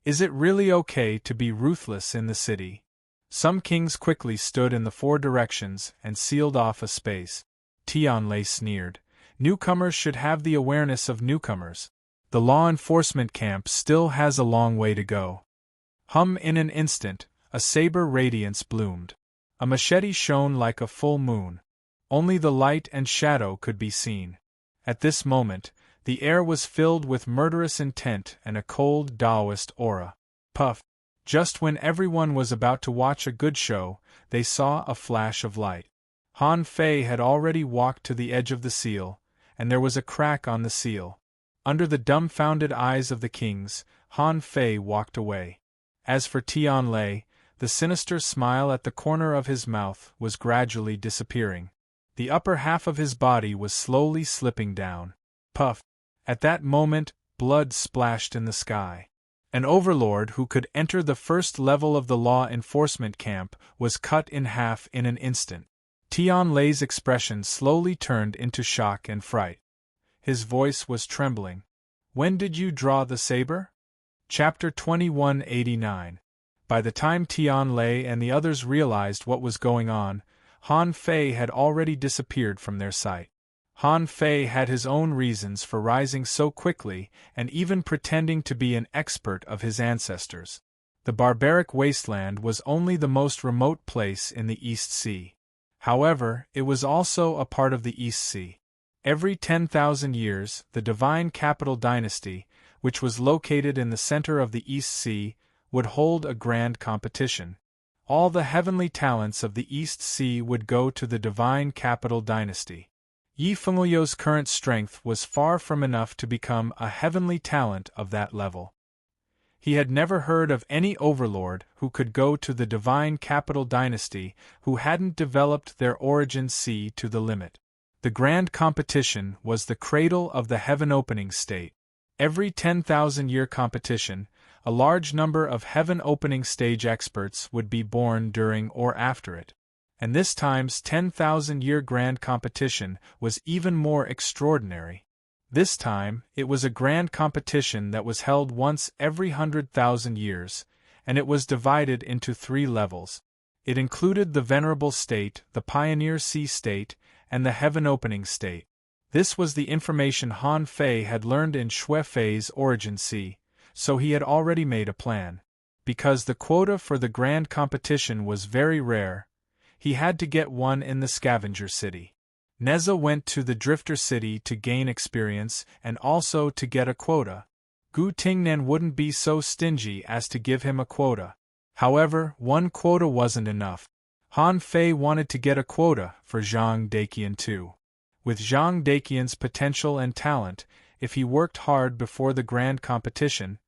Is it really okay to be ruthless in the city? Some kings quickly stood in the four directions and sealed off a space. Tianlei sneered. Newcomers should have the awareness of newcomers. The law enforcement camp still has a long way to go. In an instant, a saber radiance bloomed. A machete shone like a full moon. Only the light and shadow could be seen. At this moment, The air was filled with murderous intent and a cold Taoist aura. Puff! Just when everyone was about to watch a good show, they saw a flash of light. Han Fei had already walked to the edge of the seal, and there was a crack on the seal. Under the dumbfounded eyes of the kings, Han Fei walked away. As for Tian Lei, the sinister smile at the corner of his mouth was gradually disappearing. The upper half of his body was slowly slipping down. Puff! At that moment, blood splashed in the sky. An overlord who could enter the first level of the law enforcement camp was cut in half in an instant. Tian Lei's expression slowly turned into shock and fright. His voice was trembling. When did you draw the saber? Chapter 2189. By the time Tian Lei and the others realized what was going on, Han Fei had already disappeared from their sight. Han Fei had his own reasons for rising so quickly and even pretending to be an expert of his ancestors. The barbaric wasteland was only the most remote place in the East Sea. However, it was also a part of the East Sea. Every 10,000 years, the Divine Capital Dynasty, which was located in the center of the East Sea, would hold a grand competition. All the heavenly talents of the East Sea would go to the Divine Capital Dynasty. Yi Fenglio's current strength was far from enough to become a heavenly talent of that level. He had never heard of any overlord who could go to the Divine Capital Dynasty who hadn't developed their origin sea to the limit. The grand competition was the cradle of the heaven-opening state. Every 10,000-year competition, a large number of heaven-opening stage experts would be born during or after it. And this time's 10,000-year grand competition was even more extraordinary. This time, it was a grand competition that was held once every 100,000 years, and it was divided into 3 levels. It included the Venerable State, the Pioneer Sea State, and the Heaven-Opening State. This was the information Han Fei had learned in Xue Fei's Origin Sea, so he had already made a plan. Because the quota for the grand competition was very rare, he had to get one in the Scavenger City. Neza went to the Drifter City to gain experience and also to get a quota. Gu Tingnan wouldn't be so stingy as to give him a quota. However, one quota wasn't enough. Han Fei wanted to get a quota for Zhang Daqian too. With Zhang Daqian's potential and talent, if he worked hard before the grand competition,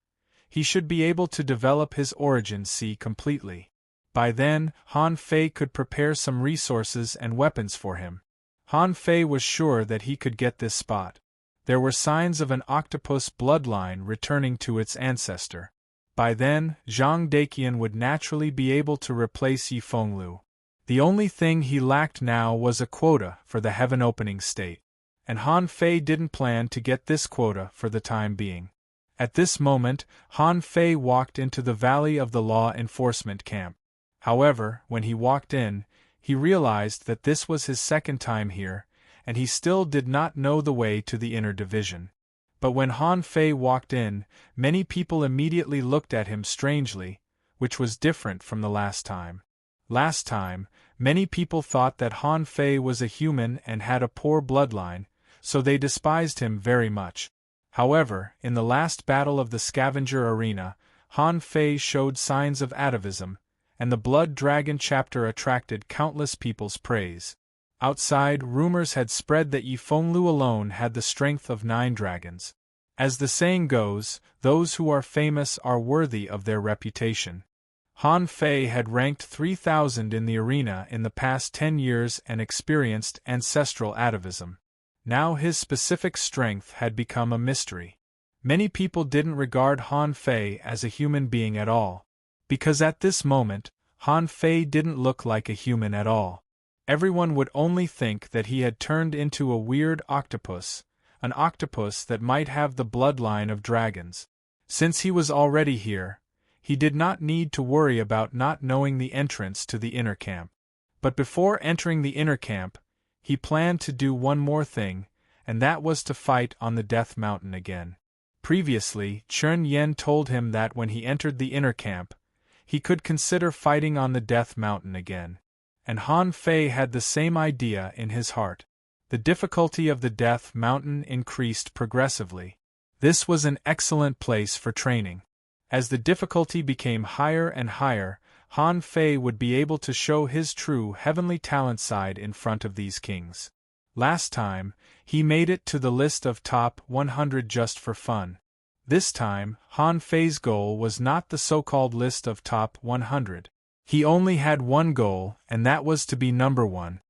he should be able to develop his origin sea completely. By then, Han Fei could prepare some resources and weapons for him. Han Fei was sure that he could get this spot. There were signs of an octopus bloodline returning to its ancestor. By then, Zhang Daqian would naturally be able to replace Yi Fenglu. The only thing he lacked now was a quota for the heaven-opening state. And Han Fei didn't plan to get this quota for the time being. At this moment, Han Fei walked into the Valley of the Law Enforcement Camp. However, when he walked in, he realized that this was his second time here, and he still did not know the way to the inner division. But when Han Fei walked in, many people immediately looked at him strangely, which was different from the last time. Last time, many people thought that Han Fei was a human and had a poor bloodline, so they despised him very much. However, in the last battle of the Scavenger Arena, Han Fei showed signs of atavism, and the Blood Dragon chapter attracted countless people's praise. Outside, rumors had spread that Yi Fenglu alone had the strength of 9 dragons. As the saying goes, those who are famous are worthy of their reputation. Han Fei had ranked 3,000 in the arena in the past 10 years and experienced ancestral atavism. Now his specific strength had become a mystery. Many people didn't regard Han Fei as a human being at all. Because at this moment, Han Fei didn't look like a human at all. Everyone would only think that he had turned into a weird octopus, an octopus that might have the bloodline of dragons. Since he was already here, he did not need to worry about not knowing the entrance to the inner camp. But before entering the inner camp, he planned to do one more thing, and that was to fight on the Death Mountain again. Previously, Chen Yen told him that when he entered the inner camp, he could consider fighting on the Death Mountain again. And Han Fei had the same idea in his heart. The difficulty of the Death Mountain increased progressively. This was an excellent place for training. As the difficulty became higher and higher, Han Fei would be able to show his true heavenly talent side in front of these kings. Last time, he made it to the list of top 100 just for fun. This time, Han Fei's goal was not the so-called list of top 100. He only had one goal, and that was to be number one.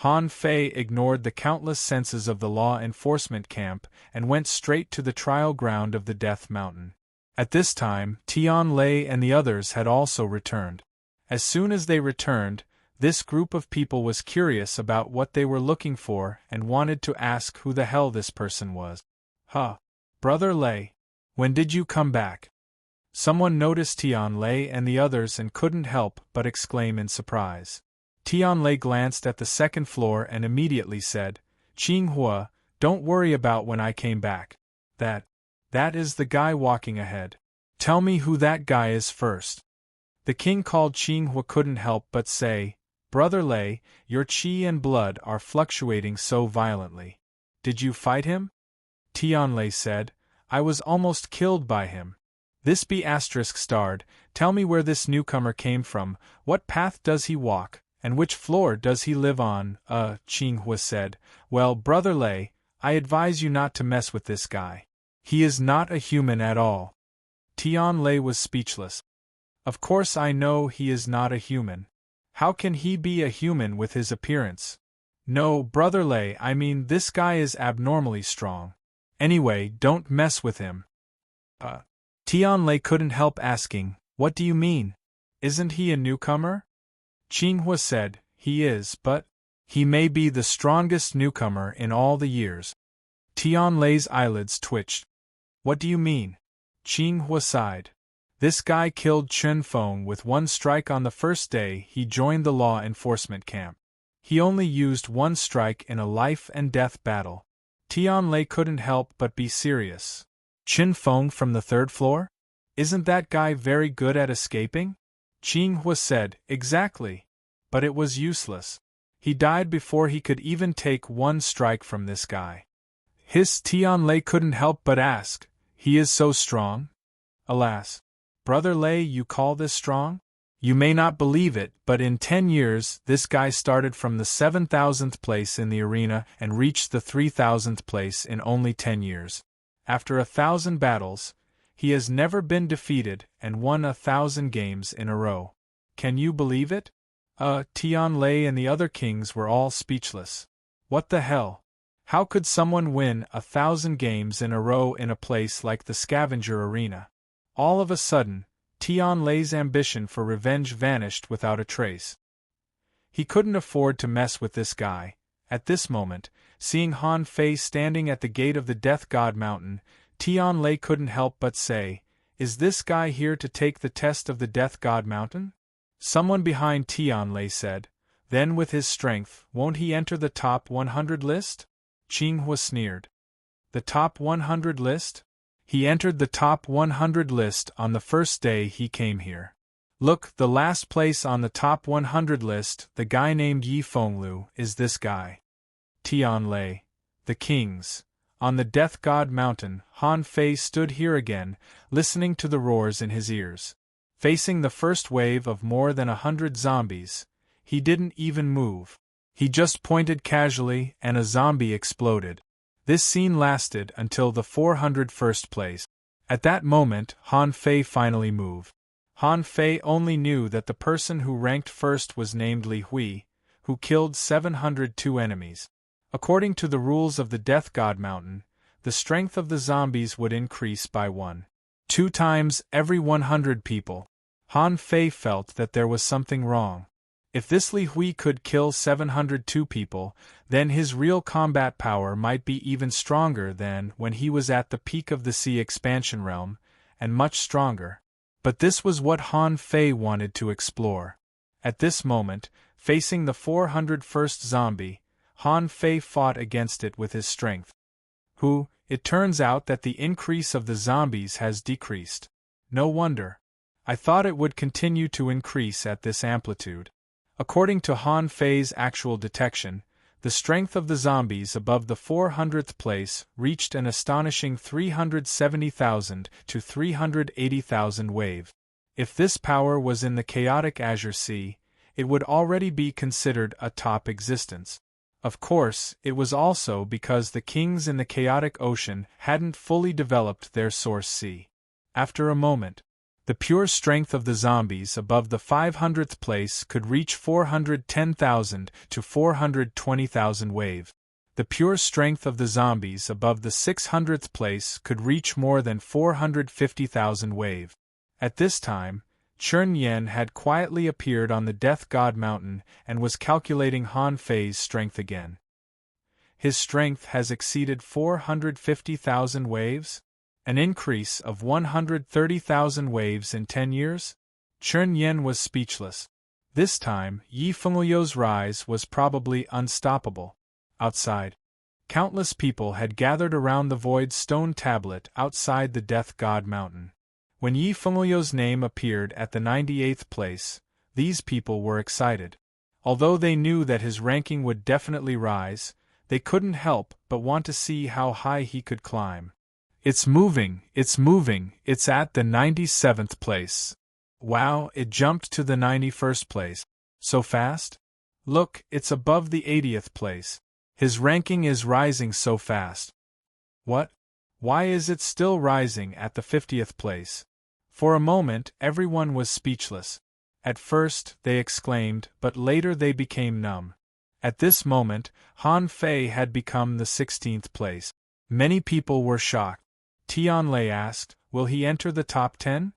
Han Fei ignored the countless senses of the law enforcement camp and went straight to the trial ground of the Death Mountain. At this time, Tian Lei and the others had also returned. As soon as they returned, this group of people was curious about what they were looking for and wanted to ask who the hell this person was. Huh. Brother Lei, when did you come back? Someone noticed Tian Lei and the others and couldn't help but exclaim in surprise. Tian Lei glanced at the second floor and immediately said, Qing Hua, don't worry about when I came back. That is the guy walking ahead. Tell me who that guy is first. The king called Qing Hua couldn't help but say, Brother Lei, your qi and blood are fluctuating so violently. Did you fight him? Tian Lei said, I was almost killed by him. This be *starred, tell me where this newcomer came from, what path does he walk, and which floor does he live on? Qing Hua said, well, Brother Lei, I advise you not to mess with this guy. He is not a human at all. Tian Lei was speechless. Of course I know he is not a human. How can he be a human with his appearance? No, Brother Lei, I mean this guy is abnormally strong. Anyway, don't mess with him. Tian Lei couldn't help asking, what do you mean? Isn't he a newcomer? Qing Hua said, he is, but he may be the strongest newcomer in all the years. Tian Lei's eyelids twitched. What do you mean? Qing Hua sighed. This guy killed Chen Feng with one strike on the first day he joined the law enforcement camp. He only used one strike in a life-and-death battle. Tian Lei couldn't help but be serious. Chen Feng from the third floor? Isn't that guy very good at escaping? Qing Hua said, exactly. But it was useless. He died before he could even take one strike from this guy. Tian Lei couldn't help but ask, he is so strong? Alas. Brother Lei, you call this strong? You may not believe it, but in 10 years, this guy started from the 7,000th place in the arena and reached the 3,000th place in only 10 years. After 1,000 battles, he has never been defeated and won 1,000 games in a row. Can you believe it? Tian Lei and the other kings were all speechless. What the hell? How could someone win 1,000 games in a row in a place like the scavenger arena? All of a sudden, Tian Lei's ambition for revenge vanished without a trace. He couldn't afford to mess with this guy. At this moment, seeing Han Fei standing at the gate of the Death God Mountain, Tian Lei couldn't help but say, is this guy here to take the test of the Death God Mountain? Someone behind Tian Lei said, then with his strength, won't he enter the top 100 list? Qing Hua sneered. The top 100 list? He entered the top 100 list on the first day he came here. Look, the last place on the top 100 list, the guy named Yi Fenglu, is this guy. Tian Lei. The kings. On the Death God Mountain, Han Fei stood here again, listening to the roars in his ears. Facing the first wave of more than 100 zombies, he didn't even move. He just pointed casually and a zombie exploded. This scene lasted until the 401st place. At that moment, Han Fei finally moved. Han Fei only knew that the person who ranked first was named Li Hui, who killed 702 enemies. According to the rules of the Death God Mountain, the strength of the zombies would increase by 1.2 times every 100 people. Han Fei felt that there was something wrong. If this Li Hui could kill 702 people, then his real combat power might be even stronger than when he was at the peak of the Sea Expansion Realm, and much stronger. But this was what Han Fei wanted to explore. At this moment, facing the 401st zombie, Han Fei fought against it with his strength. It turns out that the increase of the zombies has decreased. No wonder. I thought it would continue to increase at this amplitude. According to Han Fei's actual detection, the The strength of the zombies above the 400th place reached an astonishing 370,000 to 380,000 wave. If this power was in the chaotic Azure Sea, it would already be considered a top existence. Of course, it was also because the kings in the chaotic ocean hadn't fully developed their source sea. After a moment, the pure strength of the zombies above the 500th place could reach 410,000 to 420,000 wave. The pure strength of the zombies above the 600th place could reach more than 450,000 wave. At this time, Chern Yen had quietly appeared on the Death God Mountain and was calculating Han Fei's strength again. His strength has exceeded 450,000 waves? An increase of 130,000 waves in 10 years? Chern Yen was speechless. This time, Yi Fenglio's rise was probably unstoppable. Outside, countless people had gathered around the void stone tablet outside the Death God Mountain. When Yi Fenglio's name appeared at the 98th place, these people were excited. Although they knew that his ranking would definitely rise, they couldn't help but want to see how high he could climb. It's moving, it's at the 97th place. Wow, it jumped to the 91st place. So fast? Look, it's above the 80th place. His ranking is rising so fast. What? Why is it still rising at the 50th place? For a moment, everyone was speechless. At first, they exclaimed, but later they became numb. At this moment, Han Fei had become the 16th place. Many people were shocked. Tianlei asked, will he enter the top 10?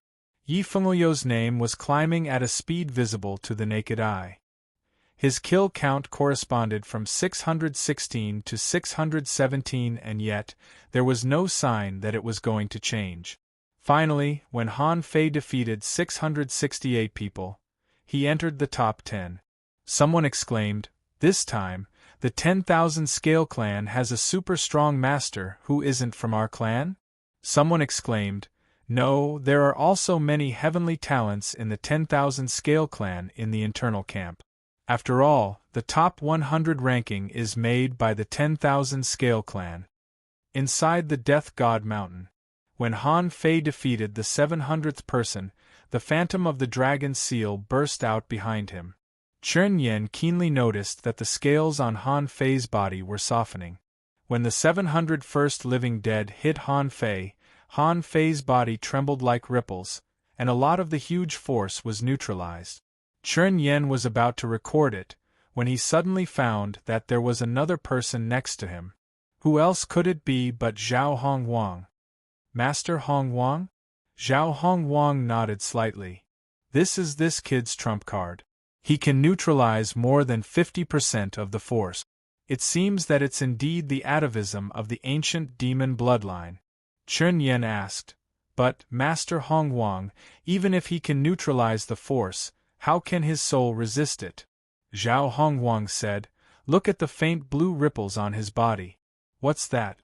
Yi Fenglio's name was climbing at a speed visible to the naked eye. His kill count corresponded from 616 to 617, and yet, there was no sign that it was going to change. Finally, when Han Fei defeated 668 people, he entered the top 10. Someone exclaimed, this time, the 10,000 Scale Clan has a super strong master who isn't from our clan? Someone exclaimed, no, there are also many heavenly talents in the 10,000 Scale Clan in the internal camp. After all, the top 100 ranking is made by the 10,000 Scale Clan. Inside the Death God Mountain, when Han Fei defeated the 700th person, the phantom of the dragon seal burst out behind him. Chern Yen keenly noticed that the scales on Han Fei's body were softening. When the 701st living dead hit Han Fei's body trembled like ripples, and a lot of the huge force was neutralized. Chern Yen was about to record it, when he suddenly found that there was another person next to him. Who else could it be but Zhao Hongwang? Master Hongwang? Zhao Hongwang nodded slightly. This is this kid's trump card. He can neutralize more than 50% of the force. It seems that it's indeed the atavism of the ancient demon bloodline. Chern Yen asked, but, Master Hongwang, even if he can neutralize the force, how can his soul resist it? Zhao Hongwang said, look at the faint blue ripples on his body. What's that?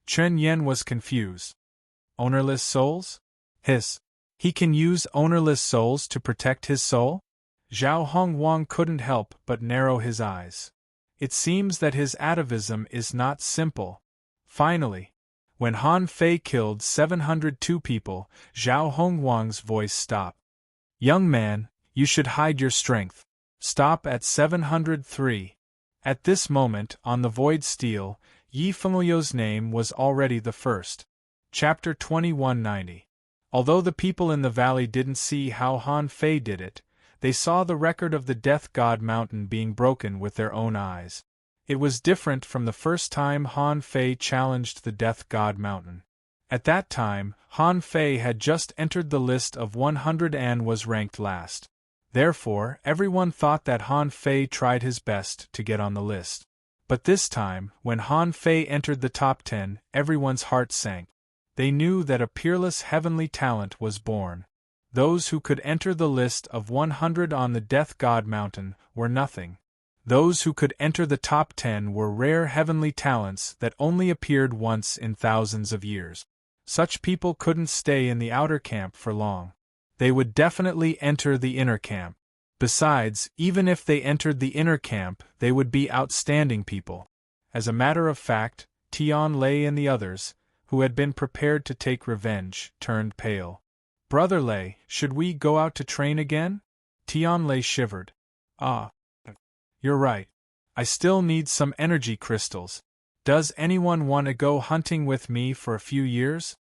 Chern Yen was confused. Ownerless souls? He can use ownerless souls to protect his soul? Zhao Hongwang couldn't help but narrow his eyes. It seems that his atavism is not simple. Finally, when Han Fei killed 702 people, Zhao Hongwang's voice stopped. Young man, you should hide your strength. Stop at 703. At this moment, on the void steel, Yi Fenglio's name was already the first. Chapter 2190. Although the people in the valley didn't see how Han Fei did it, they saw the record of the Death God Mountain being broken with their own eyes. It was different from the first time Han Fei challenged the Death God Mountain. At that time, Han Fei had just entered the list of 100 and was ranked last. Therefore, everyone thought that Han Fei tried his best to get on the list. But this time, when Han Fei entered the top 10, everyone's heart sank. They knew that a peerless heavenly talent was born. Those who could enter the list of 100 on the Death God Mountain were nothing. Those who could enter the top 10 were rare heavenly talents that only appeared once in thousands of years. Such people couldn't stay in the outer camp for long. They would definitely enter the inner camp. Besides, even if they entered the inner camp, they would be outstanding people. As a matter of fact, Tian Lei and the others, who had been prepared to take revenge, turned pale. Brother Lei, should we go out to train again? Tian Lei shivered. Ah. You're right. I still need some energy crystals. Does anyone want to go hunting with me for a few years?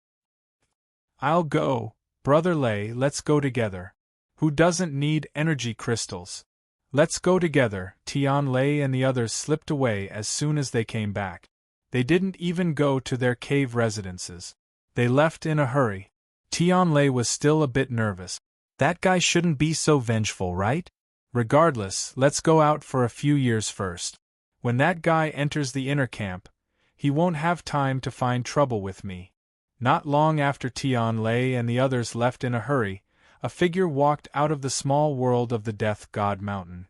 I'll go, Brother Lei, let's go together. Who doesn't need energy crystals? Let's go together. Tian Lei and the others slipped away as soon as they came back. They didn't even go to their cave residences. They left in a hurry. Tian Lei was still a bit nervous. That guy shouldn't be so vengeful, right? Regardless, let's go out for a few years first. When that guy enters the inner camp, he won't have time to find trouble with me. Not long after Tian Lei and the others left in a hurry, a figure walked out of the small world of the Death God Mountain.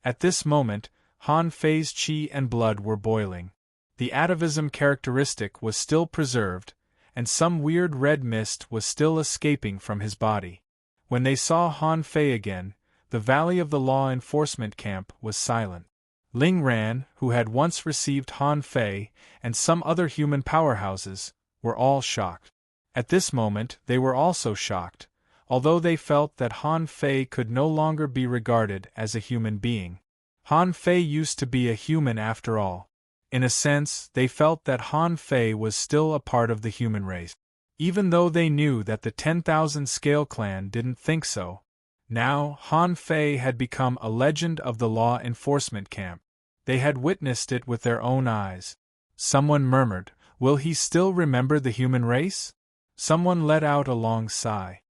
At this moment, Han Fei's qi and blood were boiling. The atavism characteristic was still preserved, and some weird red mist was still escaping from his body. When they saw Han Fei again, the Valley of the Law Enforcement Camp was silent. Ling Ran, who had once received Han Fei, and some other human powerhouses, were all shocked. At this moment they were also shocked, although they felt that Han Fei could no longer be regarded as a human being. Han Fei used to be a human after all. In a sense, they felt that Han Fei was still a part of the human race. Even though they knew that the 10,000 Scale Clan didn't think so. Now, Han Fei had become a legend of the law enforcement camp. They had witnessed it with their own eyes. Someone murmured, "Will he still remember the human race?" Someone let out a long sigh.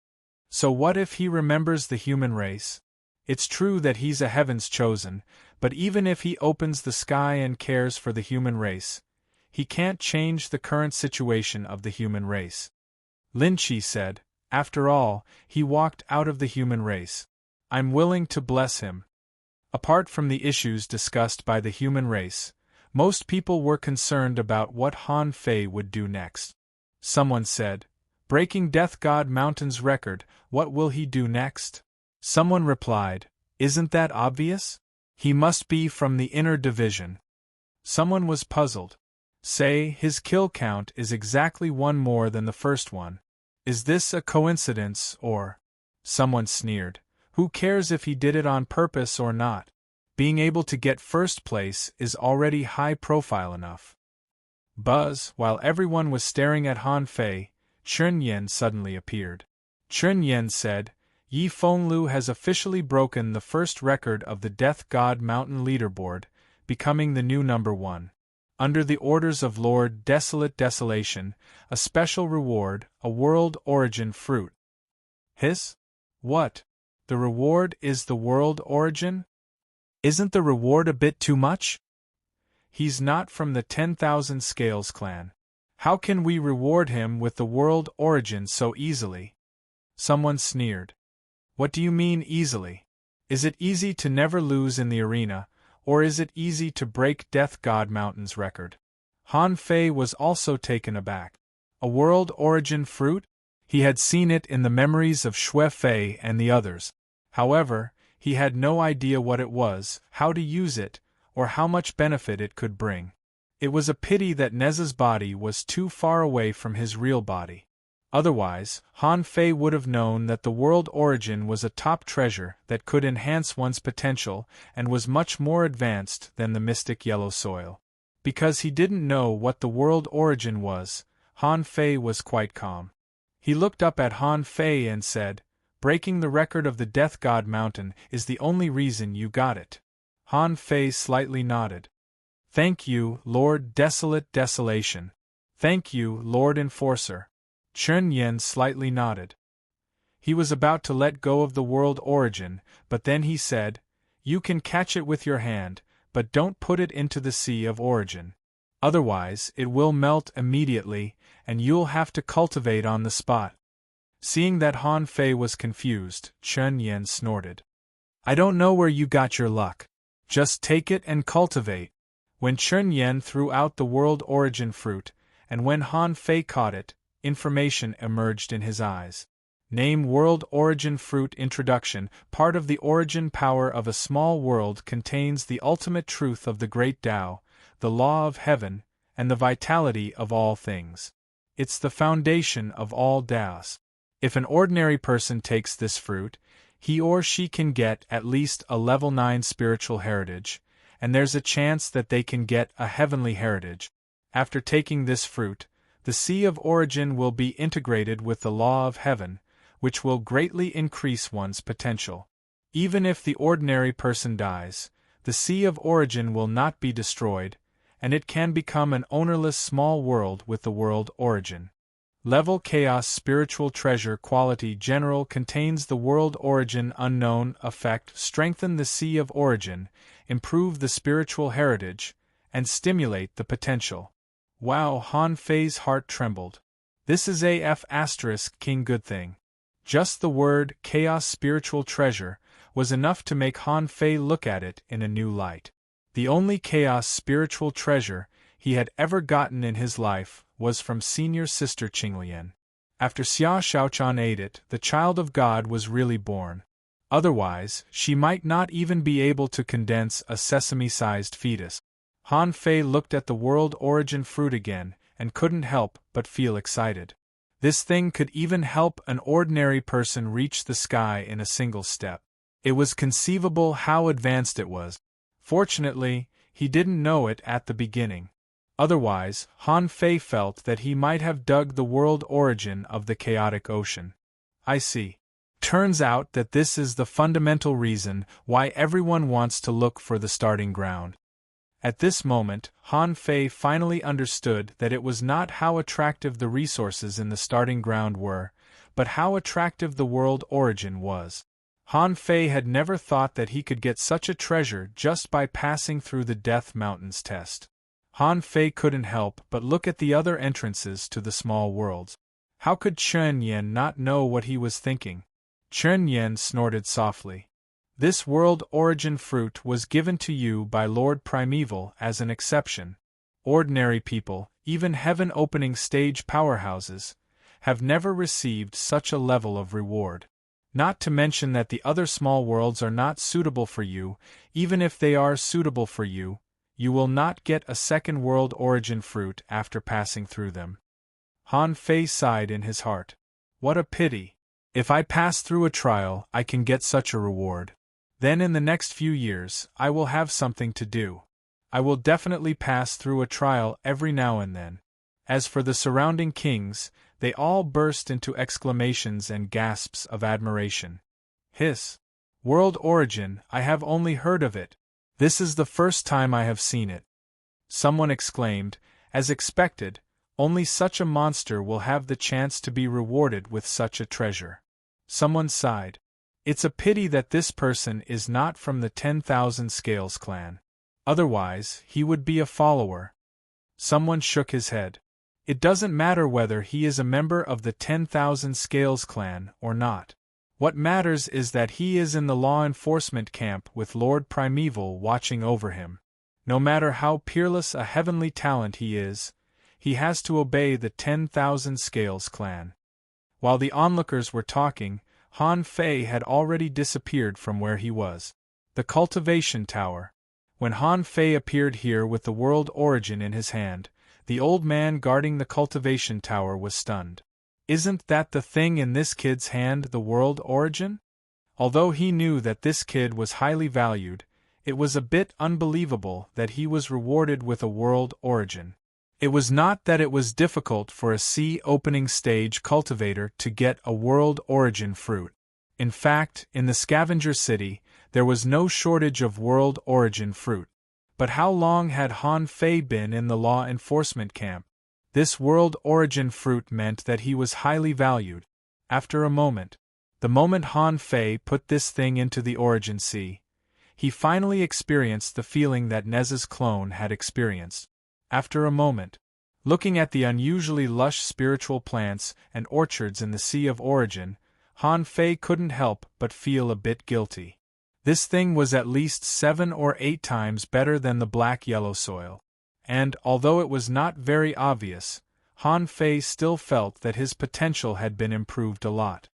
So what if he remembers the human race? It's true that he's a heaven's chosen, but even if he opens the sky and cares for the human race, he can't change the current situation of the human race. Lin Qi said, after all, he walked out of the human race. I'm willing to bless him. Apart from the issues discussed by the human race, most people were concerned about what Han Fei would do next. Someone said, breaking Death God Mountain's record, what will he do next? Someone replied, isn't that obvious? He must be from the inner division. Someone was puzzled. Say, his kill count is exactly one more than the first one. Is this a coincidence or? Someone sneered. Who cares if he did it on purpose or not? Being able to get first place is already high profile enough. Buzz, while everyone was staring at Han Fei, Chen Yan suddenly appeared. Chen Yan said, Yi Fenglu has officially broken the first record of the Death God Mountain leaderboard, becoming the new number 1. Under the orders of Lord Desolate Desolation, a special reward, a world origin fruit. Hiss? What? The reward is the world origin? Isn't the reward a bit too much? He's not from the 10,000 Scales clan. How can we reward him with the world origin so easily? Someone sneered. What do you mean easily? Is it easy to never lose in the arena, or is it easy to break Death God Mountain's record? Han Fei was also taken aback. A world origin fruit? He had seen it in the memories of Xue Fei and the others. However, he had no idea what it was, how to use it, or how much benefit it could bring. It was a pity that Neza's body was too far away from his real body. Otherwise, Han Fei would have known that the world origin was a top treasure that could enhance one's potential and was much more advanced than the mystic yellow soil. Because he didn't know what the world origin was, Han Fei was quite calm. He looked up at Han Fei and said, breaking the record of the Death God Mountain is the only reason you got it. Han Fei slightly nodded. Thank you, Lord Desolate Desolation. Thank you, Lord Enforcer. Chen Yan slightly nodded. He was about to let go of the world origin, but then he said, you can catch it with your hand, but don't put it into the sea of origin. Otherwise, it will melt immediately, and you'll have to cultivate on the spot. Seeing that Han Fei was confused, Chen Yan snorted. I don't know where you got your luck. Just take it and cultivate. When Chen Yan threw out the world origin fruit, and when Han Fei caught it, information emerged in his eyes. Name World Origin Fruit Introduction. Part of the origin power of a small world contains the ultimate truth of the great Tao, the law of heaven, and the vitality of all things. It's the foundation of all Taos. If an ordinary person takes this fruit, he or she can get at least a level 9 spiritual heritage, and there's a chance that they can get a heavenly heritage. After taking this fruit, the sea of origin will be integrated with the law of heaven, which will greatly increase one's potential. Even if the ordinary person dies, the sea of origin will not be destroyed, and it can become an ownerless small world with the world origin. Level Chaos Spiritual Treasure Quality General contains the world origin unknown effect, strengthen the sea of origin, improve the spiritual heritage, and stimulate the potential. Wow, Han Fei's heart trembled. This is AF * King good thing. Just the word Chaos Spiritual Treasure was enough to make Han Fei look at it in a new light. The only Chaos Spiritual Treasure he had ever gotten in his life was from senior sister Qinglian. After Xia Shaochuan ate it, the child of God was really born. Otherwise, she might not even be able to condense a sesame-sized fetus. Han Fei looked at the world origin fruit again and couldn't help but feel excited. This thing could even help an ordinary person reach the sky in a single step. It was conceivable how advanced it was. Fortunately, he didn't know it at the beginning. Otherwise, Han Fei felt that he might have dug the world origin of the chaotic ocean. I see. Turns out that this is the fundamental reason why everyone wants to look for the starting ground. At this moment, Han Fei finally understood that it was not how attractive the resources in the starting ground were, but how attractive the world origin was. Han Fei had never thought that he could get such a treasure just by passing through the Death Mountains test. Han Fei couldn't help but look at the other entrances to the small worlds. How could Chen Yan not know what he was thinking? Chen Yan snorted softly. This world origin fruit was given to you by Lord Primeval as an exception. Ordinary people, even heaven-opening stage powerhouses, have never received such a level of reward. Not to mention that the other small worlds are not suitable for you. Even if they are suitable for you, you will not get a second world origin fruit after passing through them. Han Fei sighed in his heart. What a pity. If I pass through a trial, I can get such a reward. Then in the next few years, I will have something to do. I will definitely pass through a trial every now and then. As for the surrounding kings, they all burst into exclamations and gasps of admiration. Hiss! World origin, I have only heard of it. This is the first time I have seen it. Someone exclaimed, as expected, only such a monster will have the chance to be rewarded with such a treasure. Someone sighed. It's a pity that this person is not from the 10,000 Scales clan. Otherwise, he would be a follower. Someone shook his head. It doesn't matter whether he is a member of the 10,000 Scales clan or not. What matters is that he is in the law enforcement camp with Lord Primeval watching over him. No matter how peerless a heavenly talent he is, he has to obey the 10,000 Scales clan. While the onlookers were talking, Han Fei had already disappeared from where he was. The cultivation tower. When Han Fei appeared here with the world origin in his hand, the old man guarding the cultivation tower was stunned. Isn't that the thing in this kid's hand, the world origin? Although he knew that this kid was highly valued, it was a bit unbelievable that he was rewarded with a world origin. It was not that it was difficult for a sea-opening stage cultivator to get a world origin fruit. In fact, in the scavenger city, there was no shortage of world origin fruit. But how long had Han Fei been in the law enforcement camp? This world origin fruit meant that he was highly valued. After a moment, the moment Han Fei put this thing into the origin sea, he finally experienced the feeling that Nez's clone had experienced. After a moment, looking at the unusually lush spiritual plants and orchards in the Sea of Origin, Han Fei couldn't help but feel a bit guilty. This thing was at least 7 or 8 times better than the black-yellow soil. And, although it was not very obvious, Han Fei still felt that his potential had been improved a lot.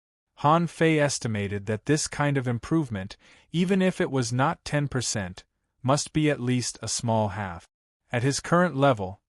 Han Fei estimated that this kind of improvement, even if it was not 10%, must be at least a small half. At his current level,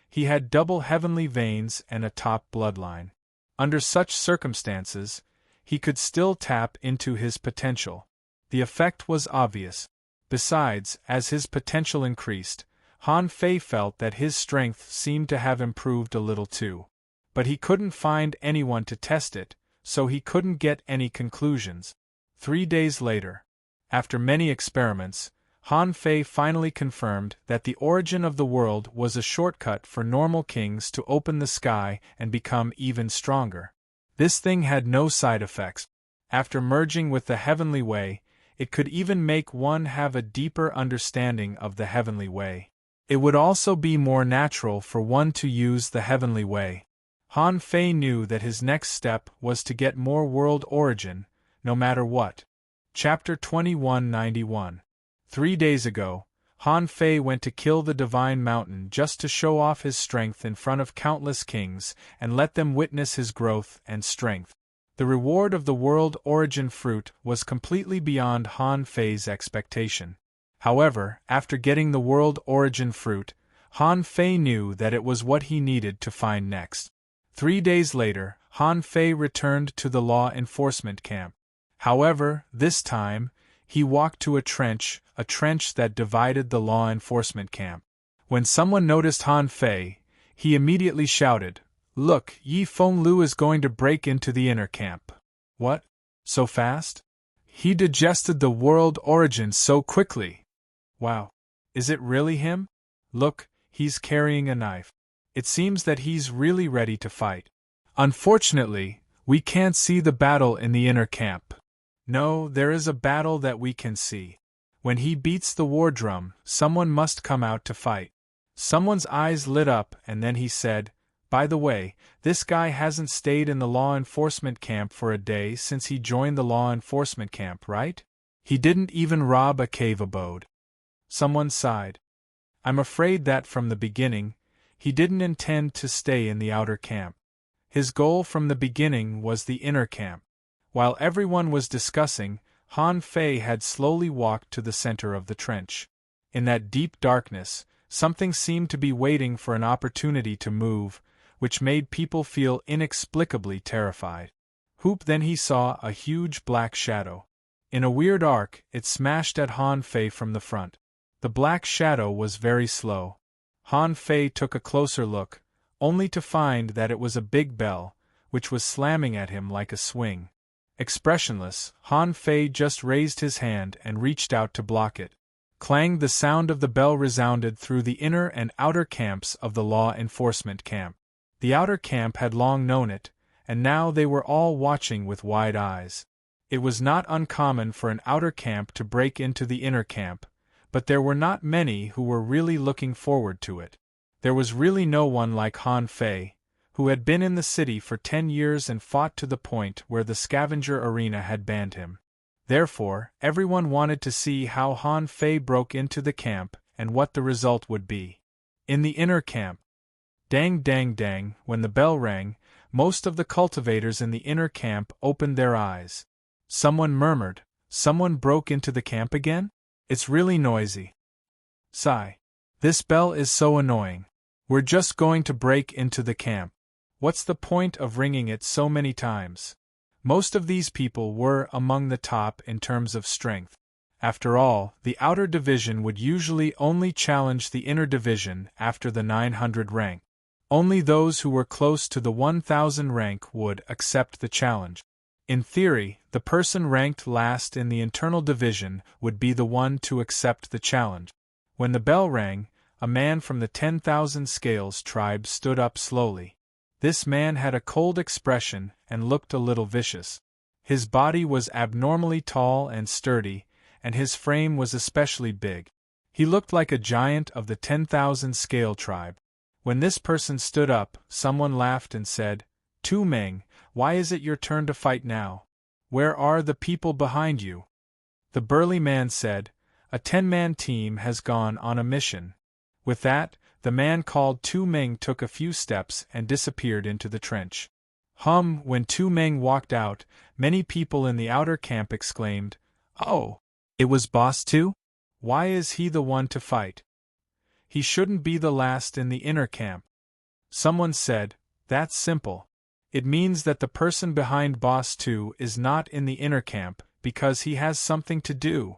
he had double heavenly veins and a top bloodline. Under such circumstances, he could still tap into his potential. The effect was obvious. Besides, as his potential increased, Han Fei felt that his strength seemed to have improved a little too. But he couldn't find anyone to test it, so he couldn't get any conclusions. 3 days later, after many experiments, Han Fei finally confirmed that the origin of the world was a shortcut for normal kings to open the sky and become even stronger. This thing had no side effects. After merging with the heavenly way, it could even make one have a deeper understanding of the heavenly way. It would also be more natural for one to use the heavenly way. Han Fei knew that his next step was to get more world origin, no matter what. Chapter 2191. 3 days ago, Han Fei went to kill the divine mountain just to show off his strength in front of countless kings and let them witness his growth and strength. The reward of the world origin fruit was completely beyond Han Fei's expectation. However, after getting the world origin fruit, Han Fei knew that it was what he needed to find next. 3 days later, Han Fei returned to the law enforcement camp. However, this time, he walked to a trench that divided the law enforcement camp. When someone noticed Han Fei, he immediately shouted, "Look, Yi Fenglu is going to break into the inner camp." What? So fast? He digested the world origin so quickly. Wow. Is it really him? Look, he's carrying a knife. It seems that he's really ready to fight. Unfortunately, we can't see the battle in the inner camp. No, there is a battle that we can see. When he beats the war drum, someone must come out to fight. Someone's eyes lit up and then he said, "By the way, this guy hasn't stayed in the law enforcement camp for a day since he joined the law enforcement camp, right? He didn't even rob a cave abode." Someone sighed. "I'm afraid that from the beginning, he didn't intend to stay in the outer camp. His goal from the beginning was the inner camp." While everyone was discussing, Han Fei had slowly walked to the center of the trench. In that deep darkness, something seemed to be waiting for an opportunity to move, which made people feel inexplicably terrified. Then he saw a huge black shadow. In a weird arc, it smashed at Han Fei from the front. The black shadow was very slow. Han Fei took a closer look, only to find that it was a big bell, which was slamming at him like a swing. Expressionless, Han Fei just raised his hand and reached out to block it. Clang! The sound of the bell resounded through the inner and outer camps of the law enforcement camp. The outer camp had long known it, and now they were all watching with wide eyes. It was not uncommon for an outer camp to break into the inner camp, but there were not many who were really looking forward to it. There was really no one like Han Fei, who had been in the city for 10 years and fought to the point where the scavenger arena had banned him. Therefore, everyone wanted to see how Han Fei broke into the camp and what the result would be. In the inner camp. Dang dang dang, when the bell rang, most of the cultivators in the inner camp opened their eyes. Someone murmured, "Someone broke into the camp again? It's really noisy." Sigh. This bell is so annoying. We're just going to break into the camp. What's the point of ringing it so many times? Most of these people were among the top in terms of strength. After all, the outer division would usually only challenge the inner division after the 900 rank. Only those who were close to the 1000 rank would accept the challenge. In theory, the person ranked last in the internal division would be the one to accept the challenge. When the bell rang, a man from the 10,000 Scales tribe stood up slowly. This man had a cold expression and looked a little vicious. His body was abnormally tall and sturdy, and his frame was especially big. He looked like a giant of the 10,000 Scale tribe. When this person stood up, someone laughed and said, "Tu Meng, why is it your turn to fight now? Where are the people behind you?" The burly man said, "A 10-man team has gone on a mission." With that, the man called Tu Meng took a few steps and disappeared into the trench. When Tu Meng walked out, many people in the outer camp exclaimed, "Oh! It was Boss Tu? Why is he the one to fight? He shouldn't be the last in the inner camp." Someone said, "That's simple. It means that the person behind Boss Tu is not in the inner camp because he has something to do."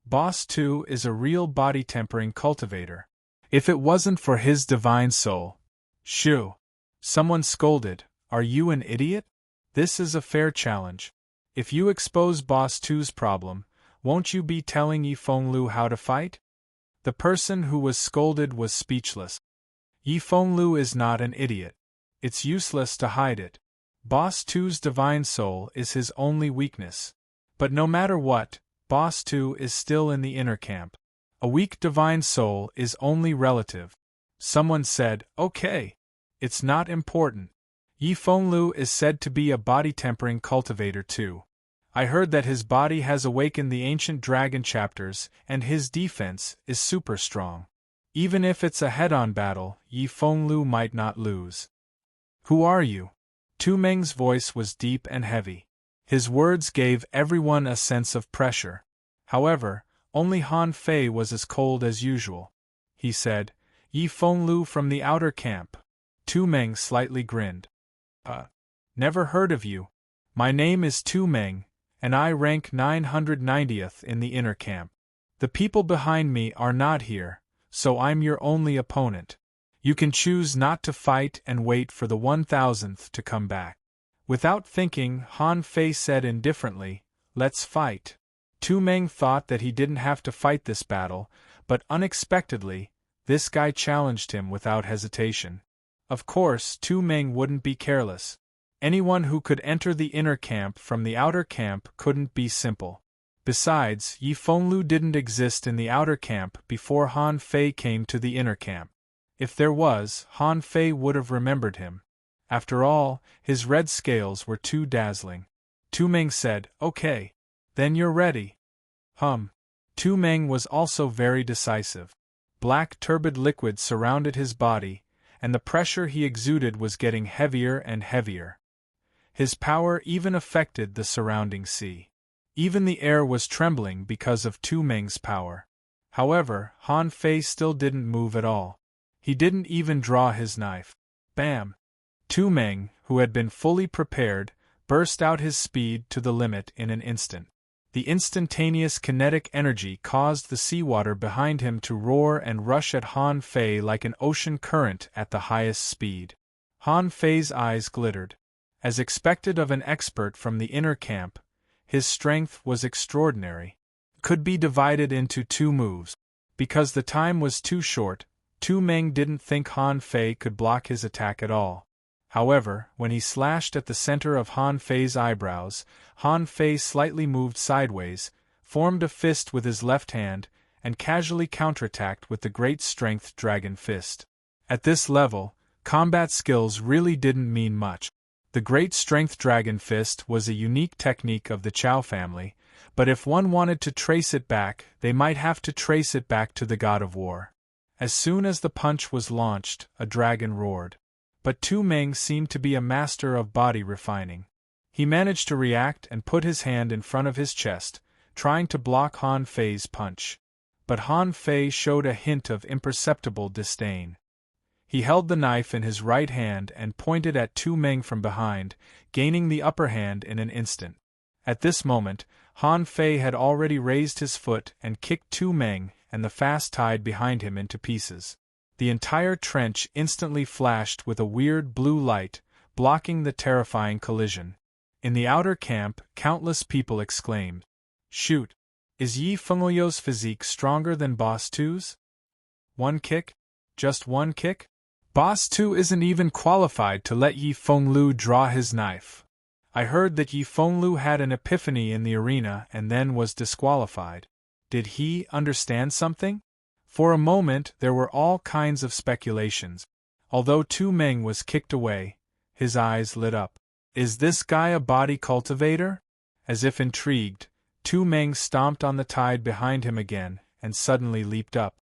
Boss Tu is a real body-tempering cultivator. If it wasn't for his divine soul. Shoo! Someone scolded, "Are you an idiot? This is a fair challenge. If you expose Boss Tu's problem, won't you be telling Yi Fenglu how to fight?" The person who was scolded was speechless. Yi Fenglu is not an idiot. It's useless to hide it. Boss Tu's divine soul is his only weakness. But no matter what, Boss Tu is still in the inner camp. A weak divine soul is only relative. Someone said, "Okay. It's not important. Yi Fenglu is said to be a body-tempering cultivator too. I heard that his body has awakened the ancient dragon chapters and his defense is super strong. Even if it's a head-on battle, Yi Fenglu might not lose." "Who are you?" Tu Meng's voice was deep and heavy. His words gave everyone a sense of pressure. However, only Han Fei was as cold as usual. He said, "Yi Fenglu from the outer camp." Tu Meng slightly grinned. Never heard of you. My name is Tu Meng, and I rank 990th in the inner camp. The people behind me are not here, so I'm your only opponent. You can choose not to fight and wait for the 1000th to come back." Without thinking, Han Fei said indifferently, "Let's fight." Tu Meng thought that he didn't have to fight this battle, but unexpectedly, this guy challenged him without hesitation. Of course, Tu Meng wouldn't be careless. Anyone who could enter the inner camp from the outer camp couldn't be simple. Besides, Yi Fenglu didn't exist in the outer camp before Han Fei came to the inner camp. If there was, Han Fei would have remembered him. After all, his red scales were too dazzling. Tu Meng said, "Okay. Then you're ready." Tu Meng was also very decisive. Black turbid liquid surrounded his body, and the pressure he exuded was getting heavier and heavier. His power even affected the surrounding sea. Even the air was trembling because of Tu Meng's power. However, Han Fei still didn't move at all. He didn't even draw his knife. Bam! Tu Meng, who had been fully prepared, burst out his speed to the limit in an instant. The instantaneous kinetic energy caused the seawater behind him to roar and rush at Han Fei like an ocean current at the highest speed. Han Fei's eyes glittered. As expected of an expert from the inner camp, his strength was extraordinary. Could be divided into two moves. Because the time was too short, Tu Meng didn't think Han Fei could block his attack at all. However, when he slashed at the center of Han Fei's eyebrows, Han Fei slightly moved sideways, formed a fist with his left hand, and casually counterattacked with the great strength dragon fist. At this level, combat skills really didn't mean much. The great strength dragon fist was a unique technique of the Chao family, but if one wanted to trace it back, they might have to trace it back to the god of war. As soon as the punch was launched, a dragon roared. But Tu Meng seemed to be a master of body refining. He managed to react and put his hand in front of his chest, trying to block Han Fei's punch. But Han Fei showed a hint of imperceptible disdain. He held the knife in his right hand and pointed at Tu Meng from behind, gaining the upper hand in an instant. At this moment, Han Fei had already raised his foot and kicked Tu Meng and the fast tide behind him into pieces. The entire trench instantly flashed with a weird blue light, blocking the terrifying collision. In the outer camp, countless people exclaimed, "Shoot! Is Yi Fenglu's physique stronger than Boss Tu's? One kick? Just one kick? Boss Tu isn't even qualified to let Yi Fenglu draw his knife. I heard that Yi Fenglu had an epiphany in the arena and then was disqualified. Did he understand something?" For a moment there were all kinds of speculations. Although Tu Meng was kicked away, his eyes lit up. "Is this guy a body cultivator?" As if intrigued, Tu Meng stomped on the tide behind him again and suddenly leaped up.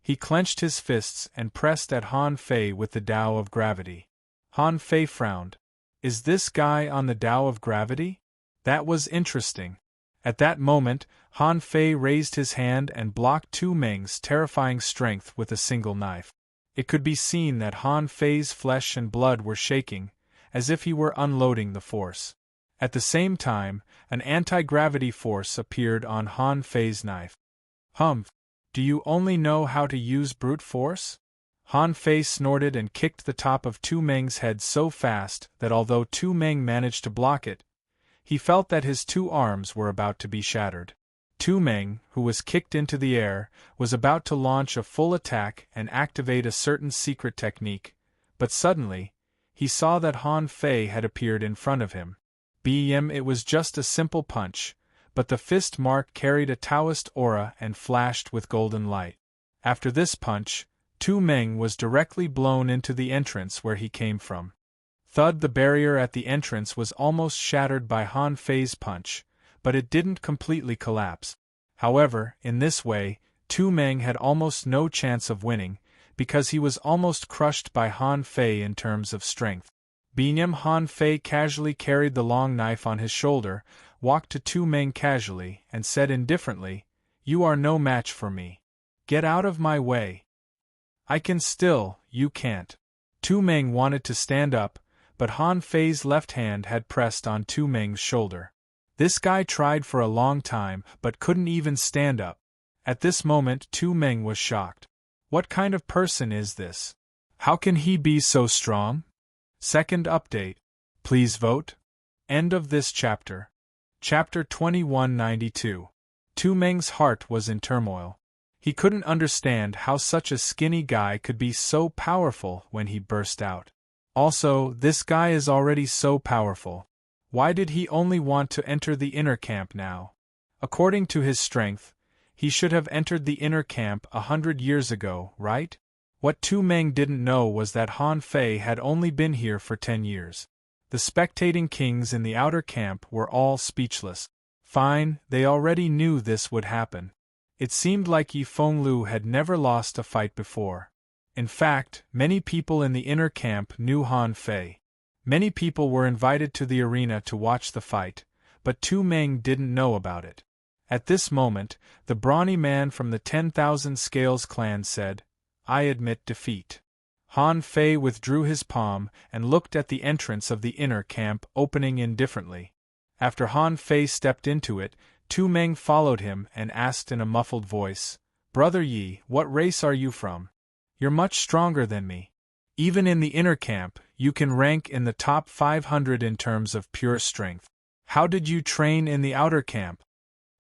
He clenched his fists and pressed at Han Fei with the Tao of gravity. Han Fei frowned. Is this guy on the Tao of gravity? That was interesting. At that moment, Han Fei raised his hand and blocked Tu Meng's terrifying strength with a single knife. It could be seen that Han Fei's flesh and blood were shaking, as if he were unloading the force. At the same time, an anti-gravity force appeared on Han Fei's knife. Humph! Do you only know how to use brute force? Han Fei snorted and kicked the top of Tu Meng's head so fast that although Tu Meng managed to block it, he felt that his two arms were about to be shattered. Tu Meng, who was kicked into the air, was about to launch a full attack and activate a certain secret technique, but suddenly, he saw that Han Fei had appeared in front of him. It was just a simple punch, but the fist mark carried a Taoist aura and flashed with golden light. After this punch, Tu Meng was directly blown into the entrance where he came from. Thud! The barrier at the entrance was almost shattered by Han Fei's punch, but it didn't completely collapse. However, in this way, Tu Meng had almost no chance of winning, because he was almost crushed by Han Fei in terms of strength. Han Fei casually carried the long knife on his shoulder, walked to Tu Meng casually, and said indifferently, "You are no match for me. Get out of my way." "I can still, you can't." Tu Meng wanted to stand up, but Han Fei's left hand had pressed on Tu Meng's shoulder. This guy tried for a long time but couldn't even stand up. At this moment Tu Meng was shocked. What kind of person is this? How can he be so strong? Second update. Please vote. End of this chapter. Chapter 2192. Tu Meng's heart was in turmoil. He couldn't understand how such a skinny guy could be so powerful when he burst out. Also, this guy is already so powerful. Why did he only want to enter the inner camp now? According to his strength, he should have entered the inner camp 100 years ago, right? What Tu Meng didn't know was that Han Fei had only been here for 10 years. The spectating kings in the outer camp were all speechless. Fine, they already knew this would happen. It seemed like Yi Fenglu had never lost a fight before. In fact, many people in the inner camp knew Han Fei. Many people were invited to the arena to watch the fight, but Tu Meng didn't know about it. At this moment, the brawny man from the 10,000 Scales clan said, "I admit defeat." Han Fei withdrew his palm and looked at the entrance of the inner camp opening indifferently. After Han Fei stepped into it, Tu Meng followed him and asked in a muffled voice, "Brother Yi, what race are you from? You're much stronger than me. Even in the inner camp, you can rank in the top 500 in terms of pure strength. How did you train in the outer camp?"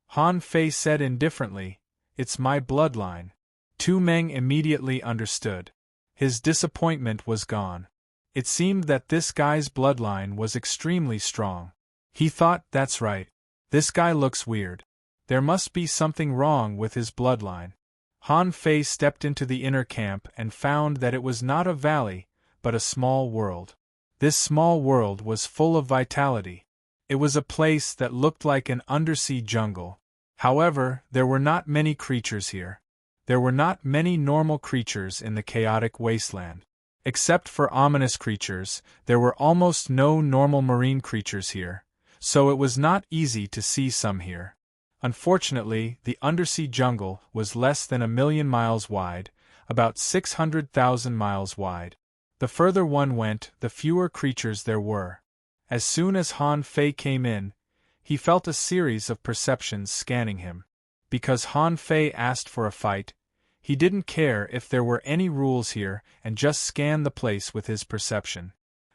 Han Fei said indifferently, "It's my bloodline." Tu Meng immediately understood. His disappointment was gone. It seemed that this guy's bloodline was extremely strong. He thought, that's right. This guy looks weird. There must be something wrong with his bloodline. Han Fei stepped into the inner camp and found that it was not a valley, but a small world. This small world was full of vitality. It was a place that looked like an undersea jungle. However, there were not many creatures here. There were not many normal creatures in the chaotic wasteland. Except for ominous creatures, there were almost no normal marine creatures here, so it was not easy to see some here. Unfortunately, the undersea jungle was less than 1,000,000 miles wide, about 600,000 miles wide. The further one went, the fewer creatures there were. As soon as Han Fei came in, he felt a series of perceptions scanning him. Because Han Fei asked for a fight, he didn't care if there were any rules here and just scanned the place with his perception.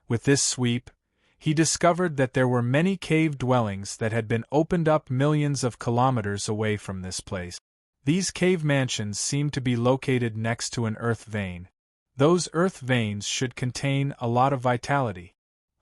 With this sweep, he discovered that there were many cave dwellings that had been opened up millions of kilometers away from this place. These cave mansions seemed to be located next to an earth vein. Those earth veins should contain a lot of vitality.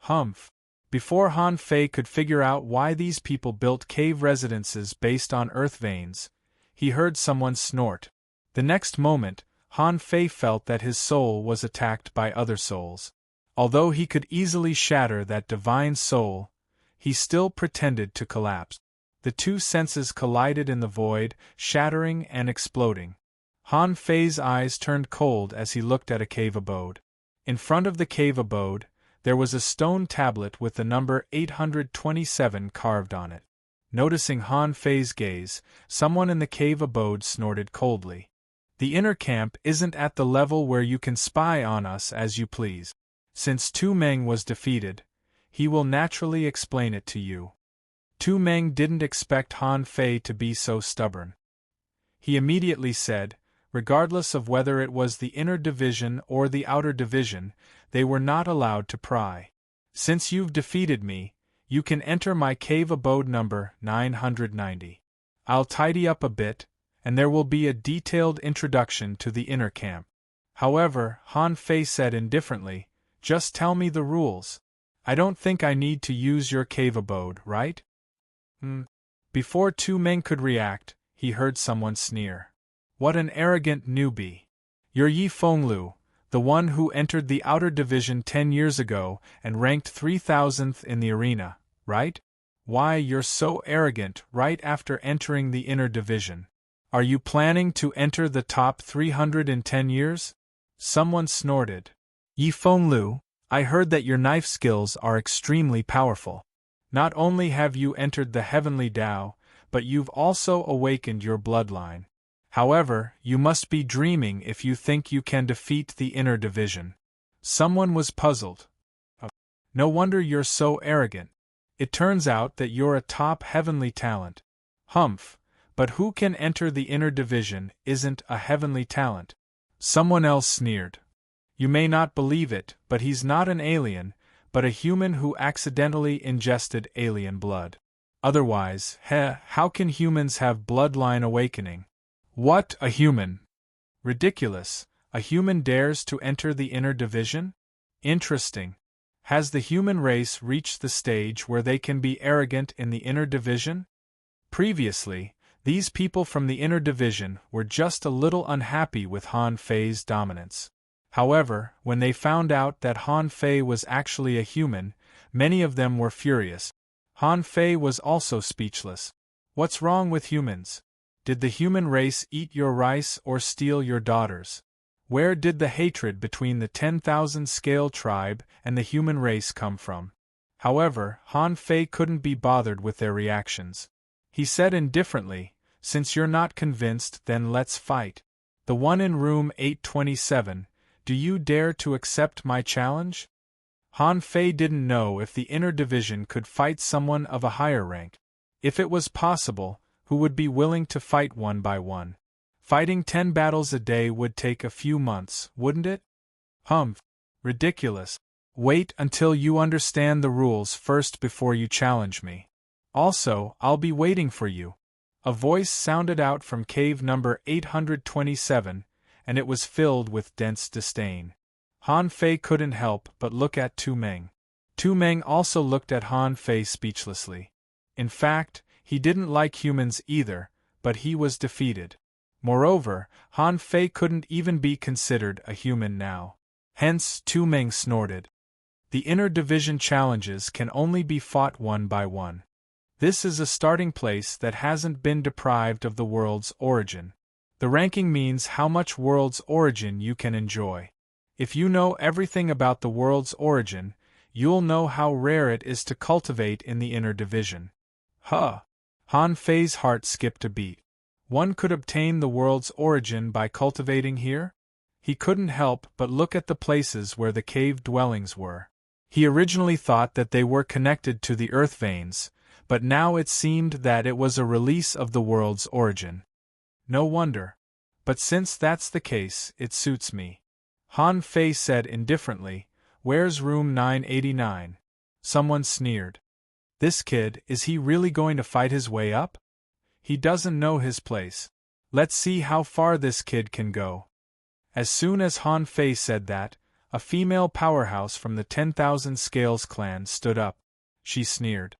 Humph! Before Han Fei could figure out why these people built cave residences based on earth veins, he heard someone snort. The next moment, Han Fei felt that his soul was attacked by other souls. Although he could easily shatter that divine soul, he still pretended to collapse. The two senses collided in the void, shattering and exploding. Han Fei's eyes turned cold as he looked at a cave abode. In front of the cave abode, there was a stone tablet with the number 827 carved on it. Noticing Han Fei's gaze, someone in the cave abode snorted coldly. The inner camp isn't at the level where you can spy on us as you please. Since Tu Meng was defeated, he will naturally explain it to you. Tu Meng didn't expect Han Fei to be so stubborn. He immediately said, regardless of whether it was the inner division or the outer division, they were not allowed to pry. Since you've defeated me, you can enter my cave abode number 990. I'll tidy up a bit, and there will be a detailed introduction to the inner camp. However, Han Fei said indifferently, just tell me the rules. I don't think I need to use your cave abode, right? Before Tu Meng could react, he heard someone sneer. What an arrogant newbie. You're Yi Fenglu, the one who entered the outer division 10 years ago and ranked 3000th in the arena, right? Why, you're so arrogant right after entering the inner division. Are you planning to enter the top 300 in 10 years? Someone snorted. Yi Fenglu, I heard that your knife skills are extremely powerful. Not only have you entered the heavenly Tao, but you've also awakened your bloodline. However, you must be dreaming if you think you can defeat the inner division. Someone was puzzled. No wonder you're so arrogant. It turns out that you're a top heavenly talent. Humph, but who can enter the inner division isn't a heavenly talent. Someone else sneered. You may not believe it, but he's not an alien, but a human who accidentally ingested alien blood. Otherwise, how can humans have bloodline awakening? What, a human? Ridiculous. A human dares to enter the inner division? Interesting. Has the human race reached the stage where they can be arrogant in the inner division? Previously, these people from the inner division were just a little unhappy with Han Fei's dominance. However, when they found out that Han Fei was actually a human, many of them were furious. Han Fei was also speechless. What's wrong with humans? Did the human race eat your rice or steal your daughters? Where did the hatred between the 10,000 scale tribe and the human race come from? However, Han Fei couldn't be bothered with their reactions. He said indifferently, since you're not convinced, then let's fight. The one in room 827, do you dare to accept my challenge? Han Fei didn't know if the inner division could fight someone of a higher rank. If it was possible, who would be willing to fight one by one? Fighting 10 battles a day would take a few months, wouldn't it? Ridiculous. Wait until you understand the rules first before you challenge me. Also, I'll be waiting for you. A voice sounded out from cave number 827, and it was filled with dense disdain. Han Fei couldn't help but look at Tu Meng. Tu Meng also looked at Han Fei speechlessly. In fact, he didn't like humans either, but he was defeated. Moreover, Han Fei couldn't even be considered a human now. Hence, Tu Meng snorted. The inner division challenges can only be fought one by one. This is a starting place that hasn't been deprived of the world's origin. The ranking means how much world's origin you can enjoy. If you know everything about the world's origin, you'll know how rare it is to cultivate in the inner division. Han Fei's heart skipped a beat. One could obtain the world's origin by cultivating here? He couldn't help but look at the places where the cave dwellings were. He originally thought that they were connected to the earth veins, but now it seemed that it was a release of the world's origin. No wonder. But since that's the case, it suits me. Han Fei said indifferently, where's room 989? Someone sneered. This kid, is he really going to fight his way up? He doesn't know his place. Let's see how far this kid can go. As soon as Han Fei said that, a female powerhouse from the 10,000 Scales clan stood up. She sneered.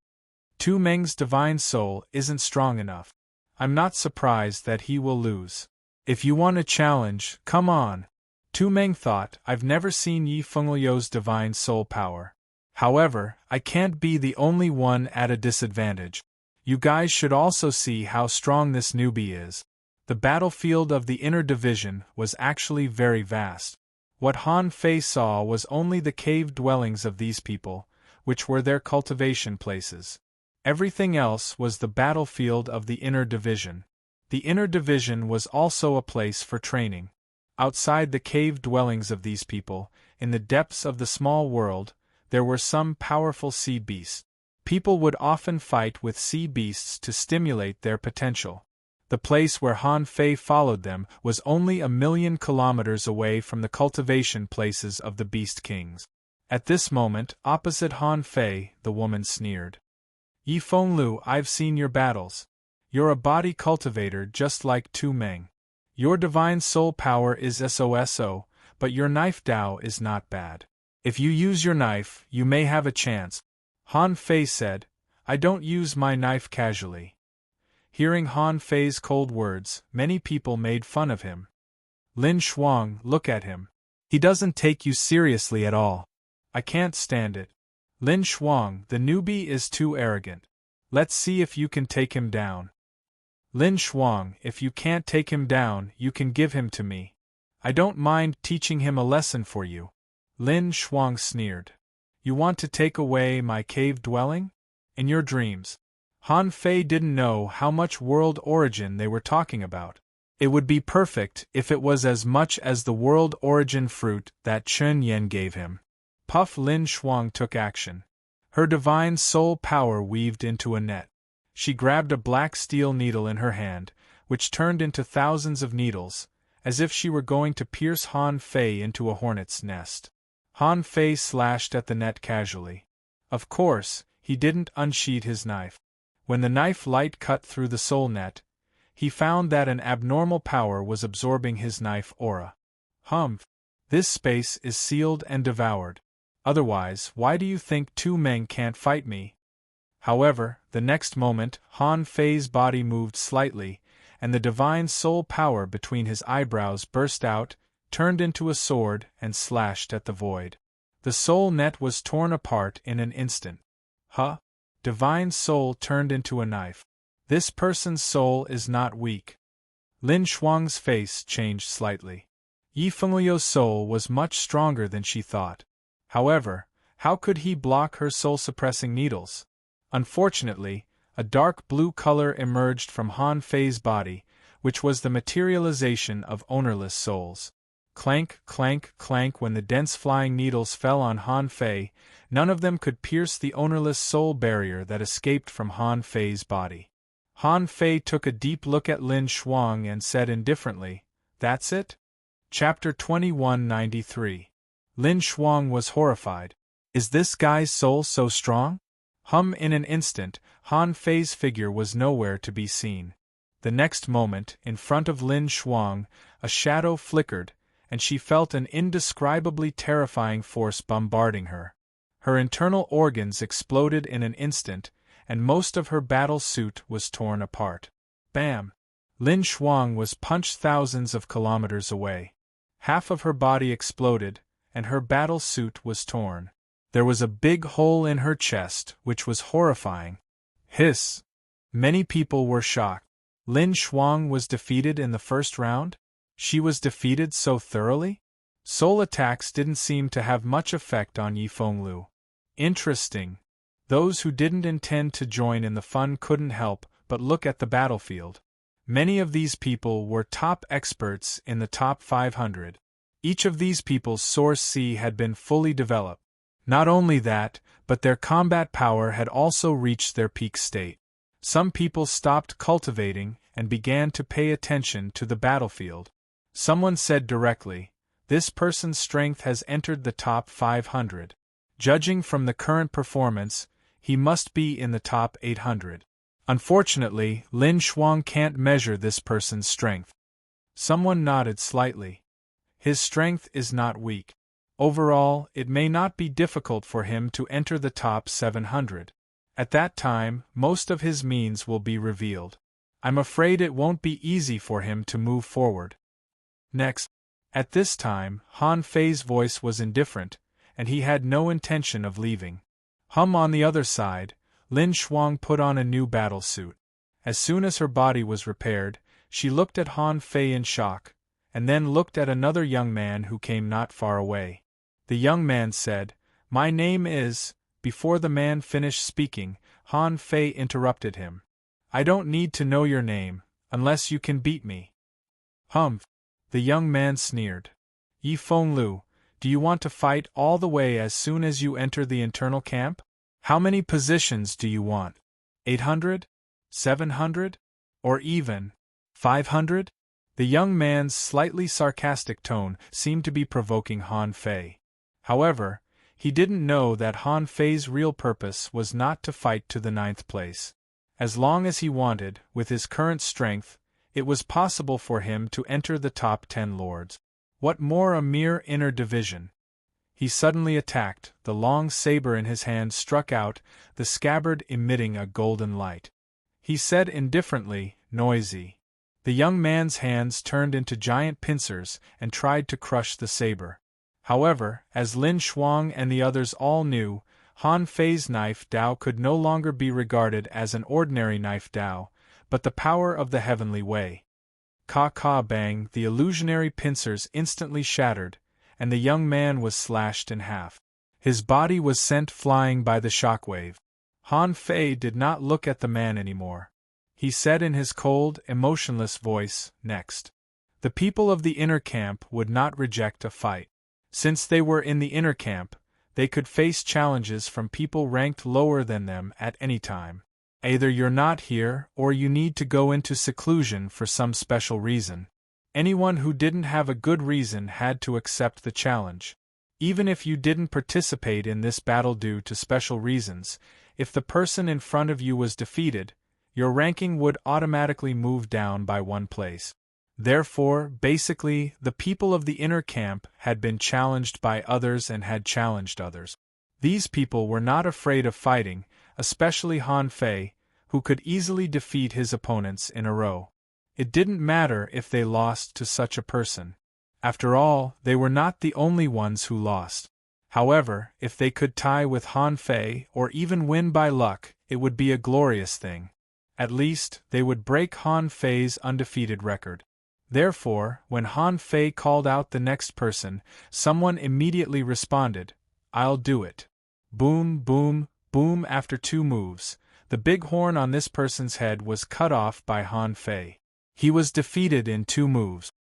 Tu Meng's divine soul isn't strong enough. I'm not surprised that he will lose. If you want a challenge, come on. Tu Meng thought, I've never seen Yi Fenglu's divine soul power. However, I can't be the only one at a disadvantage. You guys should also see how strong this newbie is. The battlefield of the inner division was actually very vast. What Han Fei saw was only the cave dwellings of these people, which were their cultivation places. Everything else was the battlefield of the inner division. The inner division was also a place for training. Outside the cave dwellings of these people, in the depths of the small world, there were some powerful sea beasts. People would often fight with sea beasts to stimulate their potential. The place where Han Fei followed them was only 1,000,000 kilometers away from the cultivation places of the Beast Kings. At this moment, opposite Han Fei, the woman sneered. "Yi Fenglu, I've seen your battles. You're a body cultivator just like Tu Meng. Your divine soul power is SOSO, but your knife Dao is not bad. If you use your knife, you may have a chance." Han Fei said, "I don't use my knife casually." Hearing Han Fei's cold words, many people made fun of him. "Lin Shuang, look at him. He doesn't take you seriously at all. I can't stand it. Lin Shuang, the newbie is too arrogant. Let's see if you can take him down." "Lin Shuang, if you can't take him down, you can give him to me. I don't mind teaching him a lesson for you." Lin Shuang sneered. "You want to take away my cave dwelling? In your dreams." Han Fei didn't know how much world origin they were talking about. It would be perfect if it was as much as the world origin fruit that Chen Yan gave him. Puff Lin Shuang took action. Her divine soul power weaved into a net. She grabbed a black steel needle in her hand, which turned into thousands of needles, as if she were going to pierce Han Fei into a hornet's nest. Han Fei slashed at the net casually. Of course, he didn't unsheath his knife. When the knife light cut through the soul net, he found that an abnormal power was absorbing his knife aura. Humph! This space is sealed and devoured. Otherwise, why do you think Tu Meng can't fight me? However, the next moment, Han Fei's body moved slightly, and the divine soul power between his eyebrows burst out, turned into a sword, and slashed at the void. The soul net was torn apart in an instant. Huh? Divine soul turned into a knife. This person's soul is not weak. Lin Shuang's face changed slightly. Yi Fenglio's soul was much stronger than she thought. However, how could he block her soul-suppressing needles? Unfortunately, a dark blue color emerged from Han Fei's body, which was the materialization of ownerless souls. Clank, clank, clank. When the dense flying needles fell on Han Fei, none of them could pierce the ownerless soul barrier that escaped from Han Fei's body. Han Fei took a deep look at Lin Shuang and said indifferently, "That's it?" Chapter 2193. Lin Shuang was horrified. Is this guy's soul so strong? In an instant, Han Fei's figure was nowhere to be seen. The next moment, in front of Lin Shuang, a shadow flickered, and she felt an indescribably terrifying force bombarding her. Her internal organs exploded in an instant, and most of her battle suit was torn apart. Bam! Lin Shuang was punched thousands of kilometers away. Half of her body exploded, and her battle suit was torn. There was a big hole in her chest, which was horrifying. Hiss! Many people were shocked. Lin Shuang was defeated in the first round? She was defeated so thoroughly? Soul attacks didn't seem to have much effect on Yi Fenglu. Interesting. Those who didn't intend to join in the fun couldn't help but look at the battlefield. Many of these people were top experts in the top 500. Each of these people's Source C had been fully developed. Not only that, but their combat power had also reached their peak state. Some people stopped cultivating and began to pay attention to the battlefield. Someone said directly, "This person's strength has entered the top 500. Judging from the current performance, he must be in the top 800. Unfortunately, Lin Shuang can't measure this person's strength." Someone nodded slightly. "His strength is not weak. Overall, it may not be difficult for him to enter the top 700. At that time, most of his means will be revealed. I'm afraid it won't be easy for him to move forward." Next. At this time, Han Fei's voice was indifferent, and he had no intention of leaving. On the other side, Lin Shuang put on a new battle suit. As soon as her body was repaired, she looked at Han Fei in shock, and then looked at another young man who came not far away. The young man said, "My name is—" Before the man finished speaking, Han Fei interrupted him. "I don't need to know your name, unless you can beat me." "Humph!" the young man sneered. "Yi Feng Lu, do you want to fight all the way as soon as you enter the internal camp? How many positions do you want? 800? 700? Or even 500? The young man's slightly sarcastic tone seemed to be provoking Han Fei. However, he didn't know that Han Fei's real purpose was not to fight to the 9th place. As long as he wanted, with his current strength, it was possible for him to enter the top 10 lords. What more, a mere inner division? He suddenly attacked, the long saber in his hand struck out, the scabbard emitting a golden light. He said indifferently, "Noisy." The young man's hands turned into giant pincers and tried to crush the saber. However, as Lin Shuang and the others all knew, Han Fei's knife Dao could no longer be regarded as an ordinary knife Dao, but the power of the heavenly way. Ka-ka-bang, the illusionary pincers instantly shattered, and the young man was slashed in half. His body was sent flying by the shockwave. Han Fei did not look at the man anymore. He said in his cold, emotionless voice, "Next." The people of the inner camp would not reject a fight. Since they were in the inner camp, they could face challenges from people ranked lower than them at any time. Either you're not here, or you need to go into seclusion for some special reason. Anyone who didn't have a good reason had to accept the challenge. Even if you didn't participate in this battle due to special reasons, if the person in front of you was defeated, your ranking would automatically move down by 1 place. Therefore, basically, the people of the inner camp had been challenged by others and had challenged others. These people were not afraid of fighting, especially Han Fei, who could easily defeat his opponents in a row. It didn't matter if they lost to such a person. After all, they were not the only ones who lost. However, if they could tie with Han Fei or even win by luck, it would be a glorious thing. At least, they would break Han Fei's undefeated record. Therefore, when Han Fei called out the next person, someone immediately responded, "I'll do it." Boom, boom, boom. After 2 moves, the big horn on this person's head was cut off by Han Fei. He was defeated in 2 moves.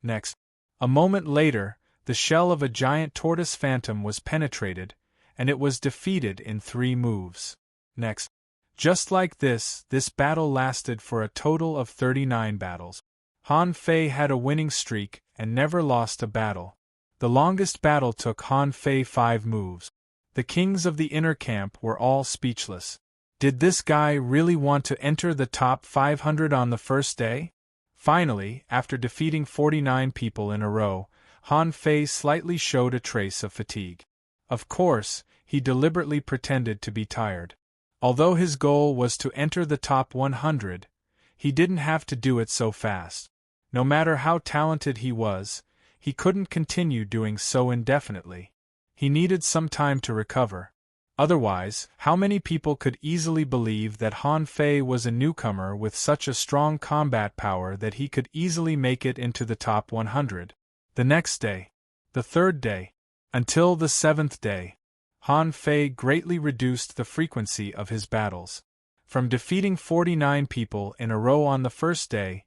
Next, a moment later, the shell of a giant tortoise phantom was penetrated, and it was defeated in 3 moves. Next, just like this battle lasted for a total of 39 battles. Han Fei had a winning streak and never lost a battle. The longest battle took Han Fei 5 moves. The kings of the inner camp were all speechless. Did this guy really want to enter the top 500 on the first day? Finally, after defeating 49 people in a row, Han Fei slightly showed a trace of fatigue. Of course, he deliberately pretended to be tired. Although his goal was to enter the top 100, he didn't have to do it so fast. No matter how talented he was, he couldn't continue doing so indefinitely. He needed some time to recover. Otherwise, how many people could easily believe that Han Fei was a newcomer with such a strong combat power that he could easily make it into the top 100? The next day, the 3rd day, until the 7th day, Han Fei greatly reduced the frequency of his battles. From defeating 49 people in a row on the first day,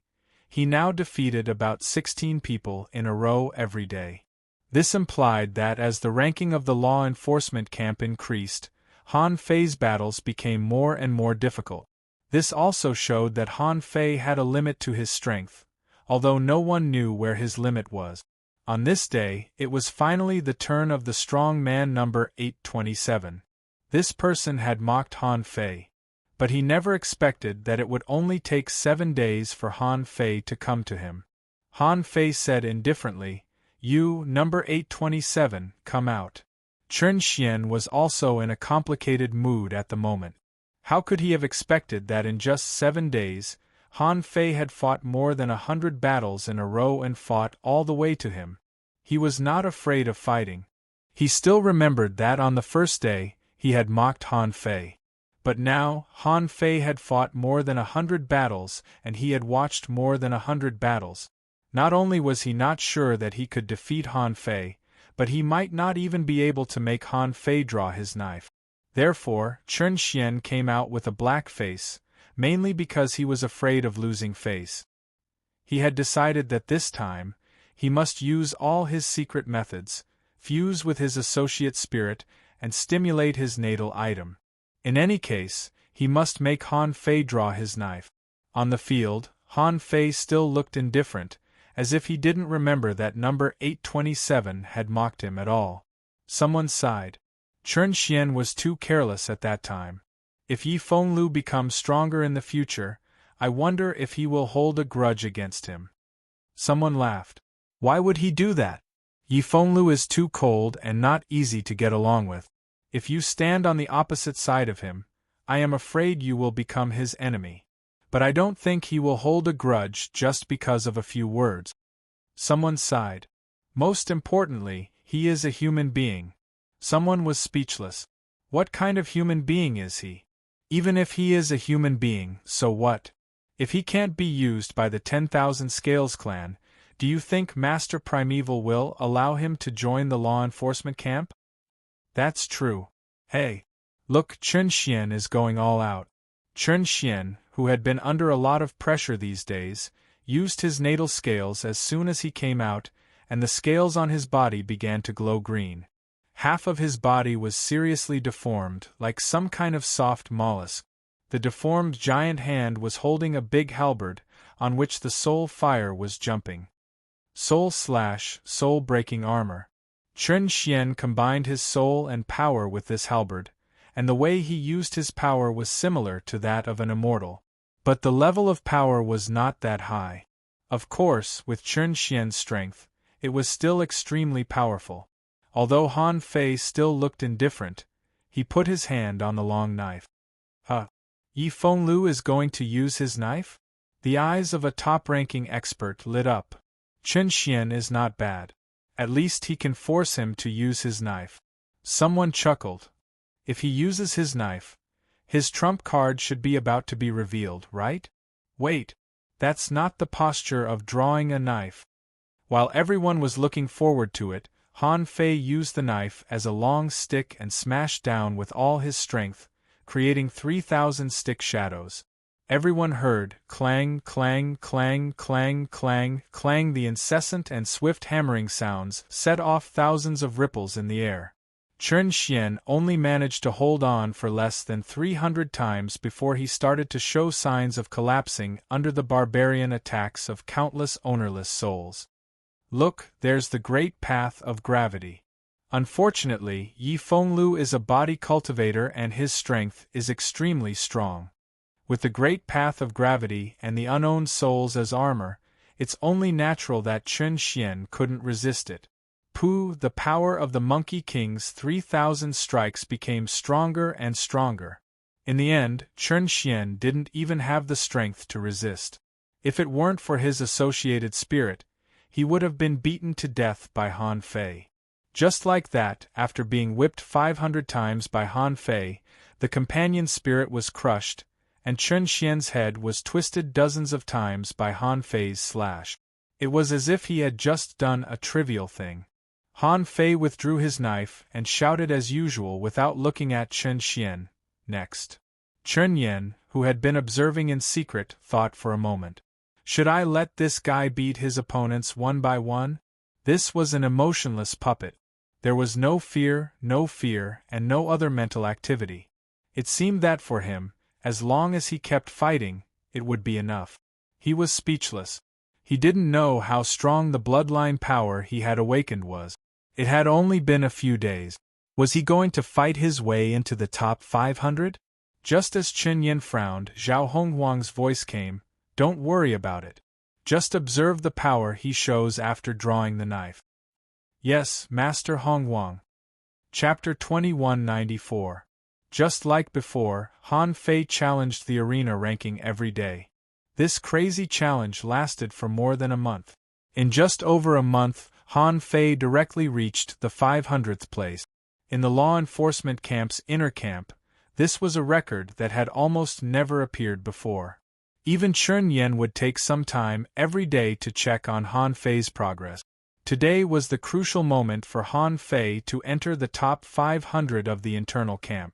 he now defeated about 16 people in a row every day. This implied that as the ranking of the law enforcement camp increased, Han Fei's battles became more and more difficult. This also showed that Han Fei had a limit to his strength, although no one knew where his limit was. On this day, it was finally the turn of the strong man number 827. This person had mocked Han Fei, but he never expected that it would only take 7 days for Han Fei to come to him. Han Fei said indifferently, "You, number 827, come out." Chen Xian was also in a complicated mood at the moment. How could he have expected that in just 7 days, Han Fei had fought more than 100 battles in a row and fought all the way to him? He was not afraid of fighting. He still remembered that on the first day, he had mocked Han Fei. But now, Han Fei had fought more than 100 battles and he had watched more than 100 battles. Not only was he not sure that he could defeat Han Fei, but he might not even be able to make Han Fei draw his knife. Therefore, Chen Xian came out with a black face, mainly because he was afraid of losing face. He had decided that this time, he must use all his secret methods, fuse with his associate spirit, and stimulate his natal item. In any case, he must make Han Fei draw his knife. On the field, Han Fei still looked indifferent, as if he didn't remember that number 827 had mocked him at all. Someone sighed. Chen Xian was too careless at that time. If Yi Fenglu becomes stronger in the future, I wonder if he will hold a grudge against him. Someone laughed. Why would he do that? Yi Fenglu is too cold and not easy to get along with. If you stand on the opposite side of him, I am afraid you will become his enemy. But I don't think he will hold a grudge just because of a few words. Someone sighed. Most importantly, he is a human being. Someone was speechless. What kind of human being is he? Even if he is a human being, so what? If he can't be used by the 10,000 Scales clan, do you think Master Primeval will allow him to join the law enforcement camp? That's true. Hey! Look, Chen Xian is going all out. Chen Xian, who had been under a lot of pressure these days, used his natal scales as soon as he came out, and the scales on his body began to glow green. Half of his body was seriously deformed, like some kind of soft mollusk. The deformed giant hand was holding a big halberd, on which the soul fire was jumping. Soul-breaking armor. Chen Xian combined his soul and power with this halberd, and the way he used his power was similar to that of an immortal. But the level of power was not that high. Of course, with Chen Xian's strength, it was still extremely powerful. Although Han Fei still looked indifferent, he put his hand on the long knife. Yi Fenglu is going to use his knife? The eyes of a top-ranking expert lit up. Chen Xian is not bad. At least he can force him to use his knife. Someone chuckled. If he uses his knife, his trump card should be about to be revealed, right? Wait, that's not the posture of drawing a knife. While everyone was looking forward to it, Han Fei used the knife as a long stick and smashed down with all his strength, creating 3,000 stick shadows. Everyone heard clang, clang, clang, clang, clang, clang. The incessant and swift hammering sounds set off thousands of ripples in the air. Chen Xian only managed to hold on for less than 300 times before he started to show signs of collapsing under the barbarian attacks of countless ownerless souls. Look, there's the great path of gravity. Unfortunately, Yi Fenglu is a body cultivator and his strength is extremely strong. With the great path of gravity and the unowned souls as armor, it's only natural that Chen Xian couldn't resist it. The power of the Monkey King's 3,000 strikes became stronger and stronger. In the end, Chen Xian didn't even have the strength to resist. If it weren't for his associated spirit, he would have been beaten to death by Han Fei. Just like that, after being whipped 500 times by Han Fei, the companion spirit was crushed, and Chen Xian's head was twisted dozens of times by Han Fei's slash. It was as if he had just done a trivial thing. Han Fei withdrew his knife and shouted as usual without looking at Chen Xian. Next. Chen Yan, who had been observing in secret, thought for a moment. Should I let this guy beat his opponents one by one? This was an emotionless puppet. There was no fear, and no other mental activity. It seemed that for him, as long as he kept fighting, it would be enough. He was speechless. He didn't know how strong the bloodline power he had awakened was. It had only been a few days. Was he going to fight his way into the top 500? Just as Chen Yan frowned, Zhao Honghuang's voice came, "Don't worry about it. Just observe the power he shows after drawing the knife." Yes, Master Honghuang. Chapter 2194. Just like before, Han Fei challenged the arena ranking every day. This crazy challenge lasted for more than a month. In just over a month, Han Fei directly reached the 500th place. In the law enforcement camp's inner camp, this was a record that had almost never appeared before. Even Chern Yen would take some time every day to check on Han Fei's progress. Today was the crucial moment for Han Fei to enter the top 500 of the internal camp.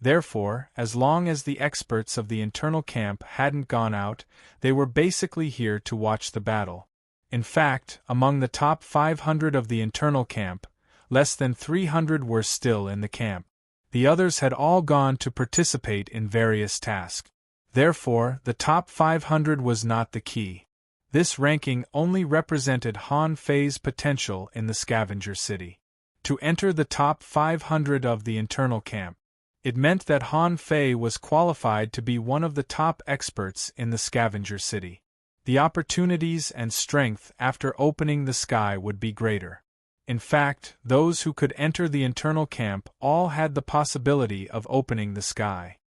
Therefore, as long as the experts of the internal camp hadn't gone out, they were basically here to watch the battle. In fact, among the top 500 of the internal camp, less than 300 were still in the camp. The others had all gone to participate in various tasks. Therefore, the top 500 was not the key. This ranking only represented Han Fei's potential in the scavenger city. To enter the top 500 of the internal camp, it meant that Han Fei was qualified to be one of the top experts in the scavenger city. The opportunities and strength after opening the sky would be greater. In fact, those who could enter the internal camp all had the possibility of opening the sky.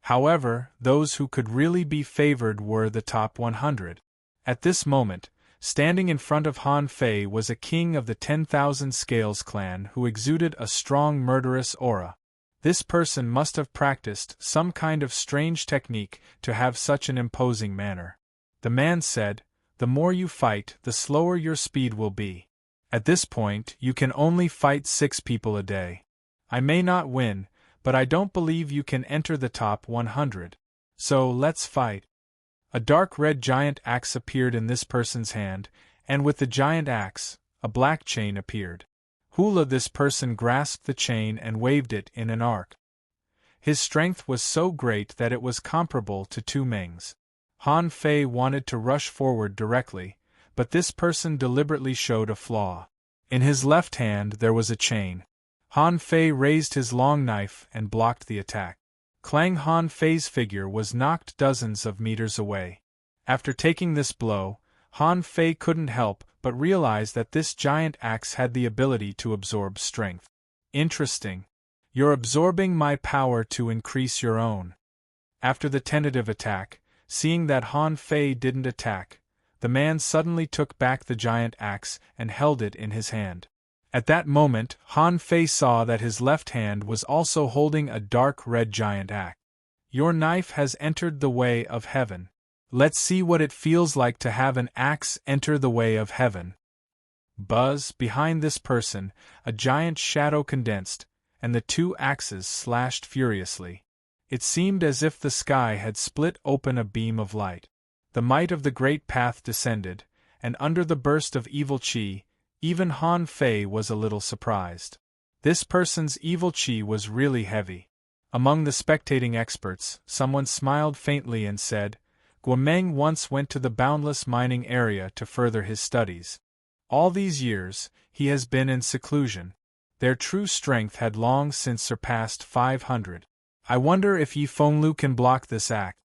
However, those who could really be favored were the top 100. At this moment, standing in front of Han Fei was a king of the 10,000 Scales clan who exuded a strong murderous aura. This person must have practiced some kind of strange technique to have such an imposing manner. The man said, "The more you fight, the slower your speed will be. At this point, you can only fight 6 people a day. I may not win, but I don't believe you can enter the top 100. So let's fight." A dark red giant axe appeared in this person's hand, and with the giant axe, a black chain appeared. Hula, this person grasped the chain and waved it in an arc. His strength was so great that it was comparable to 2 Mengs. Han Fei wanted to rush forward directly, but this person deliberately showed a flaw. In his left hand there was a chain. Han Fei raised his long knife and blocked the attack. Clang! Han Fei's figure was knocked dozens of meters away. After taking this blow, Han Fei couldn't help but realize that this giant axe had the ability to absorb strength. Interesting. You're absorbing my power to increase your own. After the tentative attack, seeing that Han Fei didn't attack, the man suddenly took back the giant axe and held it in his hand. At that moment, Han Fei saw that his left hand was also holding a dark red giant axe. Your knife has entered the way of heaven. Let's see what it feels like to have an axe enter the way of heaven. Buzz! Behind this person, a giant shadow condensed, and the 2 axes slashed furiously. It seemed as if the sky had split open a beam of light. The might of the great path descended, and under the burst of evil chi, even Han Fei was a little surprised. This person's evil chi was really heavy. Among the spectating experts, someone smiled faintly and said, "Guomeng once went to the boundless mining area to further his studies. All these years, he has been in seclusion. Their true strength had long since surpassed 500. I wonder if Yi Fenglu can block this axe."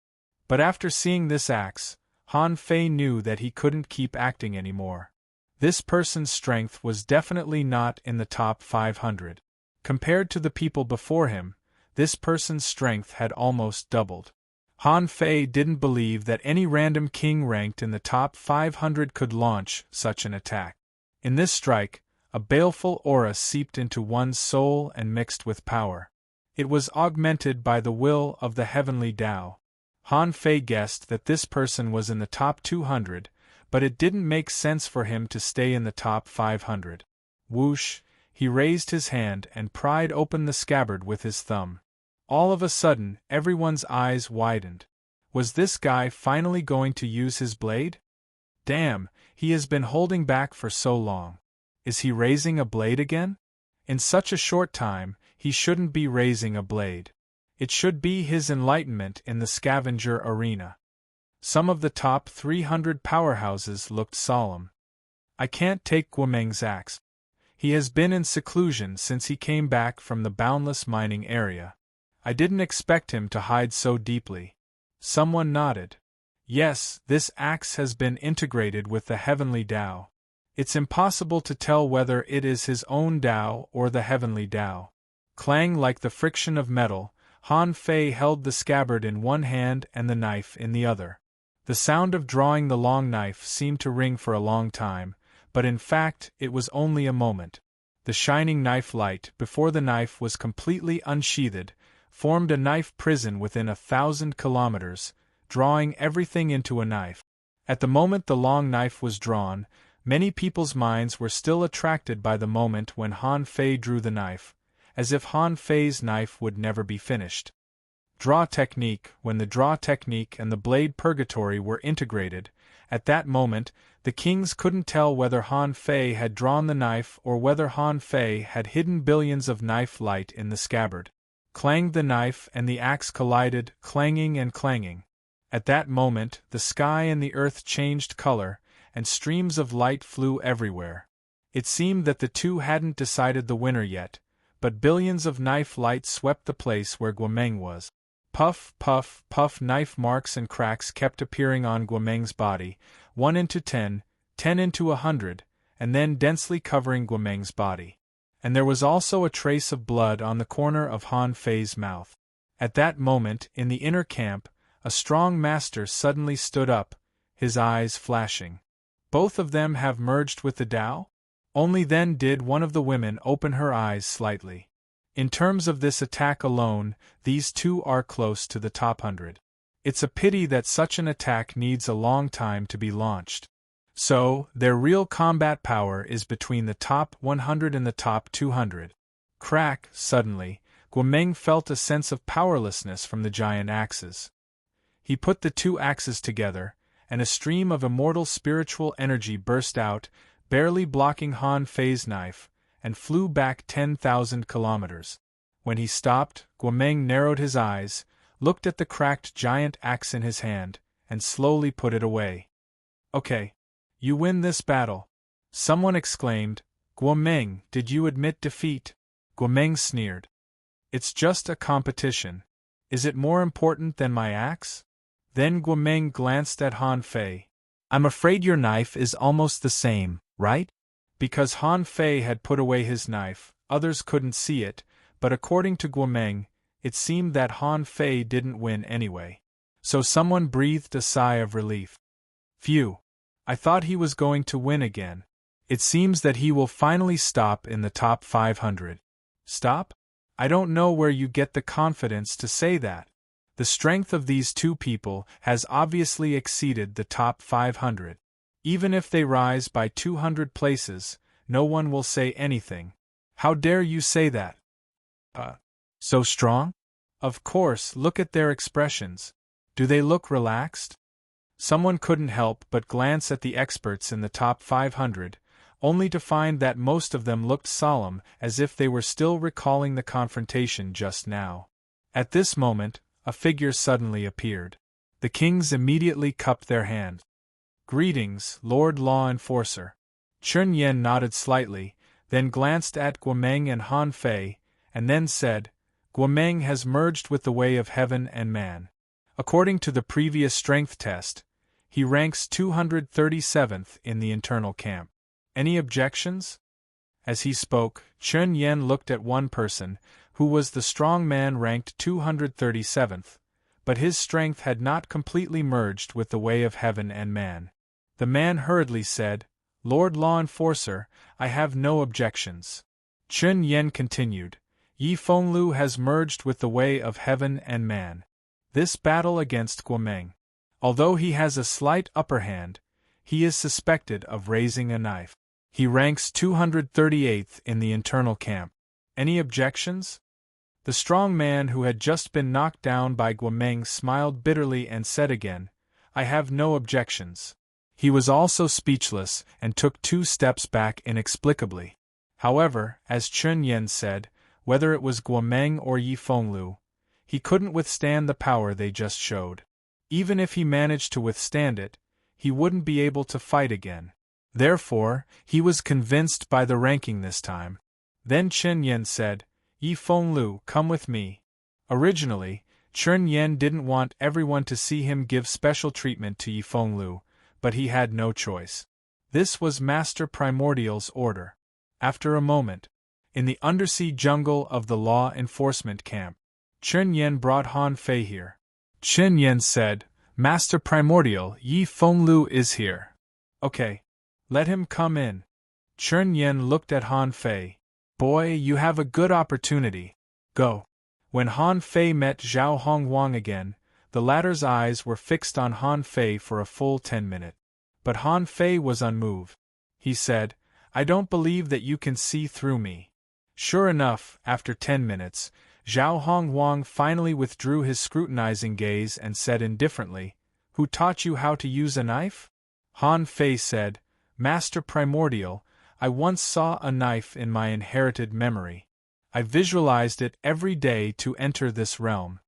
But after seeing this axe, Han Fei knew that he couldn't keep acting anymore. This person's strength was definitely not in the top 500. Compared to the people before him, this person's strength had almost doubled. Han Fei didn't believe that any random king ranked in the top 500 could launch such an attack. In this strike, a baleful aura seeped into one's soul and mixed with power. It was augmented by the will of the heavenly Tao. Han Fei guessed that this person was in the top 200, but it didn't make sense for him to stay in the top 500. Whoosh! He raised his hand and pried open the scabbard with his thumb. All of a sudden, everyone's eyes widened. Was this guy finally going to use his blade? Damn, he has been holding back for so long. Is he raising a blade again? In such a short time, he shouldn't be raising a blade. It should be his enlightenment in the scavenger arena. Some of the top 300 powerhouses looked solemn. I can't take Guomeng's axe. He has been in seclusion since he came back from the boundless mining area. I didn't expect him to hide so deeply. Someone nodded. Yes, this axe has been integrated with the heavenly Tao. It's impossible to tell whether it is his own Tao or the heavenly Tao. Clang! Like the friction of metal, Han Fei held the scabbard in one hand and the knife in the other. The sound of drawing the long knife seemed to ring for a long time, but in fact it was only a moment. The shining knife light, before the knife was completely unsheathed, formed a knife prison within 1,000 kilometers, drawing everything into a knife. At the moment the long knife was drawn, many people's minds were still attracted by the moment when Han Fei drew the knife, as if Han Fei's knife would never be finished. Draw technique. When the draw technique and the blade purgatory were integrated, at that moment, the kings couldn't tell whether Han Fei had drawn the knife or whether Han Fei had hidden billions of knife light in the scabbard. Clanged the knife and the axe collided, clanging and clanging. At that moment, the sky and the earth changed color, and streams of light flew everywhere. It seemed that the two hadn't decided the winner yet, but billions of knife light swept the place where Guomeng was. Puff, puff, puff, knife marks and cracks kept appearing on Guomeng's body, 1 into 10, 10 into 100, and then densely covering Guomeng's body. And there was also a trace of blood on the corner of Han Fei's mouth. At that moment, in the inner camp, a strong master suddenly stood up, his eyes flashing. Both of them have merged with the Tao? Only then did one of the women open her eyes slightly. In terms of this attack alone, these two are close to the top 100. It's a pity that such an attack needs a long time to be launched. So, their real combat power is between the top 100 and the top 200. Crack, suddenly, Guomeng felt a sense of powerlessness from the giant axes. He put the two axes together, and a stream of immortal spiritual energy burst out, barely blocking Han Fei's knife, and flew back 10,000 kilometers. When he stopped, Guomeng narrowed his eyes, looked at the cracked giant axe in his hand, and slowly put it away. Okay. You win this battle. Someone exclaimed. Guomeng, did you admit defeat? Guomeng sneered. It's just a competition. Is it more important than my axe? Then Guomeng glanced at Han Fei. I'm afraid your knife is almost the same, right? Because Han Fei had put away his knife, others couldn't see it, but according to Guomeng, it seemed that Han Fei didn't win anyway. So someone breathed a sigh of relief. Phew. I thought he was going to win again. It seems that he will finally stop in the top 500. Stop? I don't know where you get the confidence to say that. The strength of these two people has obviously exceeded the top 500. Even if they rise by 200 places, no one will say anything. How dare you say that? So strong? Of course, look at their expressions. Do they look relaxed? Someone couldn't help but glance at the experts in the top 500, only to find that most of them looked solemn, as if they were still recalling the confrontation just now. At this moment, a figure suddenly appeared. The kings immediately cupped their hands. Greetings, Lord Law Enforcer. Chun Yen nodded slightly, then glanced at Guomeng and Han Fei, and then said, Guomeng has merged with the way of heaven and man. According to the previous strength test, he ranks 237th in the internal camp. Any objections? As he spoke, Chun Yen looked at one person, who was the strong man ranked 237th, but his strength had not completely merged with the way of heaven and man. The man hurriedly said, Lord Law Enforcer, I have no objections. Chun Yen continued, Yi Fenglu has merged with the way of heaven and man. This battle against Guomeng. Although he has a slight upper hand, he is suspected of raising a knife. He ranks 238th in the internal camp. Any objections? The strong man who had just been knocked down by Guomeng smiled bitterly and said again, I have no objections. He was also speechless and took 2 steps back inexplicably. However, as Chun Yen said, whether it was Guomeng or Yi Fenglu, he couldn't withstand the power they just showed. Even if he managed to withstand it, he wouldn't be able to fight again. Therefore, he was convinced by the ranking this time. Then Chun Yen said, Yi Fenglu, come with me. Originally, Chun Yen didn't want everyone to see him give special treatment to Yi Fenglu, but he had no choice. This was Master Primordial's order. After a moment, in the undersea jungle of the law enforcement camp, Chun Yen brought Han Fei here. Chun Yen said, Master Primordial, Yi Fenglu is here. Okay. Let him come in. Chun Yen looked at Han Fei. Boy, you have a good opportunity. Go. When Han Fei met Zhao Hongwang again, The latter's eyes were fixed on Han Fei for a full 10 minutes. But Han Fei was unmoved. He said, "I don't believe that you can see through me." Sure enough, after 10 minutes, Zhao Hongwang finally withdrew his scrutinizing gaze and said indifferently, "Who taught you how to use a knife?" Han Fei said, "Master Primordial, I once saw a knife in my inherited memory. I visualized it every day to enter this realm."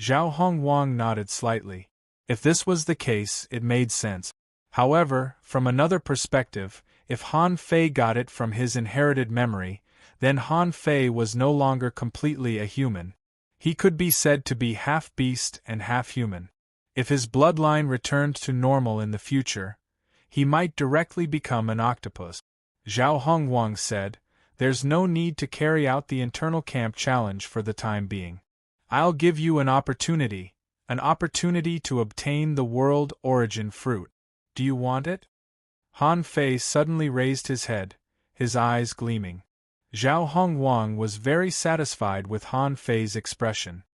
Zhao Hongwang nodded slightly. If this was the case, it made sense. However, from another perspective, if Han Fei got it from his inherited memory, then Han Fei was no longer completely a human. He could be said to be half beast and half human. If his bloodline returned to normal in the future, he might directly become an octopus. Zhao Hongwang said, "There's no need to carry out the internal camp challenge for the time being. I'll give you an opportunity to obtain the world origin fruit. Do you want it?" Han Fei suddenly raised his head, his eyes gleaming. Zhao Hongwang was very satisfied with Han Fei's expression.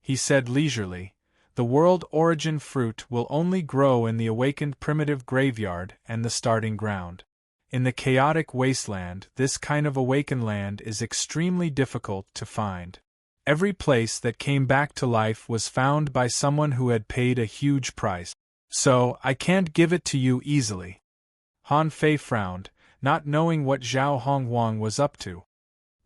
He said leisurely, "The world origin fruit will only grow in the awakened primitive graveyard and the starting ground. In the chaotic wasteland, this kind of awakened land is extremely difficult to find. Every place that came back to life was found by someone who had paid a huge price. So, I can't give it to you easily." Han Fei frowned, not knowing what Zhao Hongwang was up to.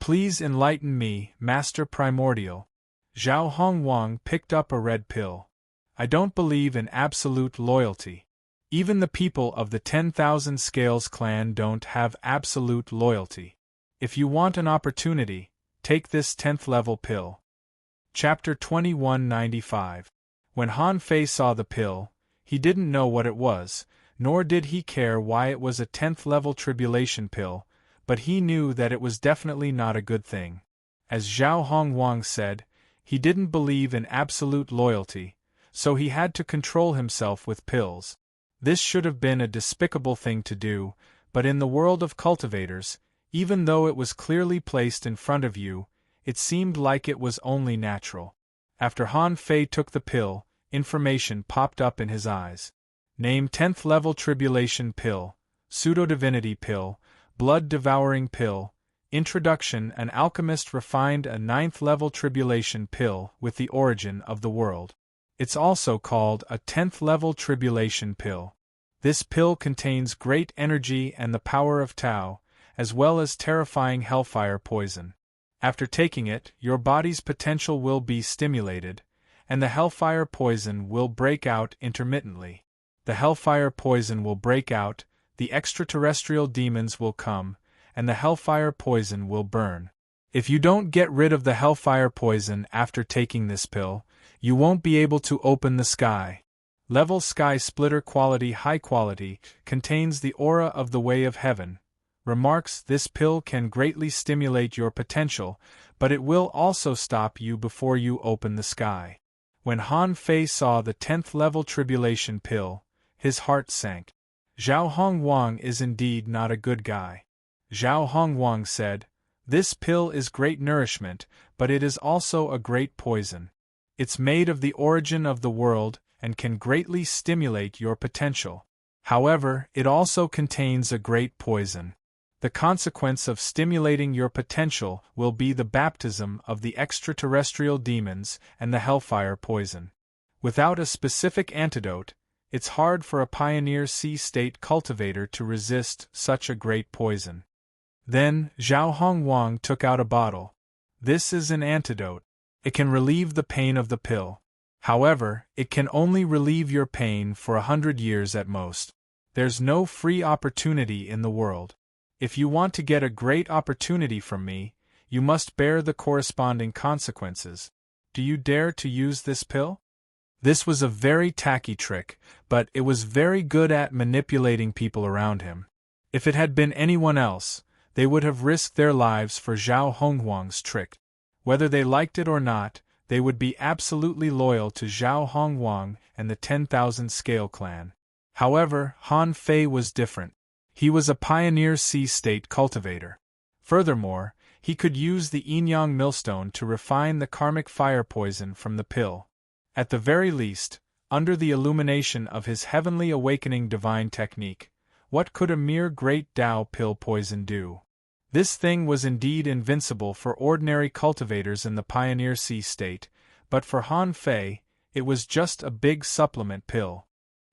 "Please enlighten me, Master Primordial." Zhao Hongwang picked up a red pill. "I don't believe in absolute loyalty. Even the people of the 10,000 Scales clan don't have absolute loyalty. If you want an opportunity, take this 10th level pill." Chapter 2195. When Han Fei saw the pill, he didn't know what it was, nor did he care why it was a 10th level tribulation pill, but he knew that it was definitely not a good thing. As Zhao Hongwang said, he didn't believe in absolute loyalty, so he had to control himself with pills. This should have been a despicable thing to do, but in the world of cultivators, even though it was clearly placed in front of you, it seemed like it was only natural. After Han Fei took the pill, information popped up in his eyes. Name 10th level tribulation pill, pseudo-divinity pill, blood-devouring pill. Introduction: An alchemist refined a 9th level tribulation pill with the origin of the world. It's also called a 10th level tribulation pill. This pill contains great energy and the power of Tao, as well as terrifying hellfire poison. After taking it, your body's potential will be stimulated, and the hellfire poison will break out intermittently. The hellfire poison will break out, the extraterrestrial demons will come, and the hellfire poison will burn. If you don't get rid of the hellfire poison after taking this pill, you won't be able to open the sky. Level Sky Splitter Quality High Quality contains the aura of the Way of Heaven. Remarks: This pill can greatly stimulate your potential, but it will also stop you before you open the sky. When Han Fei saw the 10th level tribulation pill, his heart sank. Zhao Hongwang is indeed not a good guy. Zhao Hongwang said, "This pill is great nourishment, but it is also a great poison. It's made of the origin of the world and can greatly stimulate your potential. However, it also contains a great poison. The consequence of stimulating your potential will be the baptism of the extraterrestrial demons and the hellfire poison. Without a specific antidote, it's hard for a pioneer sea-state cultivator to resist such a great poison." Then, Zhao Hongwang took out a bottle. "This is an antidote. It can relieve the pain of the pill. However, it can only relieve your pain for 100 years at most. There's no free opportunity in the world. If you want to get a great opportunity from me, you must bear the corresponding consequences. Do you dare to use this pill?" This was a very tacky trick, but it was very good at manipulating people around him. If it had been anyone else, they would have risked their lives for Zhao Hongwang's trick. Whether they liked it or not, they would be absolutely loyal to Zhao Hongwang and the 10,000 Scale clan. However, Han Fei was different. He was a pioneer sea-state cultivator. Furthermore, he could use the yin-yang millstone to refine the karmic fire poison from the pill. At the very least, under the illumination of his heavenly awakening divine technique, what could a mere great Tao pill poison do? This thing was indeed invincible for ordinary cultivators in the Pioneer Sea state, but for Han Fei, it was just a big supplement pill.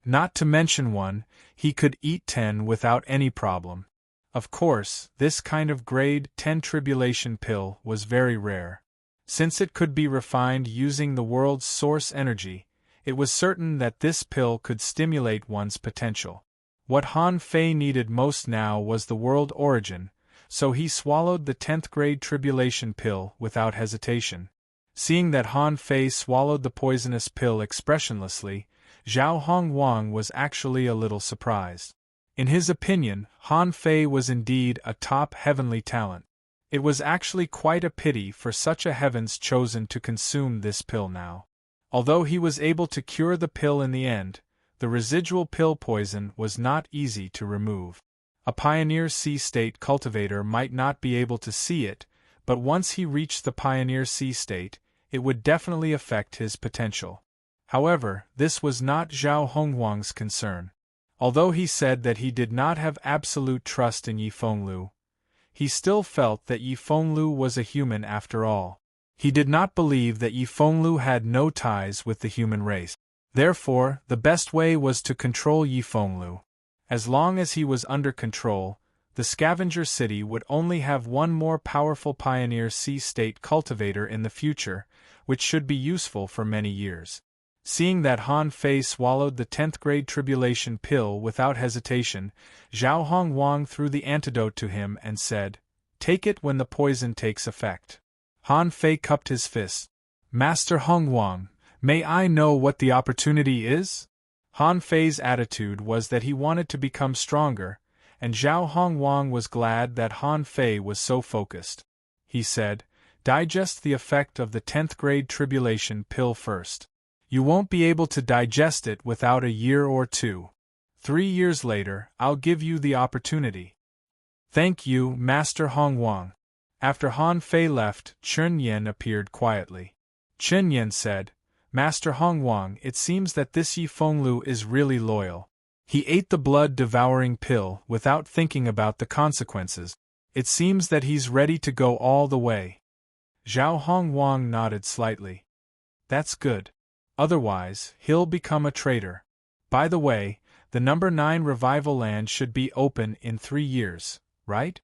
Not to mention one, he could eat 10 without any problem. Of course, this kind of grade 10 tribulation pill was very rare. Since it could be refined using the world's source energy, it was certain that this pill could stimulate one's potential. What Han Fei needed most now was the world origin, so he swallowed the 10th grade tribulation pill without hesitation. Seeing that Han Fei swallowed the poisonous pill expressionlessly, Zhao Hongwang was actually a little surprised. In his opinion, Han Fei was indeed a top heavenly talent. It was actually quite a pity for such a heavens chosen to consume this pill now. Although he was able to cure the pill in the end, the residual pill poison was not easy to remove. A Pioneer Sea state cultivator might not be able to see it, but once he reached the Pioneer Sea state, it would definitely affect his potential. However, this was not Zhao Hongwang's concern. Although he said that he did not have absolute trust in Yi Fenglu, he still felt that Yi Fenglu was a human after all. He did not believe that Yi Fenglu had no ties with the human race. Therefore, the best way was to control Yi Fenglu. As long as he was under control, the scavenger city would only have one more powerful Pioneer Sea state cultivator in the future, which should be useful for many years. Seeing that Han Fei swallowed the 10th grade tribulation pill without hesitation, Zhao Hongwang threw the antidote to him and said, "Take it when the poison takes effect." Han Fei cupped his fist. "Master Hongwang, may I know what the opportunity is?" Han Fei's attitude was that he wanted to become stronger, and Zhao Hongwang was glad that Han Fei was so focused. He said, "Digest the effect of the 10th grade tribulation pill first. You won't be able to digest it without a year or 2. 3 years later, I'll give you the opportunity." "Thank you, Master Hongwang." After Han Fei left, Chen Yen appeared quietly. Chen Yen said, "Master Hongwang, it seems that this Yi Fenglu is really loyal. He ate the blood-devouring pill without thinking about the consequences. It seems that he's ready to go all the way." Zhao Hongwang nodded slightly. "That's good. Otherwise, he'll become a traitor. By the way, the number 9 revival land should be open in 3 years, right?"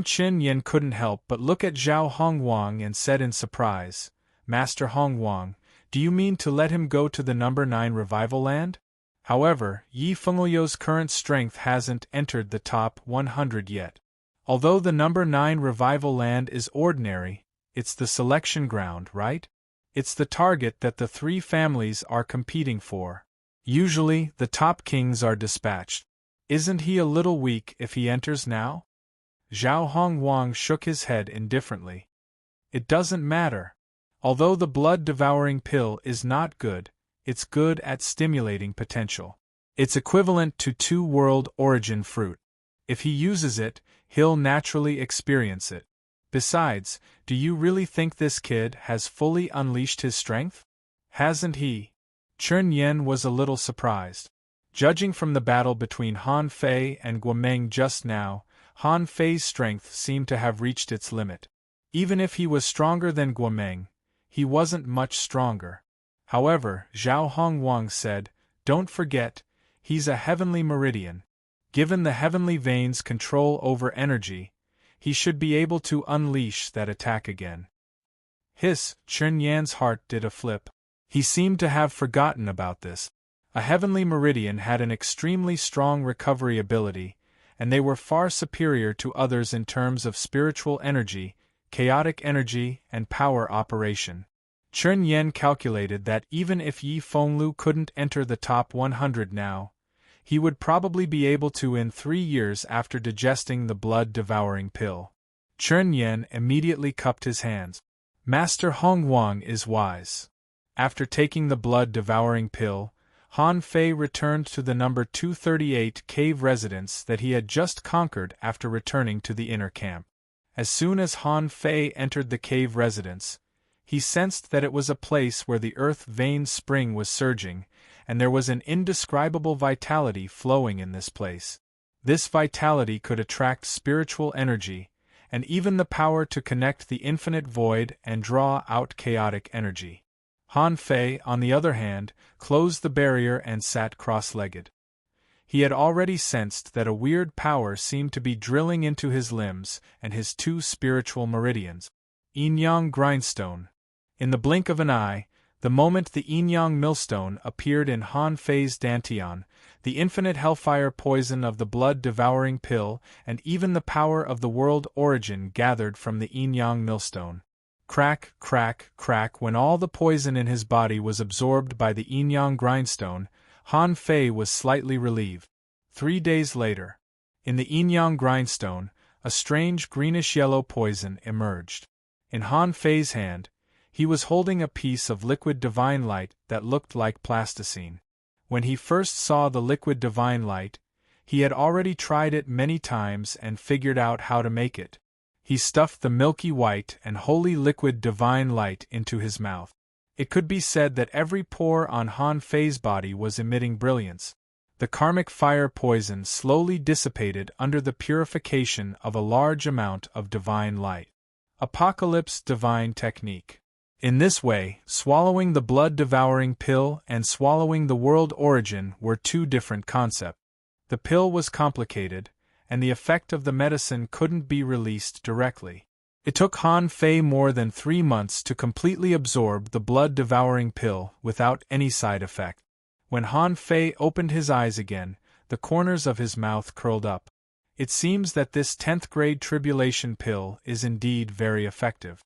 Chen Yen couldn't help but look at Zhao Hongwang and said in surprise, "Master Hongwang, do you mean to let him go to the number 9 revival land?" However, Yi Fenglu's current strength hasn't entered the top 100 yet. Although the number 9 revival land is ordinary, it's the selection ground, right? It's the target that the 3 families are competing for. Usually, the top kings are dispatched. Isn't he a little weak if he enters now? Zhao Hongwang shook his head indifferently. It doesn't matter. Although the blood-devouring pill is not good, it's good at stimulating potential. It's equivalent to 2-world origin fruit. If he uses it, he'll naturally experience it. Besides, do you really think this kid has fully unleashed his strength? Hasn't he? Chen Yen was a little surprised. Judging from the battle between Han Fei and Guomeng just now, Han Fei's strength seemed to have reached its limit. Even if he was stronger than Guomeng, he wasn't much stronger. However, Zhao Hongwang said, "Don't forget, he's a heavenly meridian. Given the heavenly veins control over energy, he should be able to unleash that attack again." Chen Yan's heart did a flip. He seemed to have forgotten about this. A heavenly meridian had an extremely strong recovery ability, and they were far superior to others in terms of spiritual energy, chaotic energy, and power operation. Chen Yan calculated that even if Yi Fenglu couldn't enter the top 100 now, he would probably be able to in 3 years after digesting the blood-devouring pill. Chen Yan immediately cupped his hands. Master Hongwang is wise. After taking the blood-devouring pill, Han Fei returned to the number 238 cave residence that he had just conquered after returning to the inner camp. As soon as Han Fei entered the cave residence, He sensed that it was a place where the earth vein spring was surging, and there was an indescribable vitality flowing in this place. This vitality could attract spiritual energy, and even the power to connect the infinite void and draw out chaotic energy. Han Fei, on the other hand, closed the barrier and sat cross-legged. He had already sensed that a weird power seemed to be drilling into his limbs and his two spiritual meridians. Yin-yang grindstone. In the blink of an eye, the moment the yin-yang millstone appeared in Han Fei's dantian, the infinite hellfire poison of the blood-devouring pill and even the power of the world origin gathered from the yin-yang millstone. Crack, crack, crack. When all the poison in his body was absorbed by the yin-yang grindstone, Han Fei was slightly relieved. 3 days later, in the yin-yang grindstone, a strange greenish-yellow poison emerged. In Han Fei's hand, he was holding a piece of liquid divine light that looked like plasticine. When he first saw the liquid divine light, he had already tried it many times and figured out how to make it. He stuffed the milky white and holy liquid divine light into his mouth. It could be said that every pore on Han Fei's body was emitting brilliance. The karmic fire poison slowly dissipated under the purification of a large amount of divine light. Apocalypse divine technique. In this way, swallowing the blood-devouring pill and swallowing the world origin were two different concepts. The pill was complicated, and the effect of the medicine couldn't be released directly. It took Han Fei more than 3 months to completely absorb the blood-devouring pill without any side effect. When Han Fei opened his eyes again, the corners of his mouth curled up. It seems that this 10th grade tribulation pill is indeed very effective.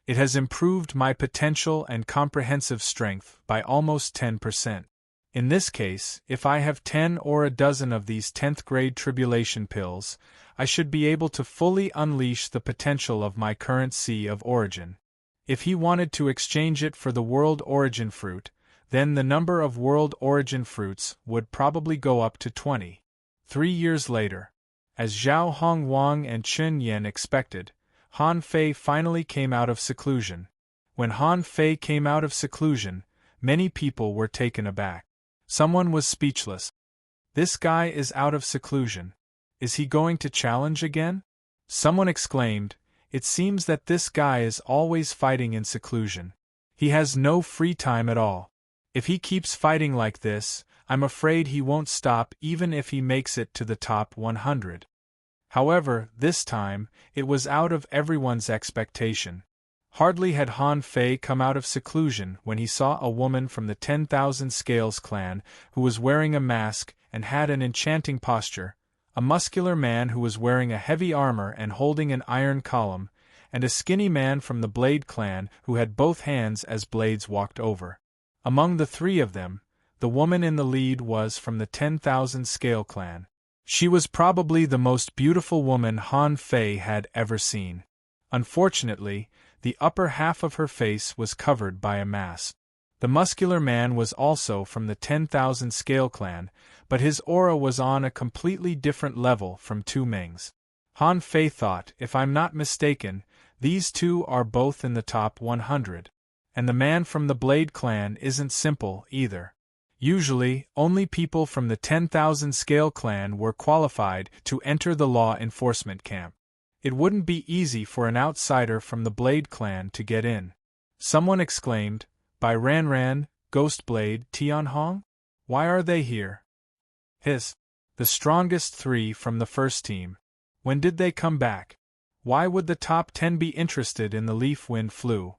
It has improved my potential and comprehensive strength by almost 10%. In this case, if I have 10 or a dozen of these 10th grade tribulation pills, I should be able to fully unleash the potential of my current sea of origin. If he wanted to exchange it for the world origin fruit, then the number of world origin fruits would probably go up to 20. 3 years later, as Zhao Hongwang and Chen Yan expected, Han Fei finally came out of seclusion. When Han Fei came out of seclusion, many people were taken aback. Someone was speechless. This guy is out of seclusion. Is he going to challenge again? Someone exclaimed, it seems that this guy is always fighting in seclusion. He has no free time at all. If he keeps fighting like this, I'm afraid he won't stop even if he makes it to the top 100. However, this time, it was out of everyone's expectation. Hardly had Han Fei come out of seclusion when he saw a woman from the 10,000 Scales clan who was wearing a mask and had an enchanting posture, a muscular man who was wearing a heavy armor and holding an iron column, and a skinny man from the Blade clan who had both hands as blades walked over. Among the three of them, the woman in the lead was from the 10,000 Scale clan. She was probably the most beautiful woman Han Fei had ever seen. Unfortunately, the upper half of her face was covered by a mask. The muscular man was also from the 10,000 Scale clan, but his aura was on a completely different level from Tu Ming's. Han Fei thought, if I'm not mistaken, these two are both in the top 100. And the man from the Blade clan isn't simple either. Usually, only people from the 10,000 Scale clan were qualified to enter the law enforcement camp. It wouldn't be easy for an outsider from the Blade clan to get in. Someone exclaimed, by Ranran, Ghostblade, Tianhong? Why are they here? Hiss. The strongest 3 from the first team. When did they come back? Why would the top 10 be interested in the Leaf Wind Flu?